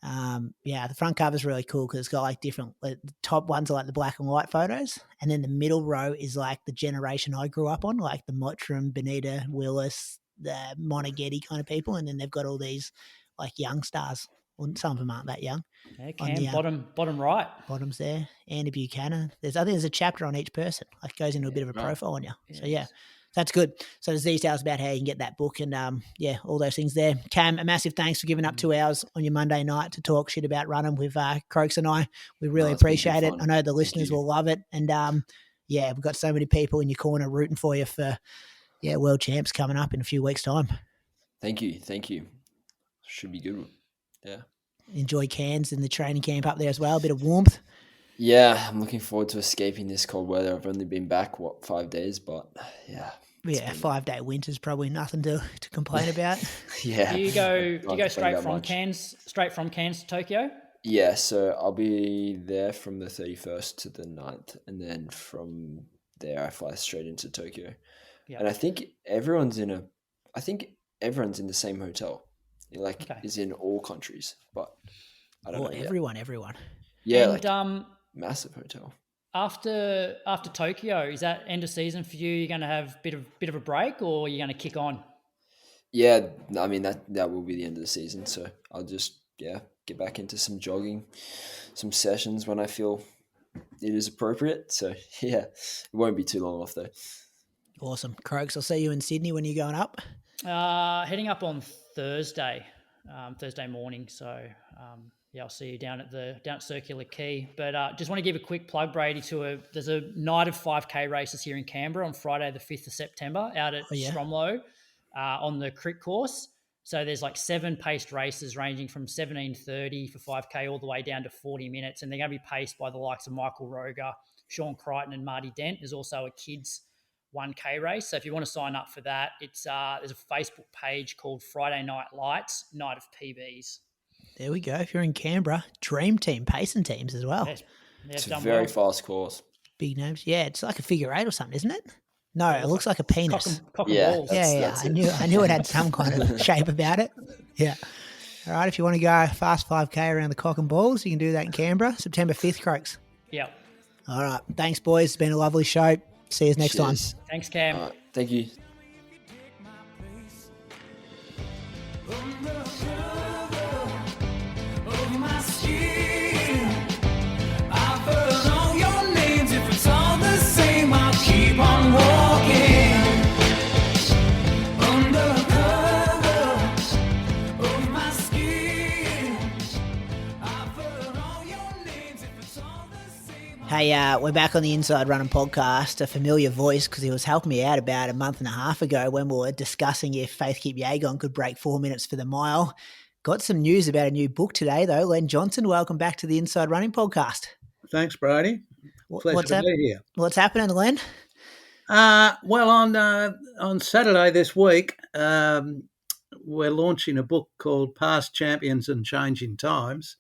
The front cover is really cool because it's got like different. The top ones are like the black and white photos, and then the middle row is like the generation I grew up on, like the Mottram, Benita, Willis, the Monaghetti kind of people, and then they've got all these like young stars. Well, some of them aren't that young. Okay, bottom right. Bottom's there. Andy Buchanan. I think there's a chapter on each person. Like goes into a bit of a profile on you. So that's good. So there's details about how you can get that book and, all those things there. Cam, a massitive thanks for giving up 2 hours on your Monday night to talk shit about running with Croaks and I. We really appreciate it. I know the listeners will love it. And, we've got so many people in your corner rooting for you for, world champs coming up in a few weeks' time. Thank you. Should be good. Yeah. Enjoy Cairns and the training camp up there as well. A bit of warmth. Yeah, I'm looking forward to escaping this cold weather. I've only been back, 5 days, but yeah. Yeah, 5-day winter's probably nothing to complain about. Yeah. Do you go straight from Cairns to Tokyo? Yeah, so I'll be there from the 31st to the 9th, and then from there I fly straight into Tokyo. Yep. And I think everyone's in the same hotel. Is in all countries, but I don't know. Everyone. Yeah, and, massive hotel. After Tokyo, is that end of season for you? You're going to have bit of a break, or you're going to kick on? Yeah, I mean that will be the end of the season. So I'll just get back into some jogging, some sessions when I feel it is appropriate. So it won't be too long off though. Awesome, Croaks. I'll see you in Sydney when you're going up. Heading up on Thursday morning. So. I'll see you down at Circular Quay. But just want to give a quick plug, Brady, there's a night of 5K races here in Canberra on Friday, the 5th of September, out at Stromlo on the Crick course. So there's like 7 paced races ranging from 17:30 for 5K all the way down to 40 minutes. And they're going to be paced by the likes of Michael Roger, Sean Crichton and Marty Dent. There's also a kids 1K race. So if you want to sign up for that, it's there's a Facebook page called Friday Night Lights, Night of PBs. There we go. If you're in Canberra, Dream Team, pacing teams as well. It's a very fast course. Big names. Yeah, it's like a figure 8 or something, isn't it? No, it looks like a penis. Cock and balls. That's I knew it had some kind of shape about it. Yeah. All right, if you want to go fast 5K around the cock and balls, you can do that in Canberra, September 5th, Croaks. Yep. All right. Thanks, boys. It's been a lovely show. See you next time. Thanks, Cam. All right. Thank you. Hey, we're back on the Inside Running podcast, a familiar voice because he was helping me out about a month and a half ago when we were discussing if Faith Kipyegon could break 4 minutes for the mile. Got some news about a new book today, though. Len Johnson, welcome back to the Inside Running podcast. Thanks, Brady. Pleasure to be here. What's happening, Len? Well, on Saturday this week, we're launching a book called Past Champions and Changing Times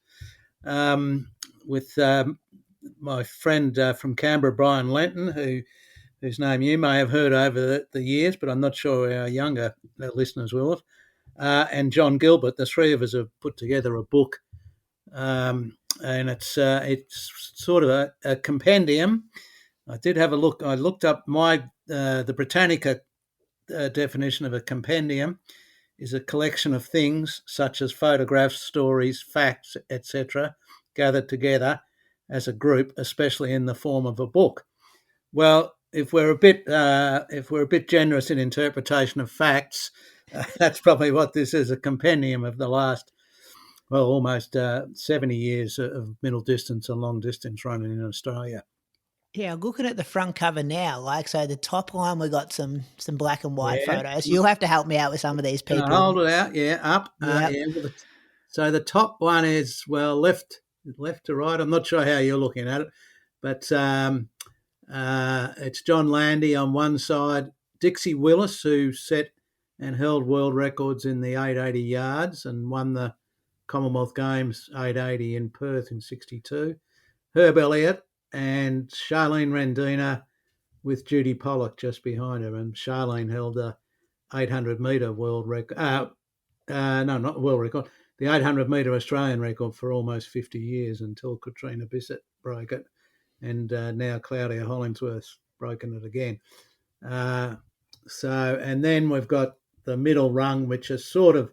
with my friend from Canberra, Brian Lenton, who whose name you may have heard over the years, but I'm not sure our younger listeners will have, and John Gilbert. The three of us have put together a book, and it's sort of a compendium. I did have a look. I looked up the Britannica definition of a compendium is a collection of things such as photographs, stories, facts, etc., gathered together as a group, especially in the form of a book. Well, if we're a bit generous in interpretation of facts, that's probably what this is, a compendium of the last, well, almost 70 years of middle distance and long distance running in Australia. Yeah, I'm looking at the front cover now. So the top line, we got some black and white photos. You'll have to help me out with some of these people. Hold it out, up. Yep. So the top one is, well, left to right. I'm not sure how you're looking at it, but it's John Landy on one side, Dixie Willis, who set and held world records in the 880 yards and won the Commonwealth Games 880 in Perth in 62. Herb Elliott and Charlene Rendina with Judy Pollock just behind her. And Charlene held the 800-metre world record. No, not world record. The 800-metre Australian record for almost 50 years until Catriona Bisset broke it. And now Claudia Hollingsworth's broken it again. And then we've got the middle rung, which is sort of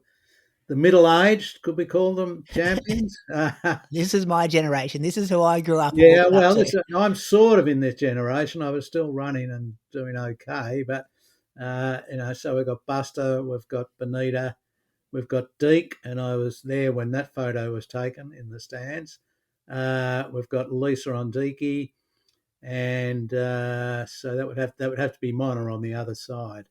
the middle-aged, could we call them champions? This is my generation. This is who I grew up. Yeah, well, I'm sort of in this generation. I was still running and doing okay, but so we've got Buster, we've got Benita, we've got Deke, and I was there when that photo was taken in the stands. We've got Lisa on Deaky, and so that would have to be Mona on the other side.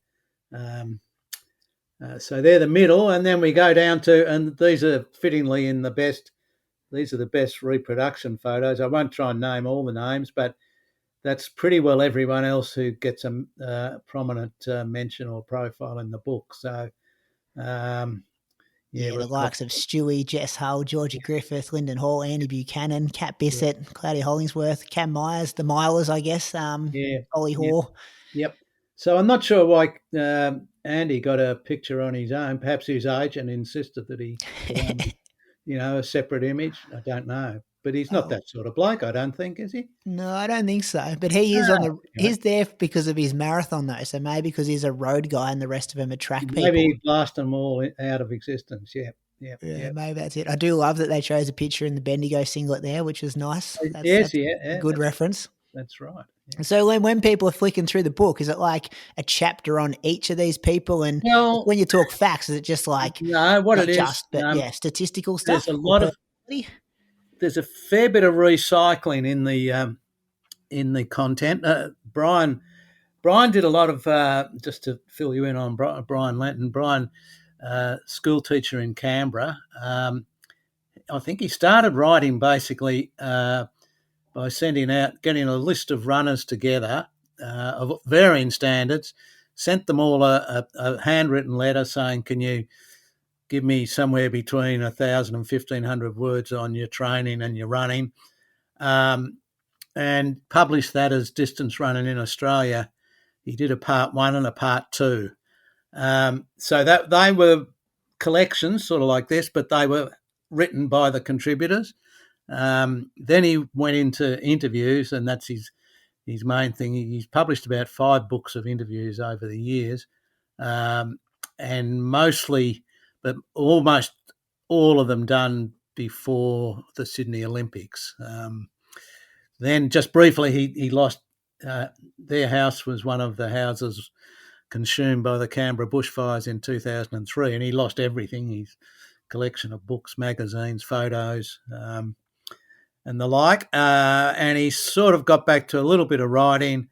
So they're the middle, and then we go down to, and these are fittingly in the best. These are the best reproduction photos. I won't try and name all the names, but that's pretty well everyone else who gets a prominent mention or profile in the book. So, the likes of Stewie, Jess Hull, Georgia Griffith, Linden Hall, Andy Buchanan, Kat Bisset, Claudia Hollingsworth, Cam Myers, the Milers, I guess, Ollie Hoare. Yep. So I'm not sure why Andy got a picture on his own. Perhaps his agent insisted that he, a separate image. I don't know. But he's not that sort of bloke, I don't think, is he? No, I don't think so. But he is he's there because of his marathon, though. So maybe because he's a road guy and the rest of them are track people. Maybe he blasted them all out of existence, yeah. Maybe that's it. I do love that they chose a picture in the Bendigo singlet there, which was nice. That's good reference. That's right. Yeah. So when people are flicking through the book, is it like a chapter on each of these people? And when you talk facts, is it just like statistical stuff? There's a fair bit of recycling in the content. Brian did a lot of just to fill you in on Brian Lenton. Brian, school teacher in Canberra. I think he started writing basically by getting a list of runners together of varying standards, sent them all a handwritten letter saying, can you give me somewhere between 1,000 and 1,500 words on your training and your running, and published that as Distance Running in Australia. He did a part 1 and a part 2. So that they were collections sort of like this, but they were written by the contributors. Then he went into interviews, and that's his main thing. He's published about 5 books of interviews over the years, and mostly, but almost all of them done before the Sydney Olympics. Then just briefly, he lost, their house was one of the houses consumed by the Canberra bushfires in 2003, and he lost everything, his collection of books, magazines, photos, and the like. And he sort of got back to a little bit of writing,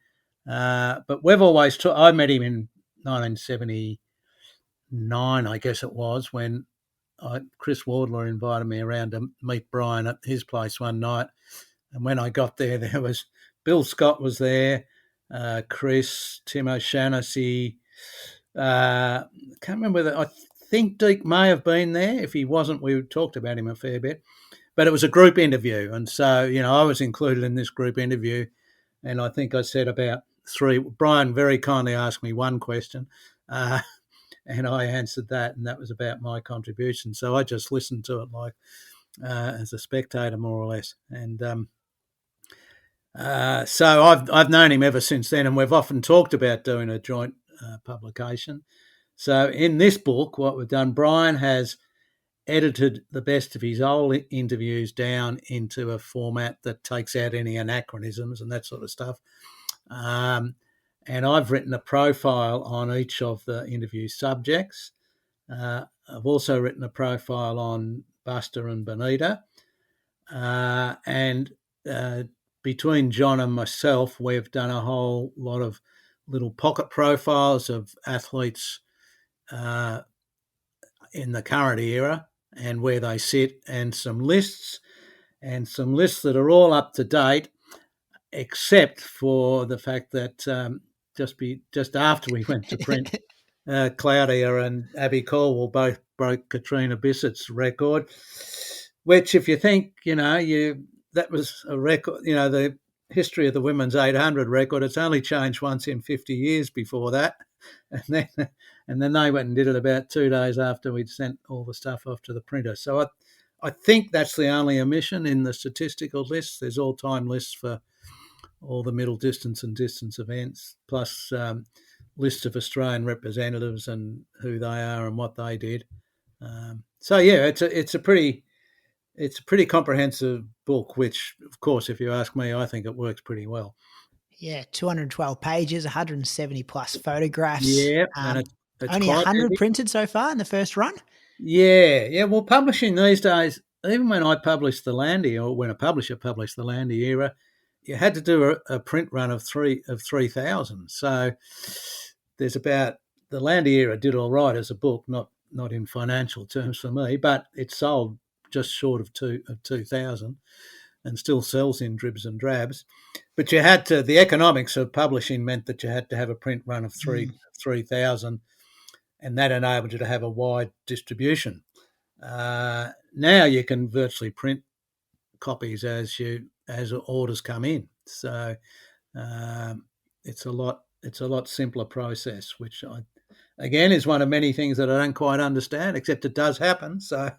but we've always I met him in 1979, I guess it was, when Chris Wardler invited me around to meet Brian at his place one night. And when I got there, there was Bill Scott was there, Chris, Tim O'Shaughnessy. I can't remember I think Deke may have been there. If he wasn't, we talked about him a fair bit. But it was a group interview. And so, I was included in this group interview. And I think I said about three. Brian very kindly asked me one question, and I answered that, and that was about my contribution. So I just listened to it like as a spectator, more or less. And so I've known him ever since then, and we've often talked about doing a joint publication. So in this book, what we've done, Brian has edited the best of his old interviews down into a format that takes out any anachronisms and that sort of stuff. And I've written a profile on each of the interview subjects. I've also written a profile on Buster and Bonita. And between John and myself, we've done a whole lot of little pocket profiles of athletes in the current era and where they sit, and some lists that are all up to date, except for the fact that just after we went to print, Claudia and Abby Caldwell both broke Catriona Bisset's record, which, if you think, that was a record, the history of the women's 800 record, it's only changed once in 50 years before that. And then they went and did it about 2 days after we'd sent all the stuff off to the printer. So I think that's the only omission in the statistical lists. There's all-time lists for all the middle distance and distance events, plus lists of Australian representatives and who they are and what they did. So yeah, it's a pretty comprehensive book, which, of course, if you ask me, I think it works pretty well. Yeah, 212 pages, 170 plus photographs. Yeah, and it's only 100 printed so far in the first run. Yeah. Well, publishing these days, even when I published the Landy, or when a publisher published the Landy era, you had to do a print run of 3,000. So there's about, the Landy era did all right as a book, not in financial terms for me, but it sold just short of 2,000 and still sells in dribs and drabs. But you had to, the economics of publishing meant that you had to have a print run of 3,000, and that enabled you to have a wide distribution. Now you can virtually print copies as orders come in. So it's a lot simpler process, which again is one of many things that I don't quite understand, except it does happen. So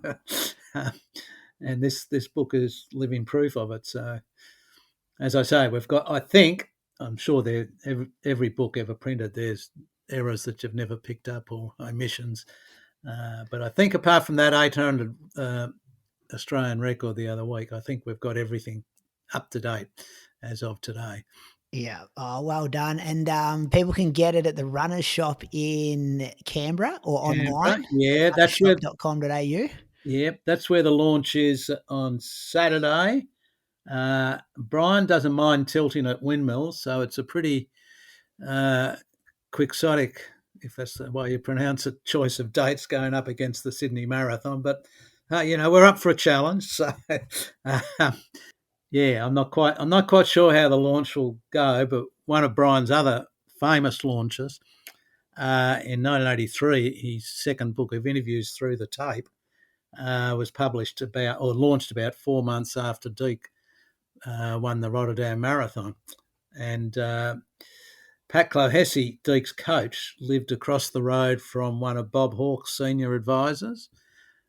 and this book is living proof of it. So as I say, we've got, I'm sure every book ever printed, there's errors that you've never picked up or omissions. But I think apart from that 800 Australian record the other week, I think we've got everything up to date as of today. Yeah. Oh, well done. And people can get it at the Runners Shop in Canberra or online. Yeah, that's where .com.au. Yeah, that's where the launch is on Saturday. Brian doesn't mind tilting at windmills, so it's a pretty quixotic, if that's the way you pronounce it, choice of dates going up against the Sydney Marathon. But we're up for a challenge. So yeah, I'm not quite sure how the launch will go. But one of Brian's other famous launches in 1983, his second book of interviews, Through the Tape, was launched about 4 months after Deek won the Rotterdam Marathon. And Pat Clohessy, Deek's coach, lived across the road from one of Bob Hawke's senior advisors,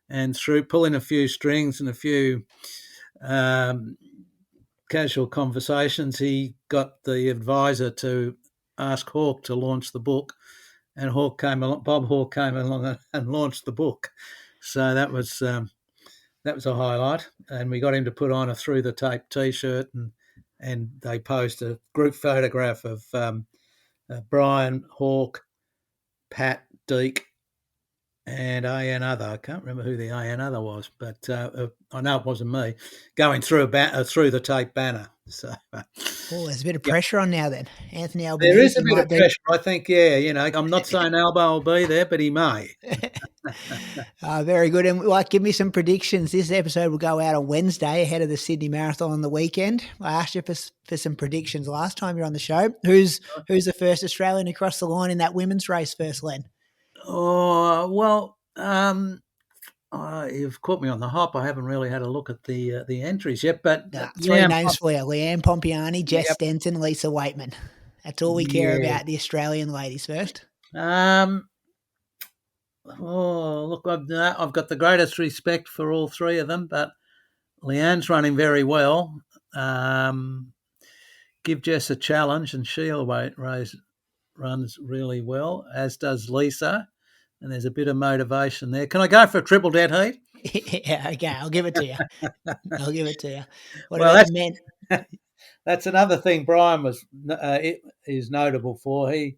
and through pulling a few strings and a few casual conversations, he got the advisor to ask Hawke to launch the book, and Bob Hawke came along and launched the book. So that was a highlight, and we got him to put on a Through the Tape T-shirt, and they posed a group photograph of Brian, Hawke, Pat, Deek, and AN Other. I can't remember who the AN Other was, but I know it wasn't me, going through Through the Tape banner. So, there's a bit of pressure on now then. Anthony Albanese. There is a bit of pressure, I think, yeah. I'm not saying Albo will be there, but he may. Very good. And give me some predictions. This episode will go out on Wednesday ahead of the Sydney Marathon on the weekend. I asked you for some predictions last time you're on the show. Who's the first Australian across the line in that women's race, first, Len? Oh, well, you've caught me on the hop. I haven't really had a look at the entries yet, but three names for you: Leanne Pompiani, Jess Stenson, Lisa Waitman. That's all we care about, the Australian ladies first. Look, I've got the greatest respect for all three of them, but Leanne's running very well. Give Jess a challenge, and she'll runs really well, as does Lisa, and there's a bit of motivation there. Can I go for a triple dead heat? Yeah, okay, I'll give it to you. What well, about the men? That's another thing Brian is notable for. He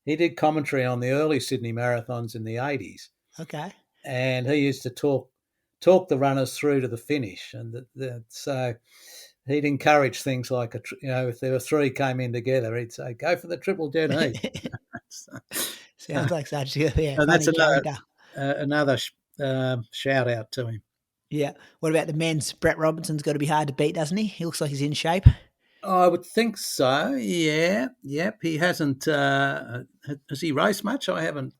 did commentary on the early Sydney marathons in the 80s. Okay. And he used to talk the runners through to the finish, and so he'd encourage things like if there were three came in together, he'd say, "Go for the triple dead heat." Sounds like such a funny that's character. Another shout out to him. Yeah. What about the men's? Brett Robinson's got to be hard to beat, doesn't he? He looks like he's in shape. I would think so. Yeah. Yep. He hasn't. Has he raced much? I haven't.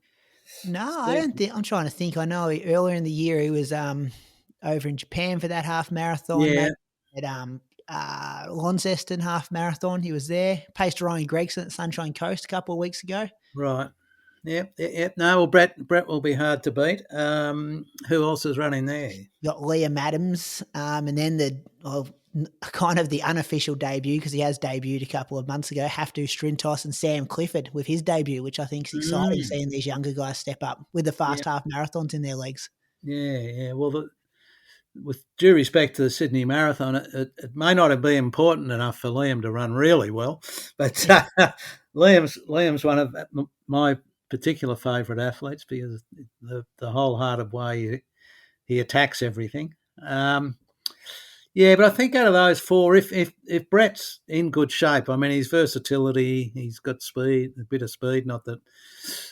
No, I don't think. I'm trying to think. I know earlier in the year he was over in Japan for that half marathon. Yeah. At Launceston half marathon, he was there. Paced Ryan Gregson at Sunshine Coast a couple of weeks ago. Right. Yep. No, well, Brett will be hard to beat. Who else is running there? You got Liam Adams, and then kind of the unofficial debut, because he has debuted a couple of months ago, Haftu Strintos and Sam Clifford with his debut, which I think is exciting, seeing these younger guys step up with the fast half marathons in their legs. Yeah. Well, with due respect to the Sydney Marathon, it may not have been important enough for Liam to run really well, but Liam's one of my particular favourite athletes because the wholehearted way he attacks everything. But I think out of those four, if Brett's in good shape, I mean, his versatility, he's got speed, a bit of speed, not that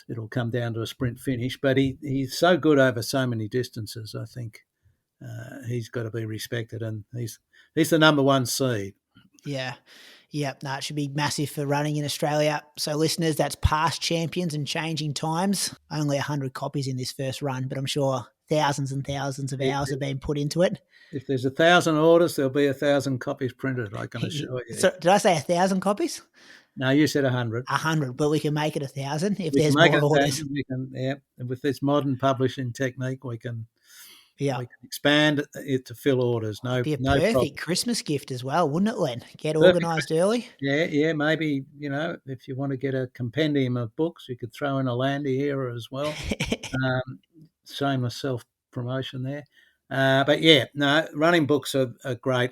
it'll come down to a sprint finish, but he's so good over so many distances, I think he's got to be respected, and he's the number one seed. Yeah. Yep, no, it should be massive for running in Australia. So listeners, that's past champions and changing times. Only 100 copies in this first run, but I'm sure thousands and thousands of hours have been put into it. If there's 1,000 orders, there'll be 1,000 copies printed, I can assure you. So, did I say 1,000 copies? No, you said 100. 100, but we can make it 1,000 if there's more orders. And with this modern publishing technique, we can expand it to fill orders. It'd be a perfect Christmas gift as well, wouldn't it, Len? Get organised early. Yeah. Maybe, if you want to get a compendium of books, you could throw in a Landy era as well. Shameless self-promotion there. Running books are great.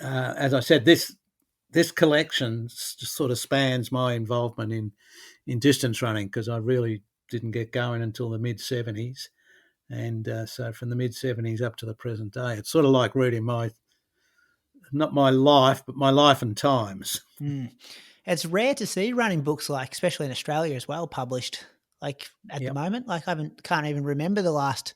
As I said, this collection sort of spans my involvement in distance running, because I really didn't get going until the mid-'70s. And so from the mid-'70s up to the present day, it's sort of like reading not my life, but my life and times. It's rare to see running books, especially in Australia as well, published at the moment. Can't even remember the last.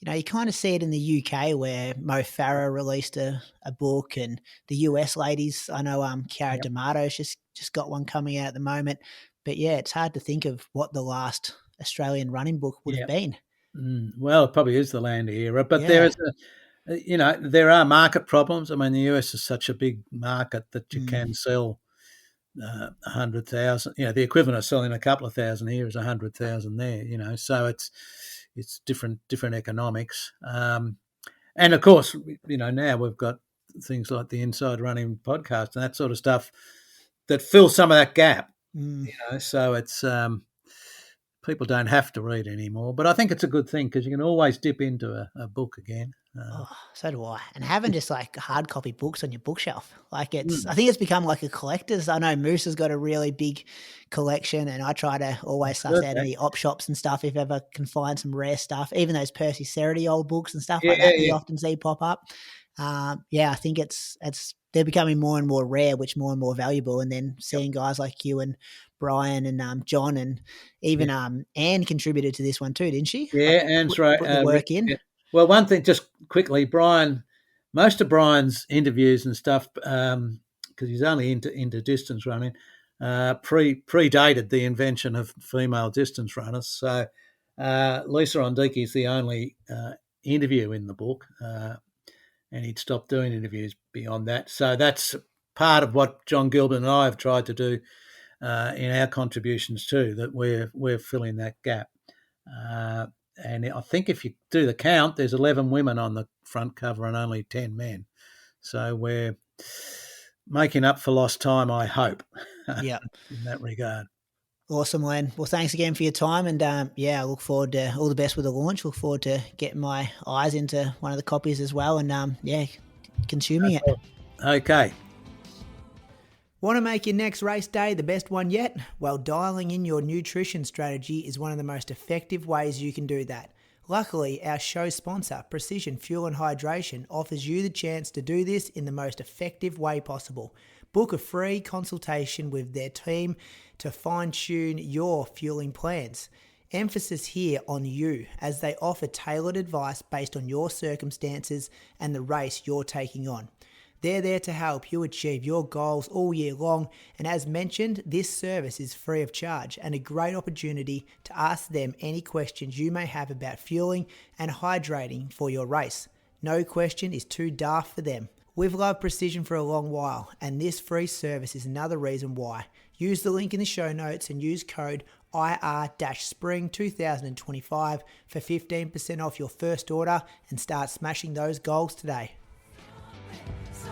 You kind of see it in the UK where Mo Farah released a book, and the US ladies, I know Cara D'Amato's just got one coming out at the moment. But yeah, it's hard to think of what the last Australian running book would have been. Well, it probably is the Landy era, but there is there are market problems. I mean, the US is such a big market that you can sell 100,000. The equivalent of selling a couple of thousand here is 100,000 there. So it's different economics. And of course, now we've got things like the Inside Running podcast and that sort of stuff that fill some of that gap. So it's people don't have to read anymore, but I think it's a good thing because you can always dip into a book again. So do I. And having just hard copy books on your bookshelf, I think it's become like a collector's. I know Moose has got a really big collection, and I try to always suss out any op shops and stuff if ever can find some rare stuff, even those Percy Cerity old books and stuff like that you often see pop up. I think they're becoming more and more rare, which more and more valuable. And then seeing guys like you and Brian and John, and even Anne contributed to this one too, didn't she? Yeah, Anne's right. Put the work in. Yeah. Well, one thing, just quickly, most of Brian's interviews and stuff, because he's only into distance running, predated the invention of female distance runners. So Lisa Ondiki is the only interview in the book, and he'd stopped doing interviews beyond that. So that's part of what John Gilbert and I have tried to do in our contributions too, that we're filling that gap. And I think if you do the count, there's 11 women on the front cover and only 10 men. So we're making up for lost time, I hope, Yeah, in that regard. Awesome, Len. Well, thanks again for your time. And I look forward to all the best with the launch. Look forward to getting my eyes into one of the copies as well and, consuming it. Okay. Want to make your next race day the best one yet? Well, dialing in your nutrition strategy is one of the most effective ways you can do that. Luckily, our show sponsor, Precision Fuel and Hydration, offers you the chance to do this in the most effective way possible. Book a free consultation with their team to fine-tune your fueling plans. Emphasis here on you, as they offer tailored advice based on your circumstances and the race you're taking on. They're there to help you achieve your goals all year long, and as mentioned, this service is free of charge and a great opportunity to ask them any questions you may have about fueling and hydrating for your race. No question is too daft for them. We've loved Precision for a long while, and this free service is another reason why. Use the link in the show notes and use code IR-Spring2025 for 15% off your first order and start smashing those goals today. So